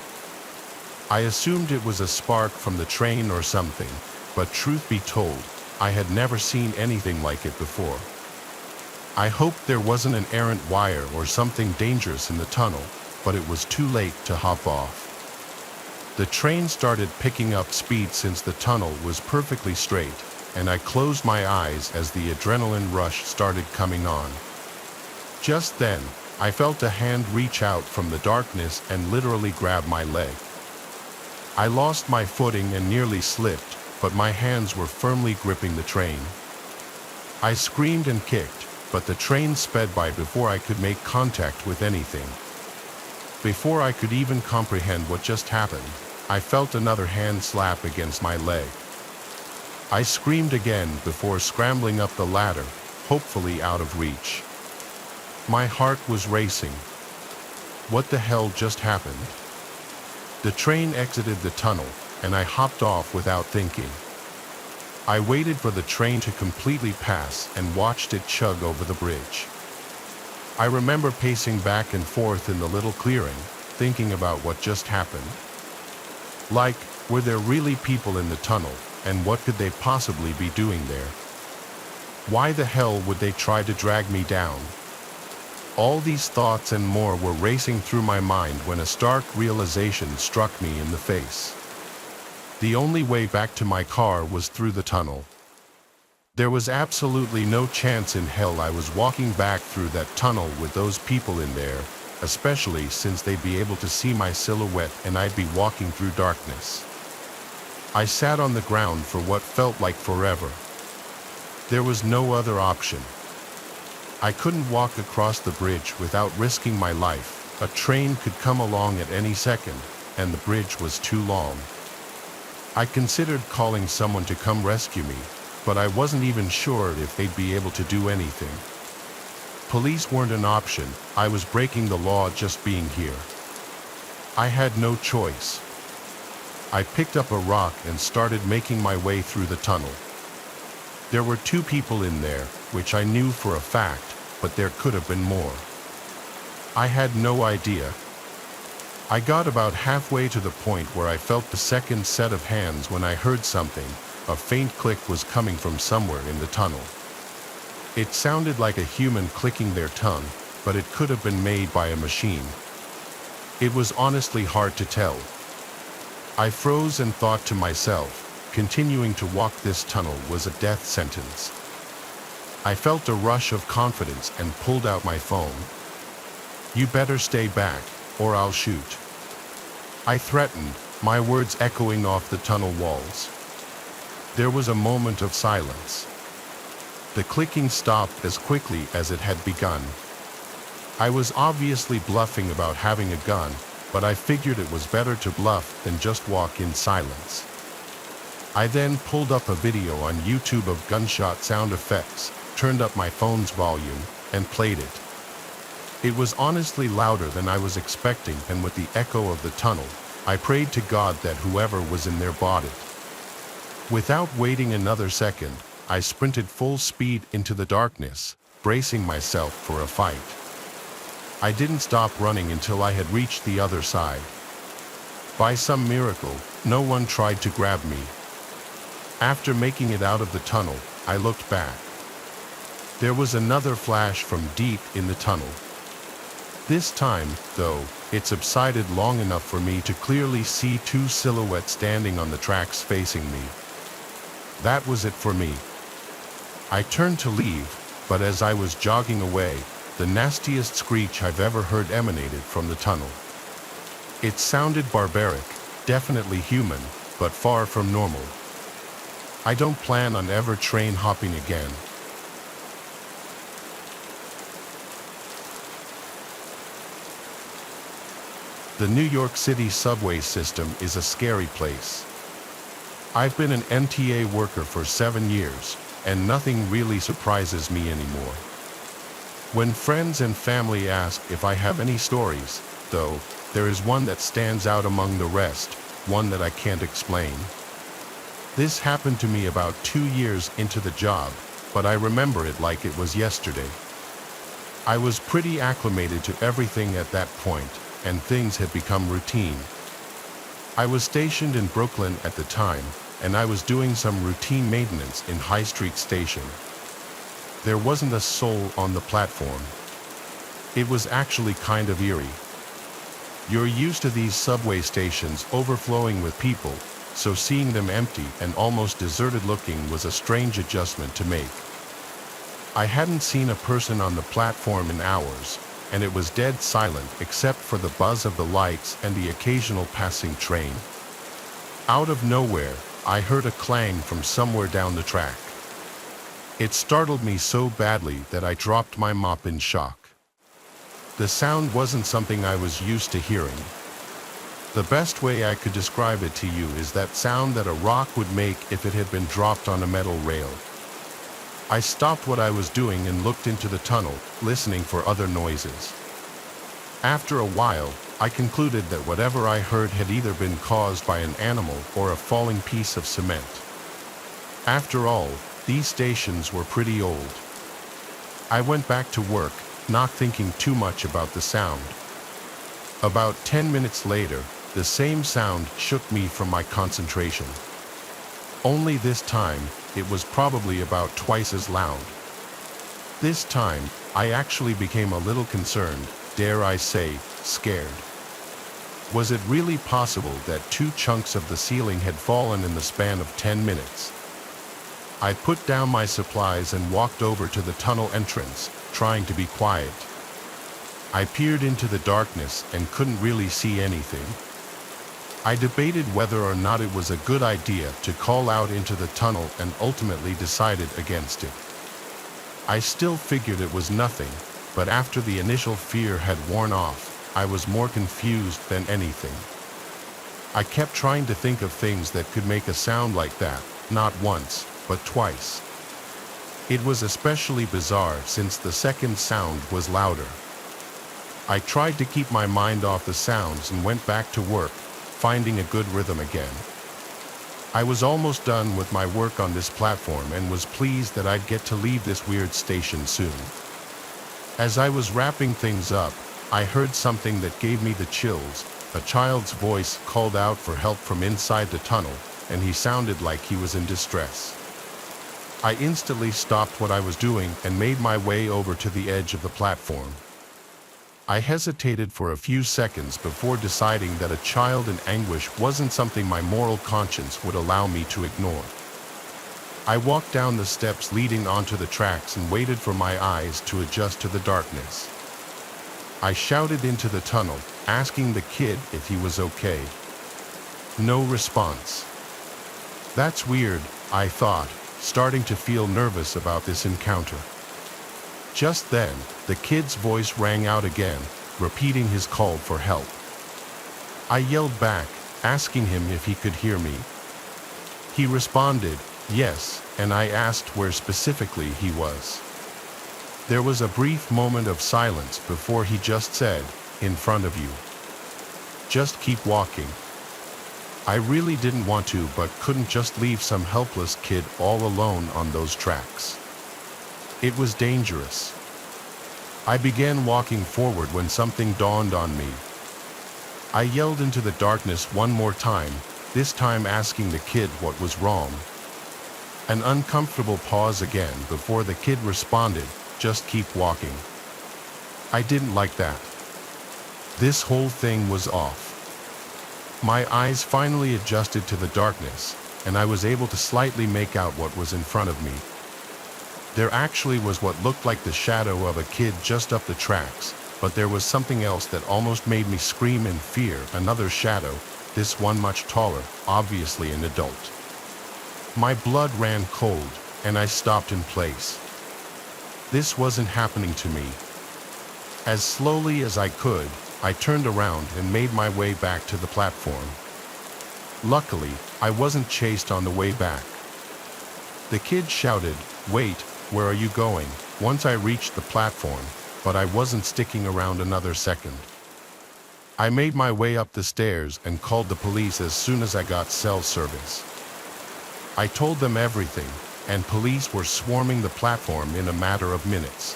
I assumed it was a spark from the train or something, but truth be told, I had never seen anything like it before. I hoped there wasn't an errant wire or something dangerous in the tunnel, but it was too late to hop off. The train started picking up speed since the tunnel was perfectly straight, and I closed my eyes as the adrenaline rush started coming on. Just then, I felt a hand reach out from the darkness and literally grab my leg. I lost my footing and nearly slipped, but my hands were firmly gripping the train. I screamed and kicked, but the train sped by before I could make contact with anything. Before I could even comprehend what just happened, I felt another hand slap against my leg. I screamed again before scrambling up the ladder, hopefully out of reach. My heart was racing. What the hell just happened? The train exited the tunnel, and I hopped off without thinking. I waited for the train to completely pass and watched it chug over the bridge. I remember pacing back and forth in the little clearing, thinking about what just happened. Like, were there really people in the tunnel, and what could they possibly be doing there? Why the hell would they try to drag me down? All these thoughts and more were racing through my mind when a stark realization struck me in the face. The only way back to my car was through the tunnel. There was absolutely no chance in hell I was walking back through that tunnel with those people in there, especially since they'd be able to see my silhouette and I'd be walking through darkness. I sat on the ground for what felt like forever. There was no other option. I couldn't walk across the bridge without risking my life. A train could come along at any second, and the bridge was too long. I considered calling someone to come rescue me, but I wasn't even sure if they'd be able to do anything. Police weren't an option. I was breaking the law just being here. I had no choice. I picked up a rock and started making my way through the tunnel. There were 2 people in there, which I knew for a fact, but there could have been more. I had no idea. I got about halfway to the point where I felt the second set of hands when I heard something. A faint click was coming from somewhere in the tunnel. It sounded like a human clicking their tongue, but it could have been made by a machine. It was honestly hard to tell. I froze and thought to myself, continuing to walk this tunnel was a death sentence. I felt a rush of confidence and pulled out my phone. "You better stay back, or I'll shoot," I threatened, my words echoing off the tunnel walls. There was a moment of silence. The clicking stopped as quickly as it had begun. I was obviously bluffing about having a gun, but I figured it was better to bluff than just walk in silence. I then pulled up a video on YouTube of gunshot sound effects, turned up my phone's volume, and played it. It was honestly louder than I was expecting, and with the echo of the tunnel, I prayed to God that whoever was in there bought it. Without waiting another second, I sprinted full speed into the darkness, bracing myself for a fight. I didn't stop running until I had reached the other side. By some miracle, no one tried to grab me. After making it out of the tunnel, I looked back. There was another flash from deep in the tunnel. This time, though, it subsided long enough for me to clearly see 2 silhouettes standing on the tracks facing me. That was it for me. I turned to leave, but as I was jogging away, the nastiest screech I've ever heard emanated from the tunnel. It sounded barbaric, definitely human, but far from normal. I don't plan on ever train hopping again. The New York City subway system is a scary place. I've been an MTA worker for 7 years, and nothing really surprises me anymore. When friends and family ask if I have any stories, though, there is one that stands out among the rest, one that I can't explain. This happened to me about 2 years into the job, but I remember it like it was yesterday. I was pretty acclimated to everything at that point, and things had become routine. I was stationed in Brooklyn at the time, and I was doing some routine maintenance in High Street Station. There wasn't a soul on the platform. It was actually kind of eerie. You're used to these subway stations overflowing with people, so seeing them empty and almost deserted looking was a strange adjustment to make. I hadn't seen a person on the platform in hours, and it was dead silent except for the buzz of the lights and the occasional passing train. Out of nowhere, I heard a clang from somewhere down the track. It startled me so badly that I dropped my mop in shock. The sound wasn't something I was used to hearing. The best way I could describe it to you is that sound that a rock would make if it had been dropped on a metal rail. I stopped what I was doing and looked into the tunnel, listening for other noises. After a while, I concluded that whatever I heard had either been caused by an animal or a falling piece of cement. After all, these stations were pretty old. I went back to work, not thinking too much about the sound. About 10 minutes later, the same sound shook me from my concentration. Only this time, it was probably about twice as loud. This time, I actually became a little concerned, dare I say, scared. Was it really possible that 2 chunks of the ceiling had fallen in the span of 10 minutes? I put down my supplies and walked over to the tunnel entrance, trying to be quiet. I peered into the darkness and couldn't really see anything. I debated whether or not it was a good idea to call out into the tunnel and ultimately decided against it. I still figured it was nothing, but after the initial fear had worn off, I was more confused than anything. I kept trying to think of things that could make a sound like that, not once, but twice. It was especially bizarre since the second sound was louder. I tried to keep my mind off the sounds and went back to work, finding a good rhythm again. I was almost done with my work on this platform and was pleased that I'd get to leave this weird station soon. As I was wrapping things up, I heard something that gave me the chills. A child's voice called out for help from inside the tunnel, and he sounded like he was in distress. I instantly stopped what I was doing and made my way over to the edge of the platform. I hesitated for a few seconds before deciding that a child in anguish wasn't something my moral conscience would allow me to ignore. I walked down the steps leading onto the tracks and waited for my eyes to adjust to the darkness. I shouted into the tunnel, asking the kid if he was okay. No response. That's weird, I thought, starting to feel nervous about this encounter. Just then, the kid's voice rang out again, repeating his call for help. I yelled back, asking him if he could hear me. He responded, yes, and I asked where specifically he was. There was a brief moment of silence before he just said, in front of you. Just keep walking. I really didn't want to, but couldn't just leave some helpless kid all alone on those tracks. It was dangerous. I began walking forward when something dawned on me. I yelled into the darkness one more time, this time asking the kid what was wrong. An uncomfortable pause again before the kid responded, just keep walking. I didn't like that. This whole thing was off. My eyes finally adjusted to the darkness, and I was able to slightly make out what was in front of me. There actually was what looked like the shadow of a kid just up the tracks, but there was something else that almost made me scream in fear, another shadow, this one much taller, obviously an adult. My blood ran cold, and I stopped in place. This wasn't happening to me. As slowly as I could, I turned around and made my way back to the platform. Luckily, I wasn't chased on the way back. The kid shouted, "Wait, where are you going?" once I reached the platform, but I wasn't sticking around another second. I made my way up the stairs and called the police as soon as I got cell service. I told them everything, and police were swarming the platform in a matter of minutes.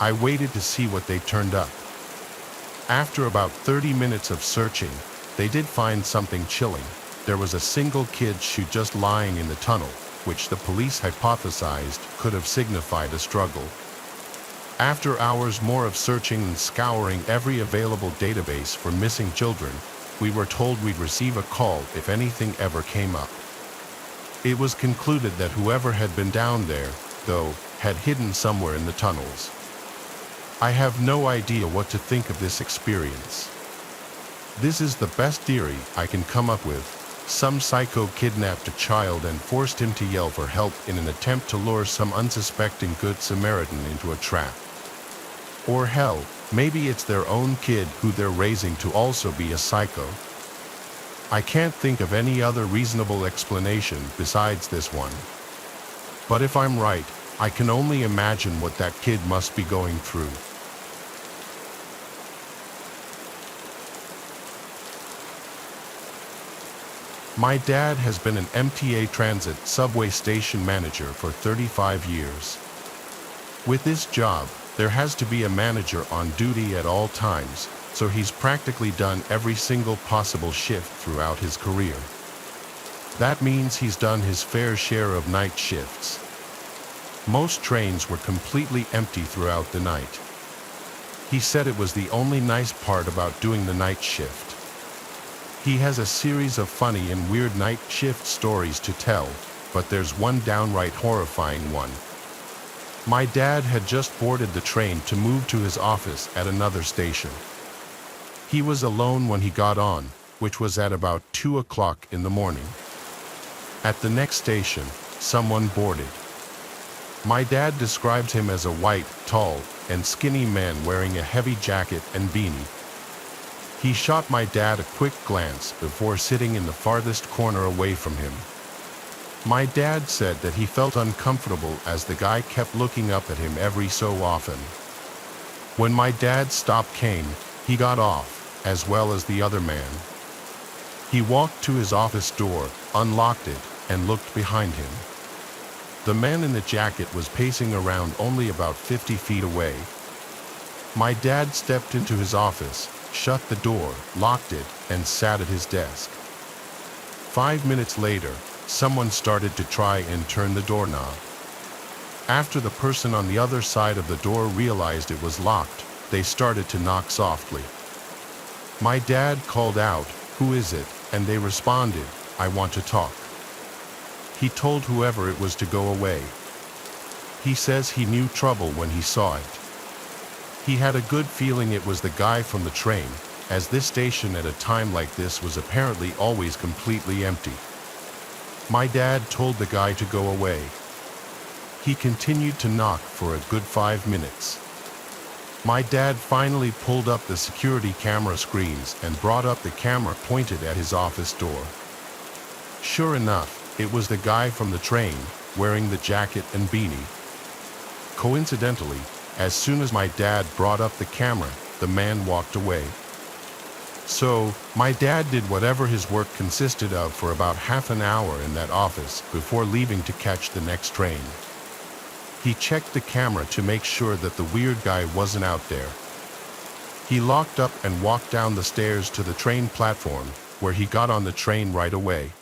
I waited to see what they turned up. After about 30 minutes of searching, they did find something chilling. There was a single kid's shoe just lying in the tunnel, which the police hypothesized could have signified a struggle. After hours more of searching and scouring every available database for missing children, we were told we'd receive a call if anything ever came up. It was concluded that whoever had been down there, though, had hidden somewhere in the tunnels. I have no idea what to think of this experience. This is the best theory I can come up with. Some psycho kidnapped a child and forced him to yell for help in an attempt to lure some unsuspecting Good Samaritan into a trap. Or hell, maybe it's their own kid who they're raising to also be a psycho. I can't think of any other reasonable explanation besides this one. But if I'm right, I can only imagine what that kid must be going through. My dad has been an MTA transit subway station manager for 35 years. With this job, there has to be a manager on duty at all times, so he's practically done every single possible shift throughout his career. That means he's done his fair share of night shifts. Most trains were completely empty throughout the night. He said it was the only nice part about doing the night shift. He has a series of funny and weird night shift stories to tell, but there's one downright horrifying one. My dad had just boarded the train to move to his office at another station. He was alone when he got on, which was at about 2 o'clock in the morning. At the next station, someone boarded. My dad described him as a white, tall, and skinny man wearing a heavy jacket and beanie. He shot my dad a quick glance before sitting in the farthest corner away from him. My dad said that he felt uncomfortable as the guy kept looking up at him every so often. When my dad's stop came, he got off, as well as the other man. He walked to his office door, unlocked it, and looked behind him. The man in the jacket was pacing around only about 50 feet away. My dad stepped into his office, shut the door, locked it, and sat at his desk. 5 minutes later, someone started to try and turn the doorknob. After the person on the other side of the door realized it was locked, they started to knock softly. My dad called out, "Who is it?" and they responded, "I want to talk." He told whoever it was to go away. He says he knew trouble when he saw it. He had a good feeling it was the guy from the train, as this station at a time like this was apparently always completely empty. My dad told the guy to go away. He continued to knock for a good 5 minutes. My dad finally pulled up the security camera screens and brought up the camera pointed at his office door. Sure enough, it was the guy from the train, wearing the jacket and beanie. Coincidentally, as soon as my dad brought up the camera, the man walked away. So, my dad did whatever his work consisted of for about half an hour in that office before leaving to catch the next train. He checked the camera to make sure that the weird guy wasn't out there. He locked up and walked down the stairs to the train platform, where he got on the train right away.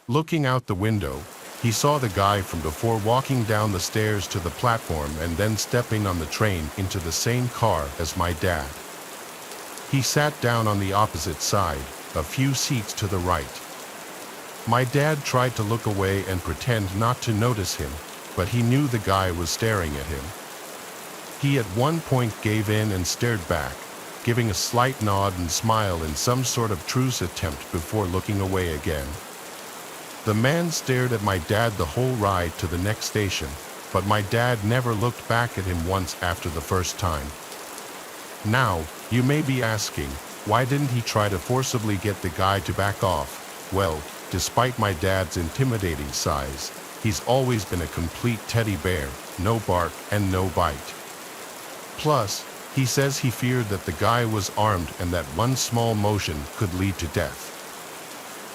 Looking out the window, he saw the guy from before walking down the stairs to the platform and then stepping on the train into the same car as my dad. He sat down on the opposite side, a few seats to the right. My dad tried to look away and pretend not to notice him, but he knew the guy was staring at him. He at one point gave in and stared back, giving a slight nod and smile in some sort of truce attempt before looking away again. The man stared at my dad the whole ride to the next station, but my dad never looked back at him once after the first time. Now, you may be asking, why didn't he try to forcibly get the guy to back off? Well, despite my dad's intimidating size, he's always been a complete teddy bear, no bark and no bite. Plus, he says he feared that the guy was armed and that one small motion could lead to death.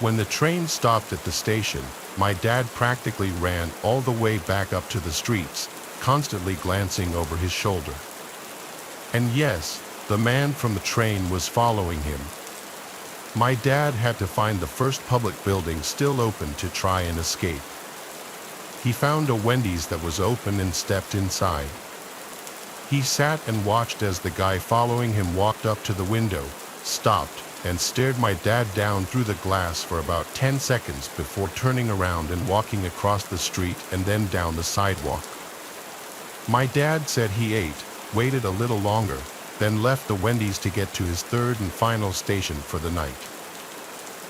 When the train stopped at the station, my dad practically ran all the way back up to the streets, constantly glancing over his shoulder. And yes, the man from the train was following him. My dad had to find the first public building still open to try and escape. He found a Wendy's that was open and stepped inside. He sat and watched as the guy following him walked up to the window, stopped, and stared my dad down through the glass for about 10 seconds before turning around and walking across the street and then down the sidewalk. My dad said he ate, waited a little longer, then left the Wendy's to get to his third and final station for the night.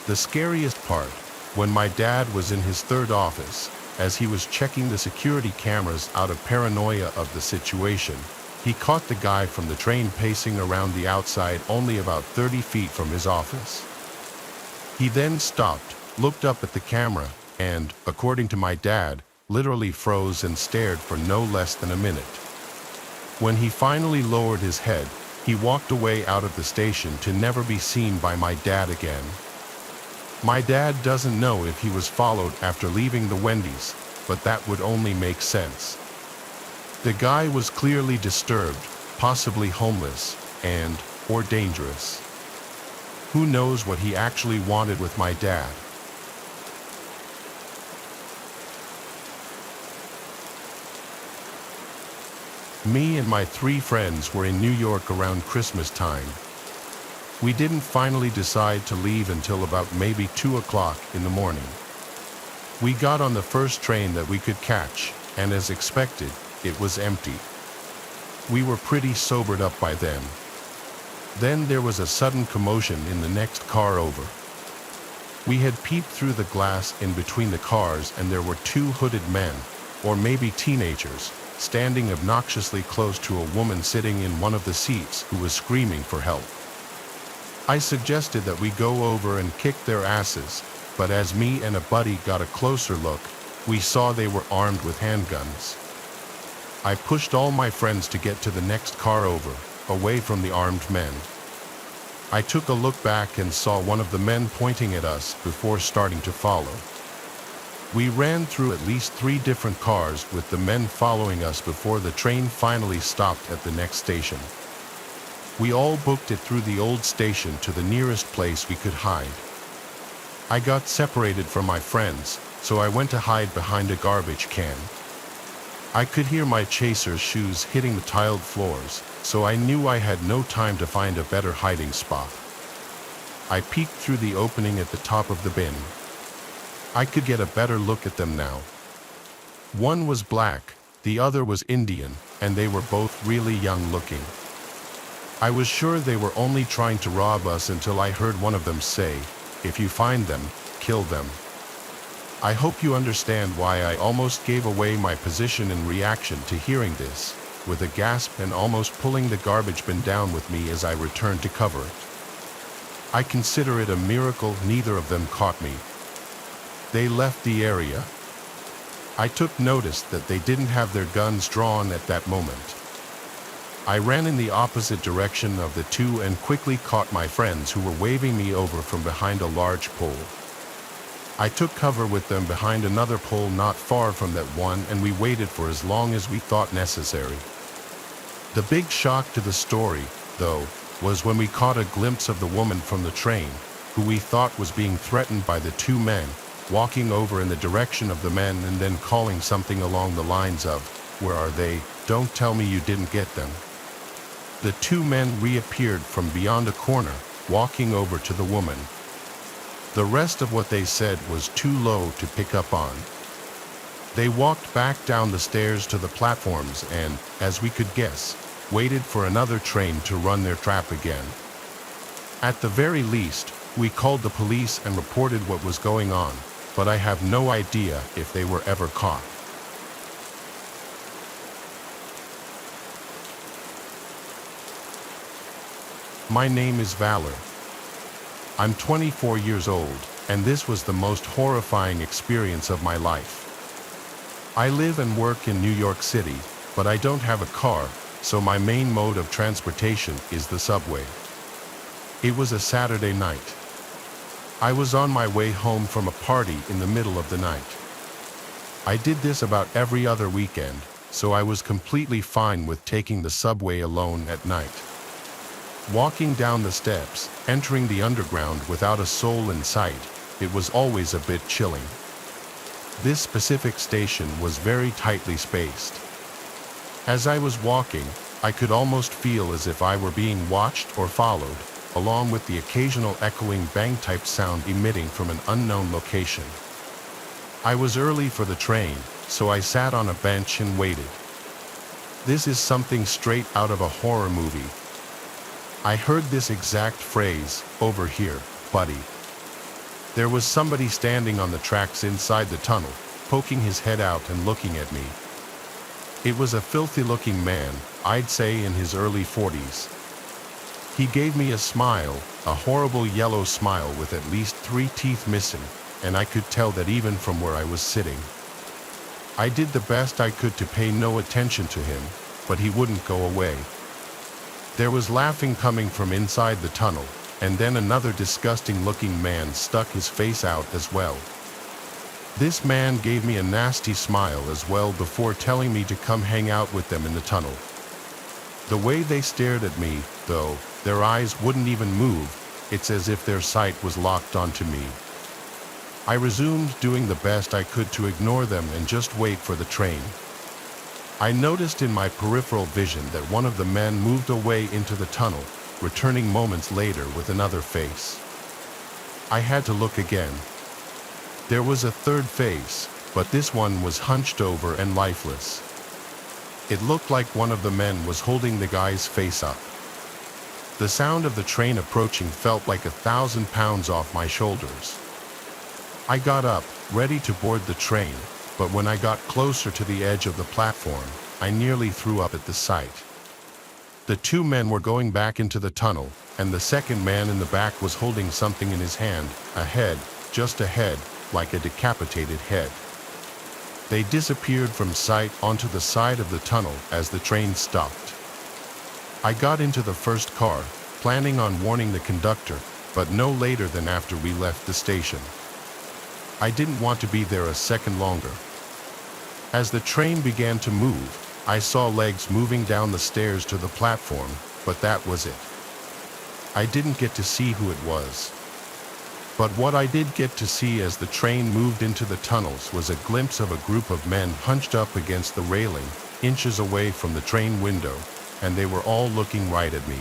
The scariest part, when my dad was in his third office, as he was checking the security cameras out of paranoia of the situation, he caught the guy from the train pacing around the outside only about 30 feet from his office. He then stopped, looked up at the camera, and, according to my dad, literally froze and stared for no less than a minute. When he finally lowered his head, he walked away out of the station to never be seen by my dad again. My dad doesn't know if he was followed after leaving the Wendy's, but that would only make sense. The guy was clearly disturbed, possibly homeless, or dangerous. Who knows what he actually wanted with my dad? Me and my 3 friends were in New York around Christmas time. We didn't finally decide to leave until about maybe 2 o'clock in the morning. We got on the first train that we could catch, and as expected, it was empty. We were pretty sobered up by then. Then there was a sudden commotion in the next car over. We had peeped through the glass in between the cars, and there were 2 hooded men, or maybe teenagers, standing obnoxiously close to a woman sitting in one of the seats who was screaming for help. I suggested that we go over and kick their asses, but as me and a buddy got a closer look, we saw they were armed with handguns. I pushed all my friends to get to the next car over, away from the armed men. I took a look back and saw one of the men pointing at us before starting to follow. We ran through at least 3 different cars with the men following us before the train finally stopped at the next station. We all booked it through the old station to the nearest place we could hide. I got separated from my friends, so I went to hide behind a garbage can. I could hear my chaser's shoes hitting the tiled floors, so I knew I had no time to find a better hiding spot. I peeked through the opening at the top of the bin. I could get a better look at them now. One was black, the other was Indian, and they were both really young looking. I was sure they were only trying to rob us until I heard one of them say, "If you find them, kill them." I hope you understand why I almost gave away my position in reaction to hearing this, with a gasp and almost pulling the garbage bin down with me as I returned to cover it. I consider it a miracle neither of them caught me. They left the area. I took notice that they didn't have their guns drawn at that moment. I ran in the opposite direction of the 2 and quickly caught my friends who were waving me over from behind a large pole. I took cover with them behind another pole not far from that one, and we waited for as long as we thought necessary. The big shock to the story, though, was when we caught a glimpse of the woman from the train, who we thought was being threatened by the 2 men, walking over in the direction of the men and then calling something along the lines of, "Where are they? Don't tell me you didn't get them." The 2 men reappeared from beyond a corner, walking over to the woman. The rest of what they said was too low to pick up on. They walked back down the stairs to the platforms and, as we could guess, waited for another train to run their trap again. At the very least, we called the police and reported what was going on, but I have no idea if they were ever caught. My name is Valor. I'm 24 years old, and this was the most horrifying experience of my life. I live and work in New York City, but I don't have a car, so my main mode of transportation is the subway. It was a Saturday night. I was on my way home from a party in the middle of the night. I did this about every other weekend, so I was completely fine with taking the subway alone at night. Walking down the steps, entering the underground without a soul in sight, it was always a bit chilling. This specific station was very tightly spaced. As I was walking, I could almost feel as if I were being watched or followed, along with the occasional echoing bang-type sound emitting from an unknown location. I was early for the train, so I sat on a bench and waited. This is something straight out of a horror movie. I heard this exact phrase, "Over here, buddy." There was somebody standing on the tracks inside the tunnel, poking his head out and looking at me. It was a filthy-looking man, I'd say in his early 40s. He gave me a smile, a horrible yellow smile with at least 3 teeth missing, and I could tell that even from where I was sitting. I did the best I could to pay no attention to him, but he wouldn't go away. There was laughing coming from inside the tunnel, and then another disgusting-looking man stuck his face out as well. This man gave me a nasty smile as well before telling me to come hang out with them in the tunnel. The way they stared at me, though, their eyes wouldn't even move. It's as if their sight was locked onto me. I resumed doing the best I could to ignore them and just wait for the train. I noticed in my peripheral vision that one of the men moved away into the tunnel, returning moments later with another face. I had to look again. There was a third face, but this one was hunched over and lifeless. It looked like one of the men was holding the guy's face up. The sound of the train approaching felt like 1,000 pounds off my shoulders. I got up, ready to board the train, but when I got closer to the edge of the platform, I nearly threw up at the sight. The two men were going back into the tunnel, and the second man in the back was holding something in his hand, a head, just a head, like a decapitated head. They disappeared from sight onto the side of the tunnel as the train stopped. I got into the first car, planning on warning the conductor, but no later than after we left the station. I didn't want to be there a second longer. As the train began to move, I saw legs moving down the stairs to the platform, but that was it. I didn't get to see who it was. But what I did get to see as the train moved into the tunnels was a glimpse of a group of men hunched up against the railing, inches away from the train window, and they were all looking right at me.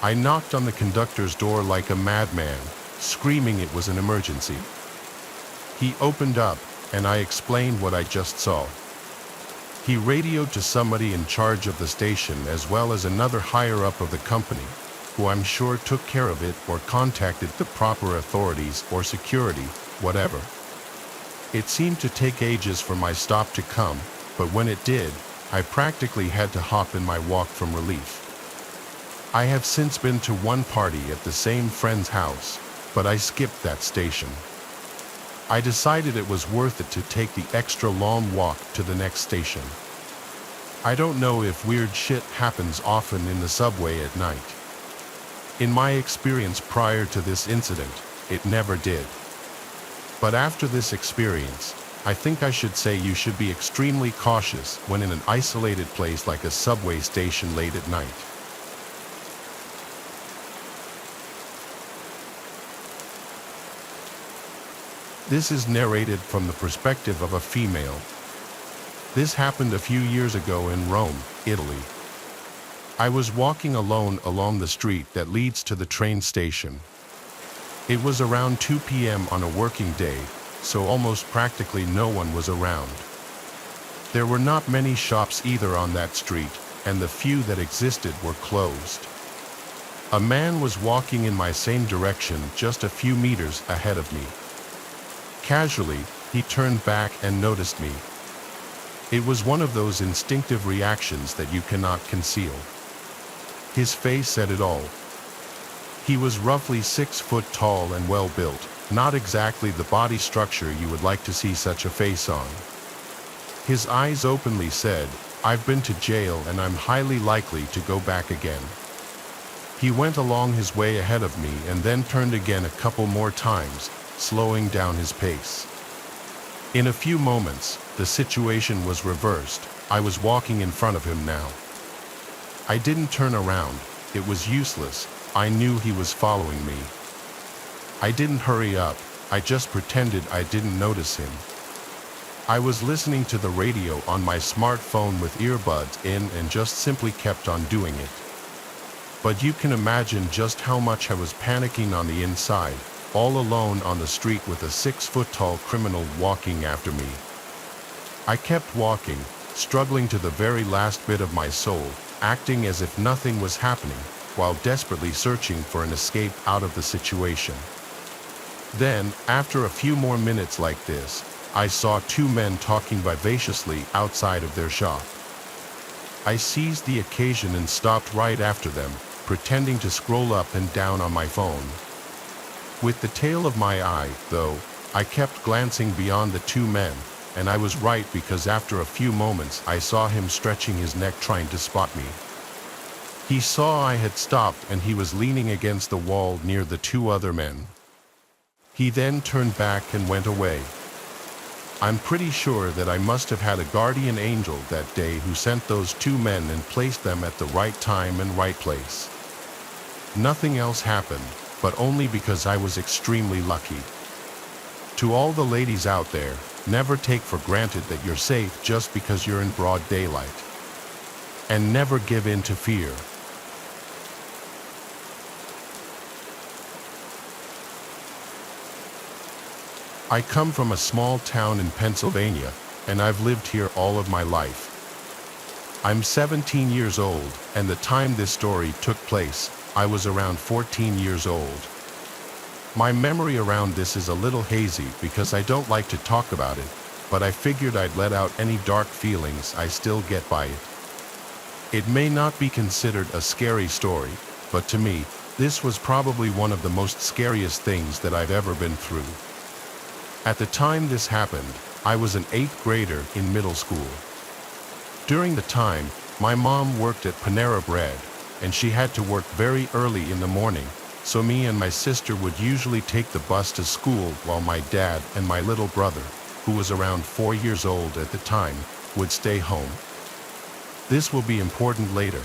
I knocked on the conductor's door like a madman, screaming it was an emergency. He opened up, and I explained what I just saw. He radioed to somebody in charge of the station as well as another higher-up of the company, who I'm sure took care of it or contacted the proper authorities or security, whatever. It seemed to take ages for my stop to come, but when it did, I practically had to hop in my walk from relief. I have since been to one party at the same friend's house, but I skipped that station. I decided it was worth it to take the extra long walk to the next station. I don't know if weird shit happens often in the subway at night. In my experience prior to this incident, it never did. But after this experience, I think I should say you should be extremely cautious when in an isolated place like a subway station late at night. This is narrated from the perspective of a female. This happened a few years ago in Rome, Italy. I was walking alone along the street that leads to the train station. It was around 2 p.m. on a working day, so almost practically no one was around. There were not many shops either on that street, and the few that existed were closed. A man was walking in my same direction just a few meters ahead of me. Casually, he turned back and noticed me. It was one of those instinctive reactions that you cannot conceal. His face said it all. He was roughly 6 foot tall and well built, not exactly the body structure you would like to see such a face on. His eyes openly said, "I've been to jail and I'm highly likely to go back again." He went along his way ahead of me and then turned again a couple more times, slowing down his pace. In a few moments, the situation was reversed. I was walking in front of him now. I didn't turn around. It was useless. I knew he was following me. I didn't hurry up. I just pretended I didn't notice him. I was listening to the radio on my smartphone with earbuds in and just simply kept on doing it. But you can imagine just how much I was panicking on the inside, all alone on the street with a 6-foot-tall criminal walking after me. I kept walking, struggling to the very last bit of my soul, acting as if nothing was happening, while desperately searching for an escape out of the situation. Then, after a few more minutes like this, I saw 2 men talking vivaciously outside of their shop. I seized the occasion and stopped right after them, pretending to scroll up and down on my phone. With the tail of my eye, though, I kept glancing beyond the 2 men, and I was right because after a few moments I saw him stretching his neck trying to spot me. He saw I had stopped and he was leaning against the wall near the two other men. He then turned back and went away. I'm pretty sure that I must have had a guardian angel that day who sent those two men and placed them at the right time and right place. Nothing else happened, but only because I was extremely lucky. To all the ladies out there, never take for granted that you're safe just because you're in broad daylight. And never give in to fear. I come from a small town in Pennsylvania, and I've lived here all of my life. I'm 17 years old, and the time this story took place, I was around 14 years old. My memory around this is a little hazy because I don't like to talk about it, but I figured I'd let out any dark feelings I still get by it. It may not be considered a scary story, but to me, this was probably one of the most scariest things that I've ever been through. At the time this happened, I was an 8th grader in middle school. During the time, my mom worked at Panera Bread, and she had to work very early in the morning, so me and my sister would usually take the bus to school while my dad and my little brother, who was around 4 years old at the time, would stay home. This will be important later.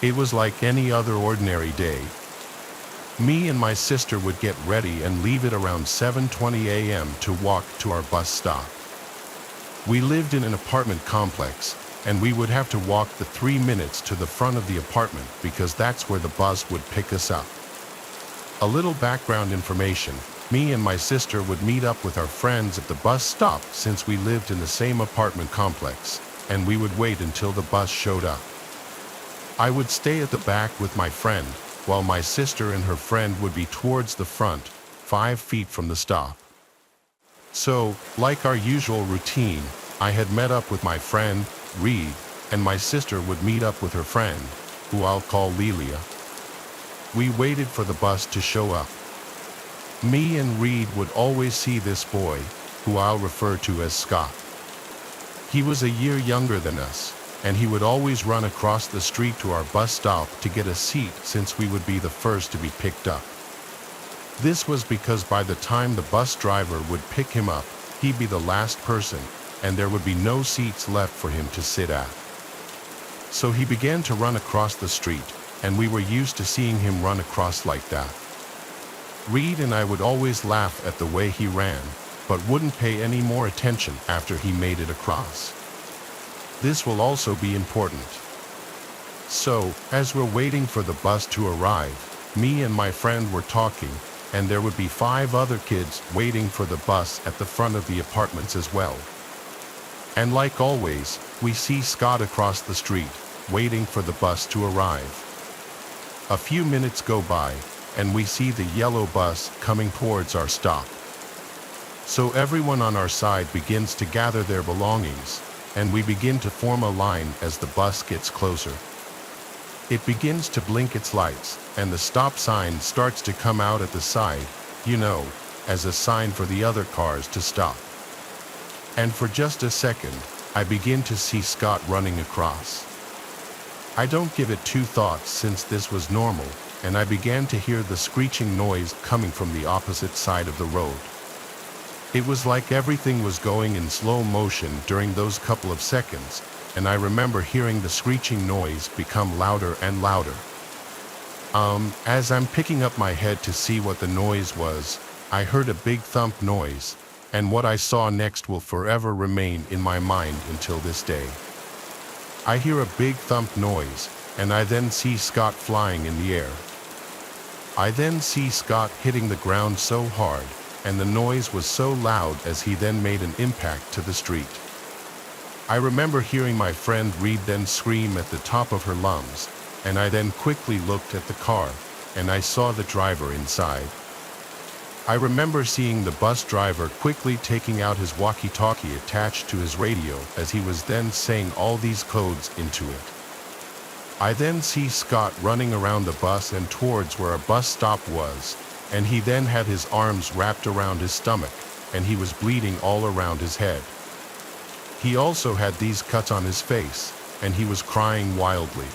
It was like any other ordinary day. Me and my sister would get ready and leave it around 7:20 a.m. to walk to our bus stop. We lived in an apartment complex, and we would have to walk the 3 minutes to the front of the apartment because that's where the bus would pick us up. A little background information, me and my sister would meet up with our friends at the bus stop since we lived in the same apartment complex, and we would wait until the bus showed up. I would stay at the back with my friend, while my sister and her friend would be towards the front, 5 feet from the stop. So, like our usual routine, I had met up with my friend, Reed, and my sister would meet up with her friend, who I'll call Lelia. We waited for the bus to show up. Me and Reed would always see this boy, who I'll refer to as Scott. He was a year younger than us, and he would always run across the street to our bus stop to get a seat since we would be the first to be picked up. This was because by the time the bus driver would pick him up, he'd be the last person, and there would be no seats left for him to sit at. So he began to run across the street, and we were used to seeing him run across like that. Reed and I would always laugh at the way he ran, but wouldn't pay any more attention after he made it across. This will also be important. So, as we're waiting for the bus to arrive, me and my friend were talking, and there would be 5 other kids waiting for the bus at the front of the apartments as well. And like always, we see Scott across the street, waiting for the bus to arrive. A few minutes go by, and we see the yellow bus coming towards our stop. So everyone on our side begins to gather their belongings, and we begin to form a line as the bus gets closer. It begins to blink its lights, and the stop sign starts to come out at the side, as a sign for the other cars to stop. And for just a second, I begin to see Scott running across. I don't give it 2 thoughts since this was normal, and I began to hear the screeching noise coming from the opposite side of the road. It was like everything was going in slow motion during those couple of seconds, and I remember hearing the screeching noise become louder and louder. As I'm picking up my head to see what the noise was, I heard a big thump noise, and what I saw next will forever remain in my mind until this day. I hear a big thump noise, and I then see Scott flying in the air. I then see Scott hitting the ground so hard, and the noise was so loud as he then made an impact to the street. I remember hearing my friend Reed then scream at the top of her lungs, and I then quickly looked at the car, and I saw the driver inside. I remember seeing the bus driver quickly taking out his walkie-talkie attached to his radio as he was then saying all these codes into it. I then see Scott running around the bus and towards where a bus stop was, and he then had his arms wrapped around his stomach, and he was bleeding all around his head. He also had these cuts on his face, and he was crying wildly.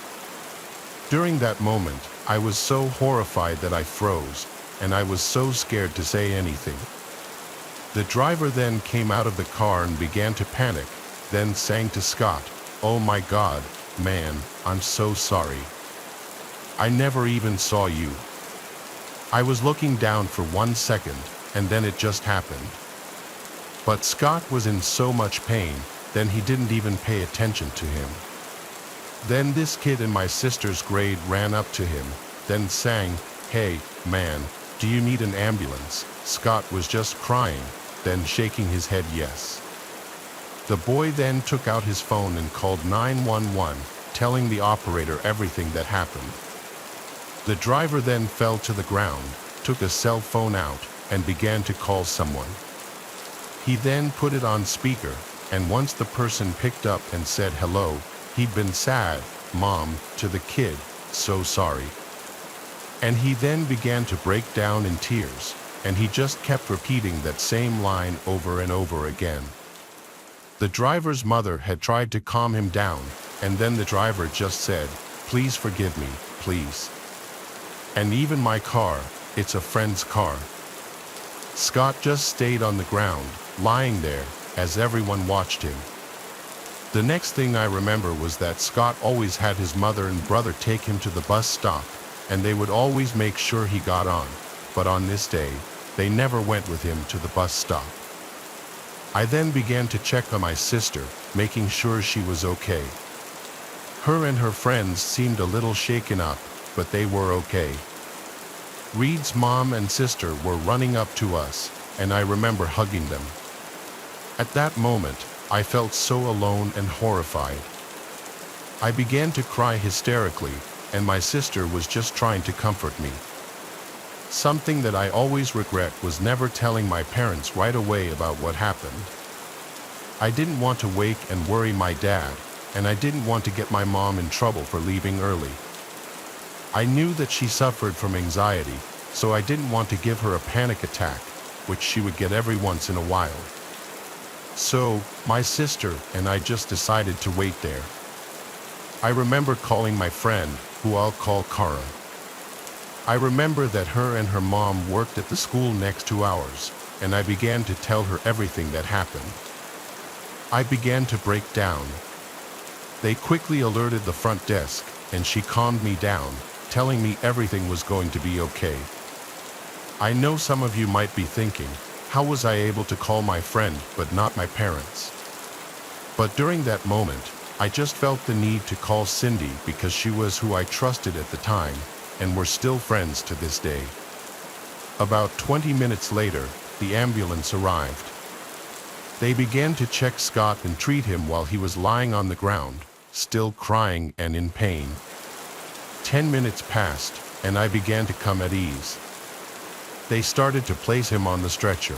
During that moment, I was so horrified that I froze, and I was so scared to say anything. The driver then came out of the car and began to panic, then sang to Scott, "Oh my God, man, I'm so sorry. I never even saw you. I was looking down for 1 second, and then it just happened." But Scott was in so much pain, then he didn't even pay attention to him. Then this kid in my sister's grade ran up to him, then sang, "Hey, man, do you need an ambulance?" Scott was just crying, then shaking his head yes. The boy then took out his phone and called 911, telling the operator everything that happened. The driver then fell to the ground, took a cell phone out, and began to call someone. He then put it on speaker, and once the person picked up and said hello, he'd been sad, "Mom," to the kid, "so sorry." And he then began to break down in tears, and he just kept repeating that same line over and over again. The driver's mother had tried to calm him down, and then the driver just said, "Please forgive me, please. And even my car, it's a friend's car." Scott just stayed on the ground, lying there, as everyone watched him. The next thing I remember was that Scott always had his mother and brother take him to the bus stop, and they would always make sure he got on, but on this day, they never went with him to the bus stop. I then began to check on my sister, making sure she was okay. Her and her friends seemed a little shaken up, but they were okay. Reed's mom and sister were running up to us, and I remember hugging them. At that moment, I felt so alone and horrified. I began to cry hysterically, and my sister was just trying to comfort me. Something that I always regret was never telling my parents right away about what happened. I didn't want to wake and worry my dad, and I didn't want to get my mom in trouble for leaving early. I knew that she suffered from anxiety, so I didn't want to give her a panic attack, which she would get every once in a while. So, my sister and I just decided to wait there. I remember calling my friend, who I'll call Kara. I remember that her and her mom worked at the school next to ours, and I began to tell her everything that happened. I began to break down. They quickly alerted the front desk, and she calmed me down, telling me everything was going to be okay. I know some of you might be thinking, how was I able to call my friend but not my parents? But during that moment, I just felt the need to call Cindy because she was who I trusted at the time, and we're still friends to this day. About 20 minutes later, the ambulance arrived. They began to check Scott and treat him while he was lying on the ground, still crying and in pain. 10 minutes passed, and I began to come at ease. They started to place him on the stretcher.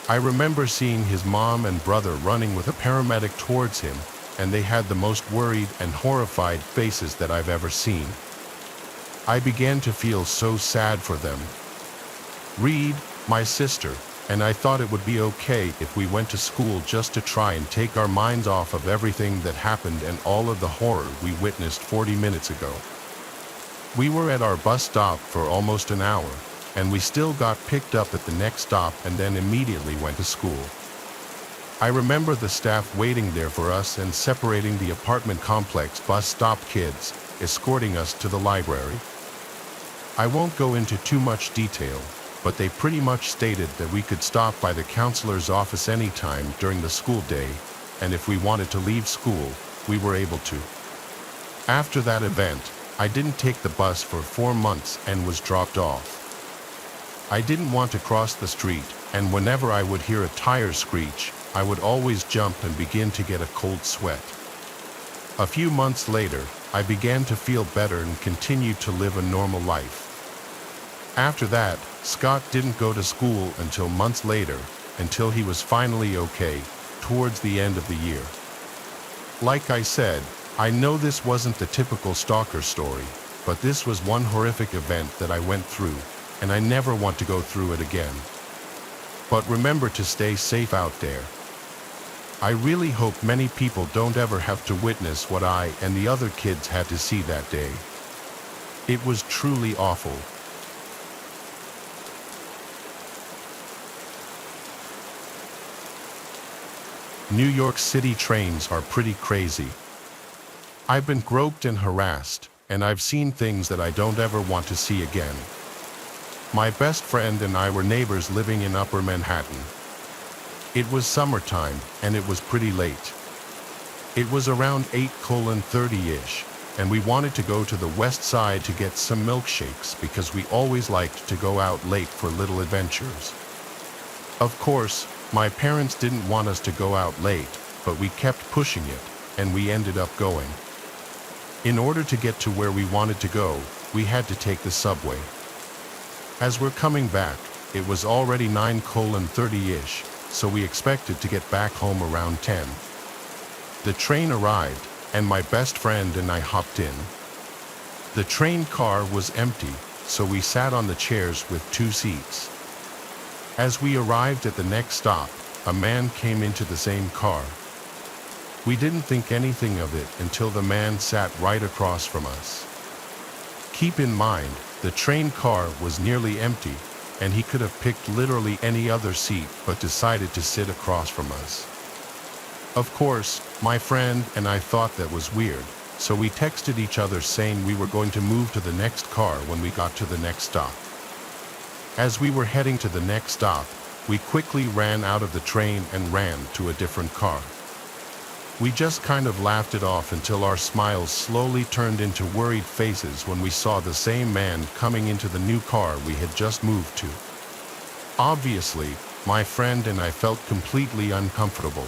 I remember seeing his mom and brother running with a paramedic towards him, and they had the most worried and horrified faces that I've ever seen. I began to feel so sad for them. Reed, my sister, and I thought it would be okay if we went to school just to try and take our minds off of everything that happened and all of the horror we witnessed 40 minutes ago. We were at our bus stop for almost an hour, and we still got picked up at the next stop and then immediately went to school. I remember the staff waiting there for us and separating the apartment complex bus stop kids, escorting us to the library. I won't go into too much detail, but they pretty much stated that we could stop by the counselor's office anytime during the school day, and if we wanted to leave school, we were able to. After that event, I didn't take the bus for 4 months and was dropped off. I didn't want to cross the street, and whenever I would hear a tire screech, I would always jump and begin to get a cold sweat. A few months later, I began to feel better and continued to live a normal life. After that, Scott didn't go to school until months later, until he was finally okay, towards the end of the year. Like I said, I know this wasn't the typical stalker story, but this was one horrific event that I went through, and I never want to go through it again. But remember to stay safe out there. I really hope many people don't ever have to witness what I and the other kids had to see that day. It was truly awful. New York City trains are pretty crazy. I've been groped and harassed, and I've seen things that I don't ever want to see again. My best friend and I were neighbors living in Upper Manhattan. It was summertime, and it was pretty late. It was around 8:30-ish, and we wanted to go to the west side to get some milkshakes because we always liked to go out late for little adventures. Of course, my parents didn't want us to go out late, but we kept pushing it, and we ended up going. In order to get to where we wanted to go, we had to take the subway. As we're coming back, it was already 9:30-ish, so we expected to get back home around 10. The train arrived, and my best friend and I hopped in. The train car was empty, so we sat on the chairs with 2 seats. As we arrived at the next stop, a man came into the same car. We didn't think anything of it until the man sat right across from us. Keep in mind, the train car was nearly empty, and he could have picked literally any other seat but decided to sit across from us. Of course, my friend and I thought that was weird, so we texted each other saying we were going to move to the next car when we got to the next stop. As we were heading to the next stop, we quickly ran out of the train and ran to a different car. We just kind of laughed it off until our smiles slowly turned into worried faces when we saw the same man coming into the new car we had just moved to. Obviously, my friend and I felt completely uncomfortable.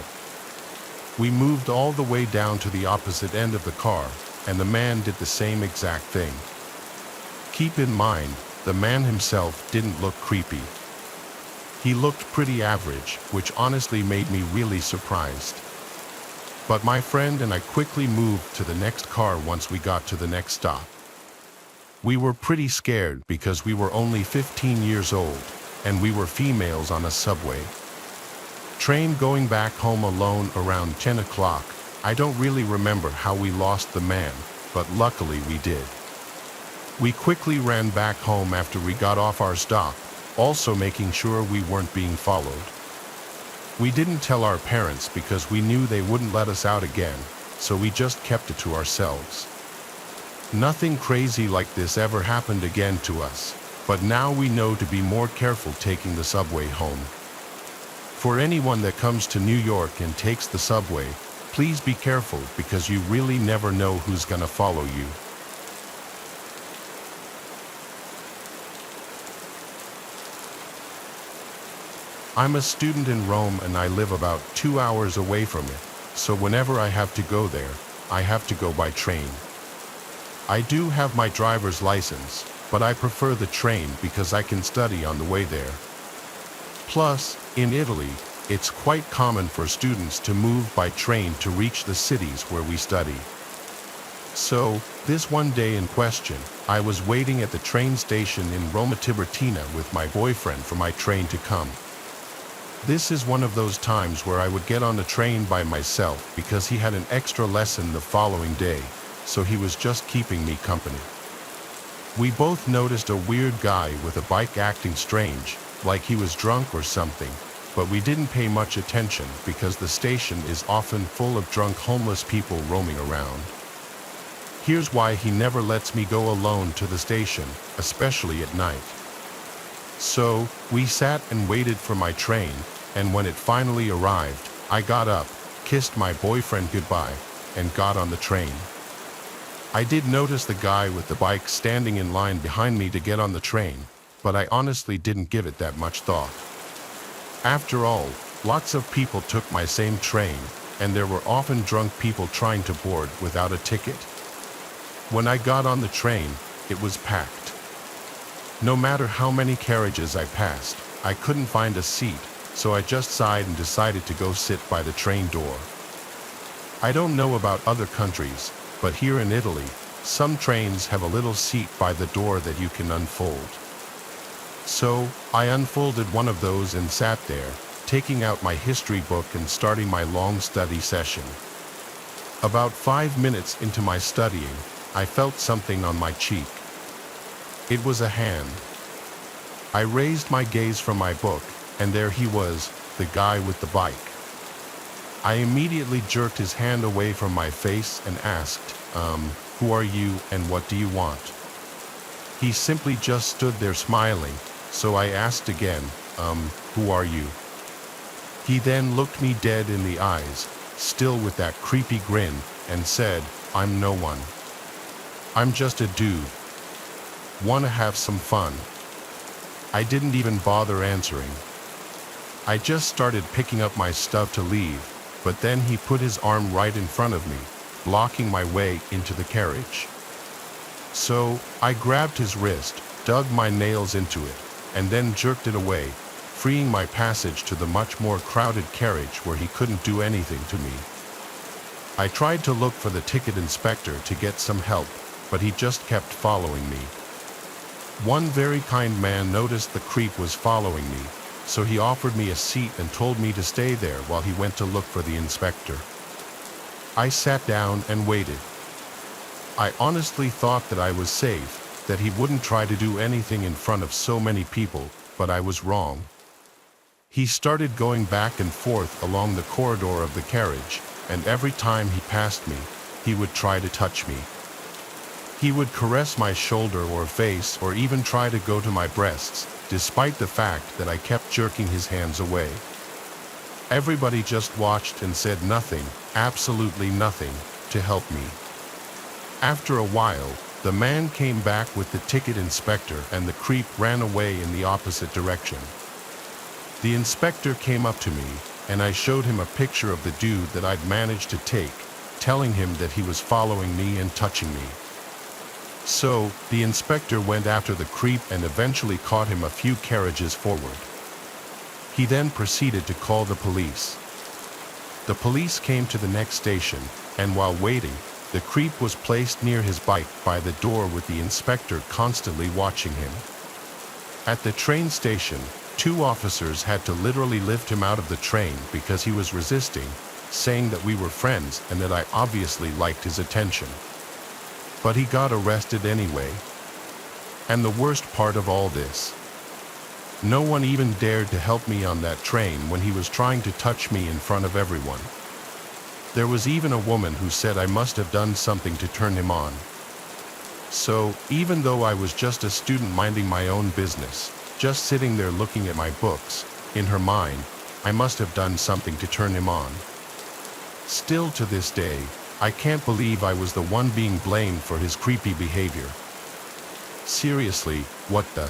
We moved all the way down to the opposite end of the car, and the man did the same exact thing. Keep in mind, the man himself didn't look creepy. He looked pretty average, which honestly made me really surprised. But my friend and I quickly moved to the next car once we got to the next stop. We were pretty scared because we were only 15 years old, and we were females on a subway. Train going back home alone around 10 o'clock. I don't really remember how we lost the man, but luckily we did. We quickly ran back home after we got off our stop, also making sure we weren't being followed. We didn't tell our parents because we knew they wouldn't let us out again, so we just kept it to ourselves. Nothing crazy like this ever happened again to us, but now we know to be more careful taking the subway home. For anyone that comes to New York and takes the subway, please be careful because you really never know who's gonna follow you. I'm a student in Rome and I live about 2 hours away from it, so whenever I have to go there, I have to go by train. I do have my driver's license, but I prefer the train because I can study on the way there. Plus, in Italy, it's quite common for students to move by train to reach the cities where we study. So, this one day in question, I was waiting at the train station in Roma Tiburtina with my boyfriend for my train to come. This is one of those times where I would get on the train by myself because he had an extra lesson the following day, so he was just keeping me company. We both noticed a weird guy with a bike acting strange, like he was drunk or something, but we didn't pay much attention because the station is often full of drunk homeless people roaming around. Here's why he never lets me go alone to the station, especially at night. So, we sat and waited for my train, and when it finally arrived, I got up, kissed my boyfriend goodbye, and got on the train. I did notice the guy with the bike standing in line behind me to get on the train, but I honestly didn't give it that much thought. After all, lots of people took my same train, and there were often drunk people trying to board without a ticket. When I got on the train, it was packed. No matter how many carriages I passed, I couldn't find a seat, so I just sighed and decided to go sit by the train door. I don't know about other countries, but here in Italy, some trains have a little seat by the door that you can unfold. So, I unfolded one of those and sat there, taking out my history book and starting my long study session. About 5 minutes into my studying, I felt something on my cheek. It was a hand. I raised my gaze from my book, and there he was, the guy with the bike. I immediately jerked his hand away from my face and asked, who are you and what do you want? He simply just stood there smiling, so I asked again, who are you? He then looked me dead in the eyes, still with that creepy grin, and said, I'm no one. I'm just a dude. Wanna have some fun? I didn't even bother answering. I just started picking up my stuff to leave, but then he put his arm right in front of me, blocking my way into the carriage. So, I grabbed his wrist, dug my nails into it, and then jerked it away, freeing my passage to the much more crowded carriage where he couldn't do anything to me. I tried to look for the ticket inspector to get some help, but he just kept following me. One very kind man noticed the creep was following me, so he offered me a seat and told me to stay there while he went to look for the inspector. I sat down and waited. I honestly thought that I was safe, that he wouldn't try to do anything in front of so many people, but I was wrong. He started going back and forth along the corridor of the carriage, and every time he passed me, he would try to touch me. He would caress my shoulder or face or even try to go to my breasts, despite the fact that I kept jerking his hands away. Everybody just watched and said nothing, absolutely nothing, to help me. After a while, the man came back with the ticket inspector and the creep ran away in the opposite direction. The inspector came up to me, and I showed him a picture of the dude that I'd managed to take, telling him that he was following me and touching me. So, the inspector went after the creep and eventually caught him a few carriages forward. He then proceeded to call the police. The police came to the next station, and while waiting, the creep was placed near his bike by the door with the inspector constantly watching him. At the train station, 2 officers had to literally lift him out of the train because he was resisting, saying that we were friends and that I obviously liked his attention. But he got arrested anyway. And the worst part of all this, no one even dared to help me on that train when he was trying to touch me in front of everyone. There was even a woman who said I must have done something to turn him on. So, even though I was just a student minding my own business, just sitting there looking at my books, in her mind, I must have done something to turn him on. Still to this day, I can't believe I was the one being blamed for his creepy behavior. Seriously, what the?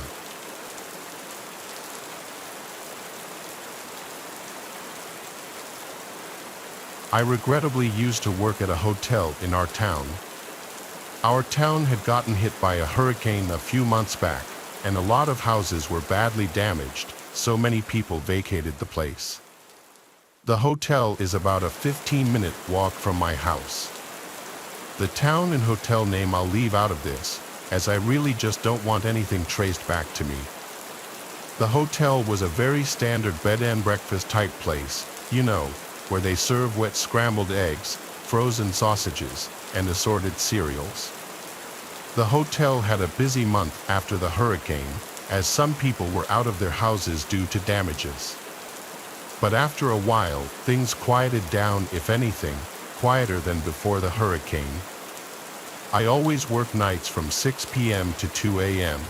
I regrettably used to work at a hotel in our town. Our town had gotten hit by a hurricane a few months back, and a lot of houses were badly damaged, so many people vacated the place. The hotel is about a 15-minute walk from my house. The town and hotel name I'll leave out of this, as I really just don't want anything traced back to me. The hotel was a very standard bed and breakfast type place, you know, where they serve wet scrambled eggs, frozen sausages, and assorted cereals. The hotel had a busy month after the hurricane, as some people were out of their houses due to damages. But after a while, things quieted down, if anything, quieter than before the hurricane. I always worked nights from 6 p.m. to 2 a.m.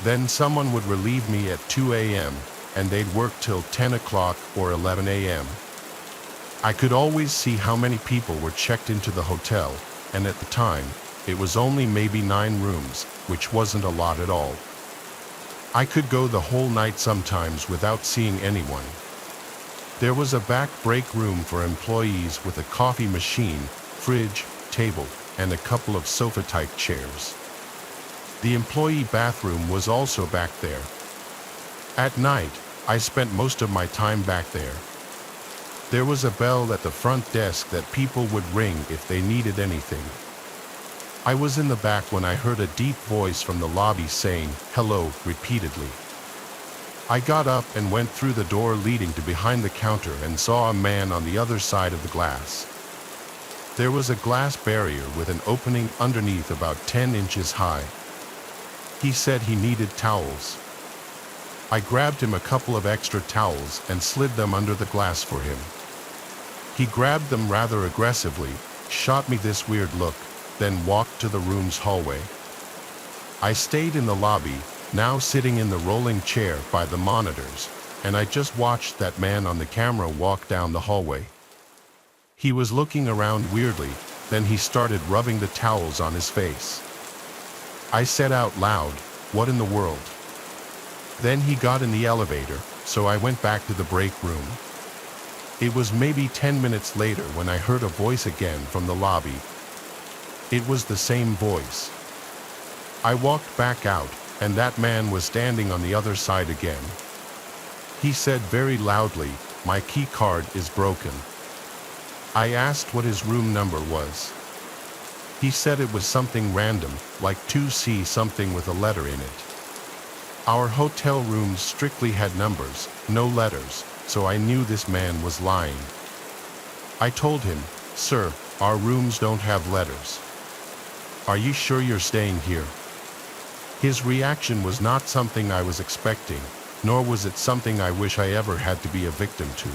Then someone would relieve me at 2 a.m., and they'd work till 10 o'clock or 11 a.m. I could always see how many people were checked into the hotel, and at the time, it was only maybe 9 rooms, which wasn't a lot at all. I could go the whole night sometimes without seeing anyone. There was a back break room for employees with a coffee machine, fridge, table, and a couple of sofa-type chairs. The employee bathroom was also back there. At night, I spent most of my time back there. There was a bell at the front desk that people would ring if they needed anything. I was in the back when I heard a deep voice from the lobby saying, "Hello," repeatedly. I got up and went through the door leading to behind the counter and saw a man on the other side of the glass. There was a glass barrier with an opening underneath about 10 inches high. He said he needed towels. I grabbed him a couple of extra towels and slid them under the glass for him. He grabbed them rather aggressively, shot me this weird look, then walked to the room's hallway. I stayed in the lobby, now sitting in the rolling chair by the monitors, and I just watched that man on the camera walk down the hallway. He was looking around weirdly, then he started rubbing the towels on his face. I said out loud, "What in the world?" Then he got in the elevator, so I went back to the break room. It was maybe 10 minutes later when I heard a voice again from the lobby. It was the same voice. I walked back out, and that man was standing on the other side again. He said very loudly, "My key card is broken." I asked what his room number was. He said it was something random, like 2C something with a letter in it. Our hotel rooms strictly had numbers, no letters, so I knew this man was lying. I told him, "Sir, our rooms don't have letters. Are you sure you're staying here?" His reaction was not something I was expecting, nor was it something I wish I ever had to be a victim to.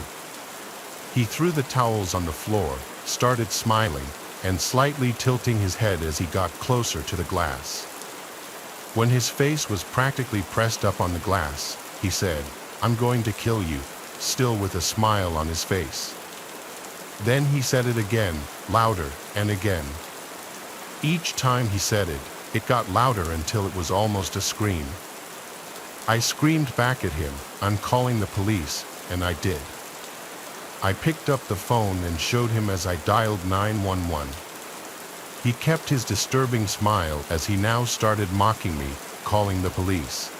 He threw the towels on the floor, started smiling, and slightly tilting his head as he got closer to the glass. When his face was practically pressed up on the glass, he said, "I'm going to kill you," still with a smile on his face. Then he said it again, louder, and again. Each time he said it, it got louder until it was almost a scream. I screamed back at him, "I'm calling the police," and I did. I picked up the phone and showed him as I dialed 911. He kept his disturbing smile as he now started mocking me, calling the police.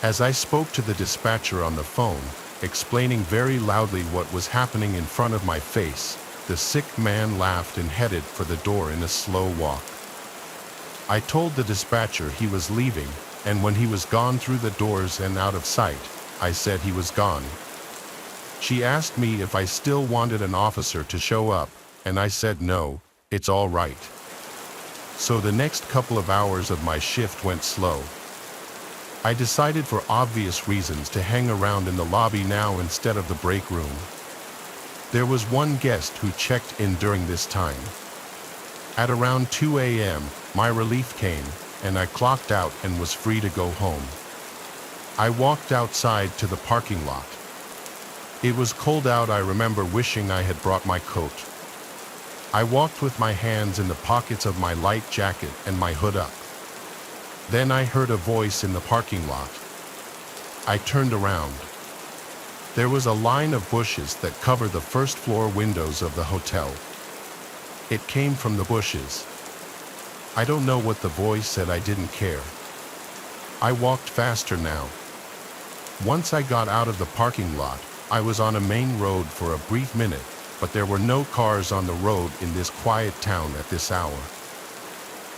As I spoke to the dispatcher on the phone, explaining very loudly what was happening in front of my face, the sick man laughed and headed for the door in a slow walk. I told the dispatcher he was leaving, and when he was gone through the doors and out of sight, I said he was gone. She asked me if I still wanted an officer to show up, and I said no, it's all right. So the next couple of hours of my shift went slow. I decided for obvious reasons to hang around in the lobby now instead of the break room. There was one guest who checked in during this time. At around 2 a.m., my relief came, and I clocked out and was free to go home. I walked outside to the parking lot. It was cold out. I remember wishing I had brought my coat. I walked with my hands in the pockets of my light jacket and my hood up. Then I heard a voice in the parking lot. I turned around. There was a line of bushes that covered the first floor windows of the hotel. It came from the bushes. I don't know what the voice said. I didn't care. I walked faster now. Once I got out of the parking lot, I was on a main road for a brief minute, but there were no cars on the road in this quiet town at this hour.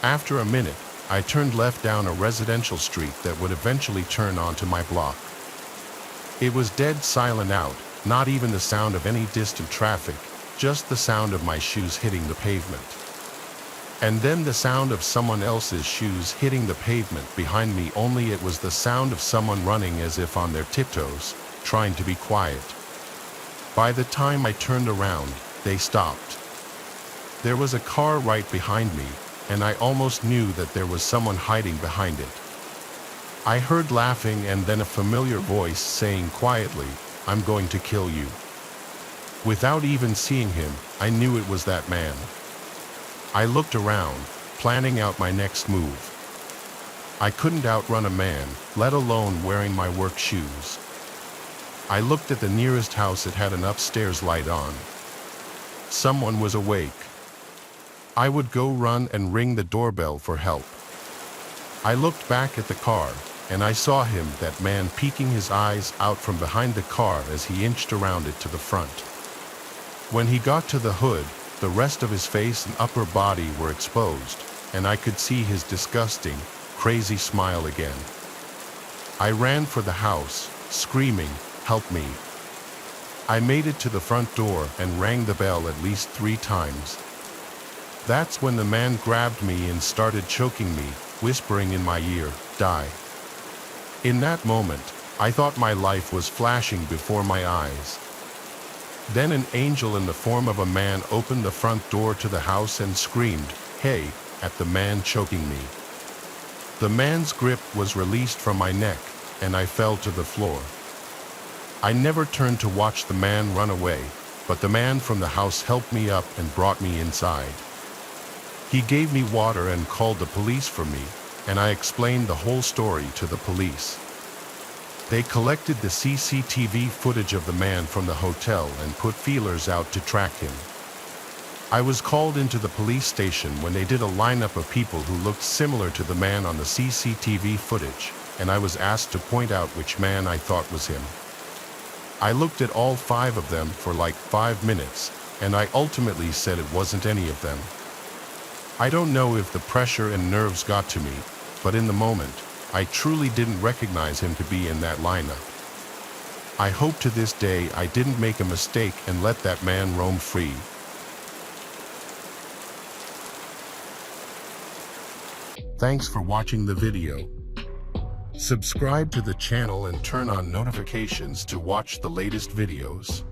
After a minute, I turned left down a residential street that would eventually turn onto my block. It was dead silent out, not even the sound of any distant traffic, just the sound of my shoes hitting the pavement. And then the sound of someone else's shoes hitting the pavement behind me, only it was the sound of someone running as if on their tiptoes, trying to be quiet. By the time I turned around, they stopped. There was a car right behind me, and I almost knew that there was someone hiding behind it. I heard laughing and then a familiar voice saying quietly, "I'm going to kill you." Without even seeing him, I knew it was that man. I looked around, planning out my next move. I couldn't outrun a man, let alone wearing my work shoes. I looked at the nearest house. It had an upstairs light on. Someone was awake. I would go run and ring the doorbell for help. I looked back at the car, and I saw him, that man, peeking his eyes out from behind the car as he inched around it to the front. When he got to the hood, the rest of his face and upper body were exposed, and I could see his disgusting, crazy smile again. I ran for the house, screaming, "Help me." I made it to the front door and rang the bell at least 3 times. That's when the man grabbed me and started choking me, whispering in my ear, "Die." In that moment, I thought my life was flashing before my eyes. Then an angel in the form of a man opened the front door to the house and screamed, "Hey," at the man choking me. The man's grip was released from my neck, and I fell to the floor. I never turned to watch the man run away, but the man from the house helped me up and brought me inside. He gave me water and called the police for me, and I explained the whole story to the police. They collected the CCTV footage of the man from the hotel and put feelers out to track him. I was called into the police station when they did a lineup of people who looked similar to the man on the CCTV footage, and I was asked to point out which man I thought was him. I looked at all 5 of them for like 5 minutes, and I ultimately said it wasn't any of them. I don't know if the pressure and nerves got to me, but in the moment, I truly didn't recognize him to be in that lineup. I hope to this day I didn't make a mistake and let that man roam free. Thanks for watching the video. Subscribe to the channel and turn on notifications to watch the latest videos.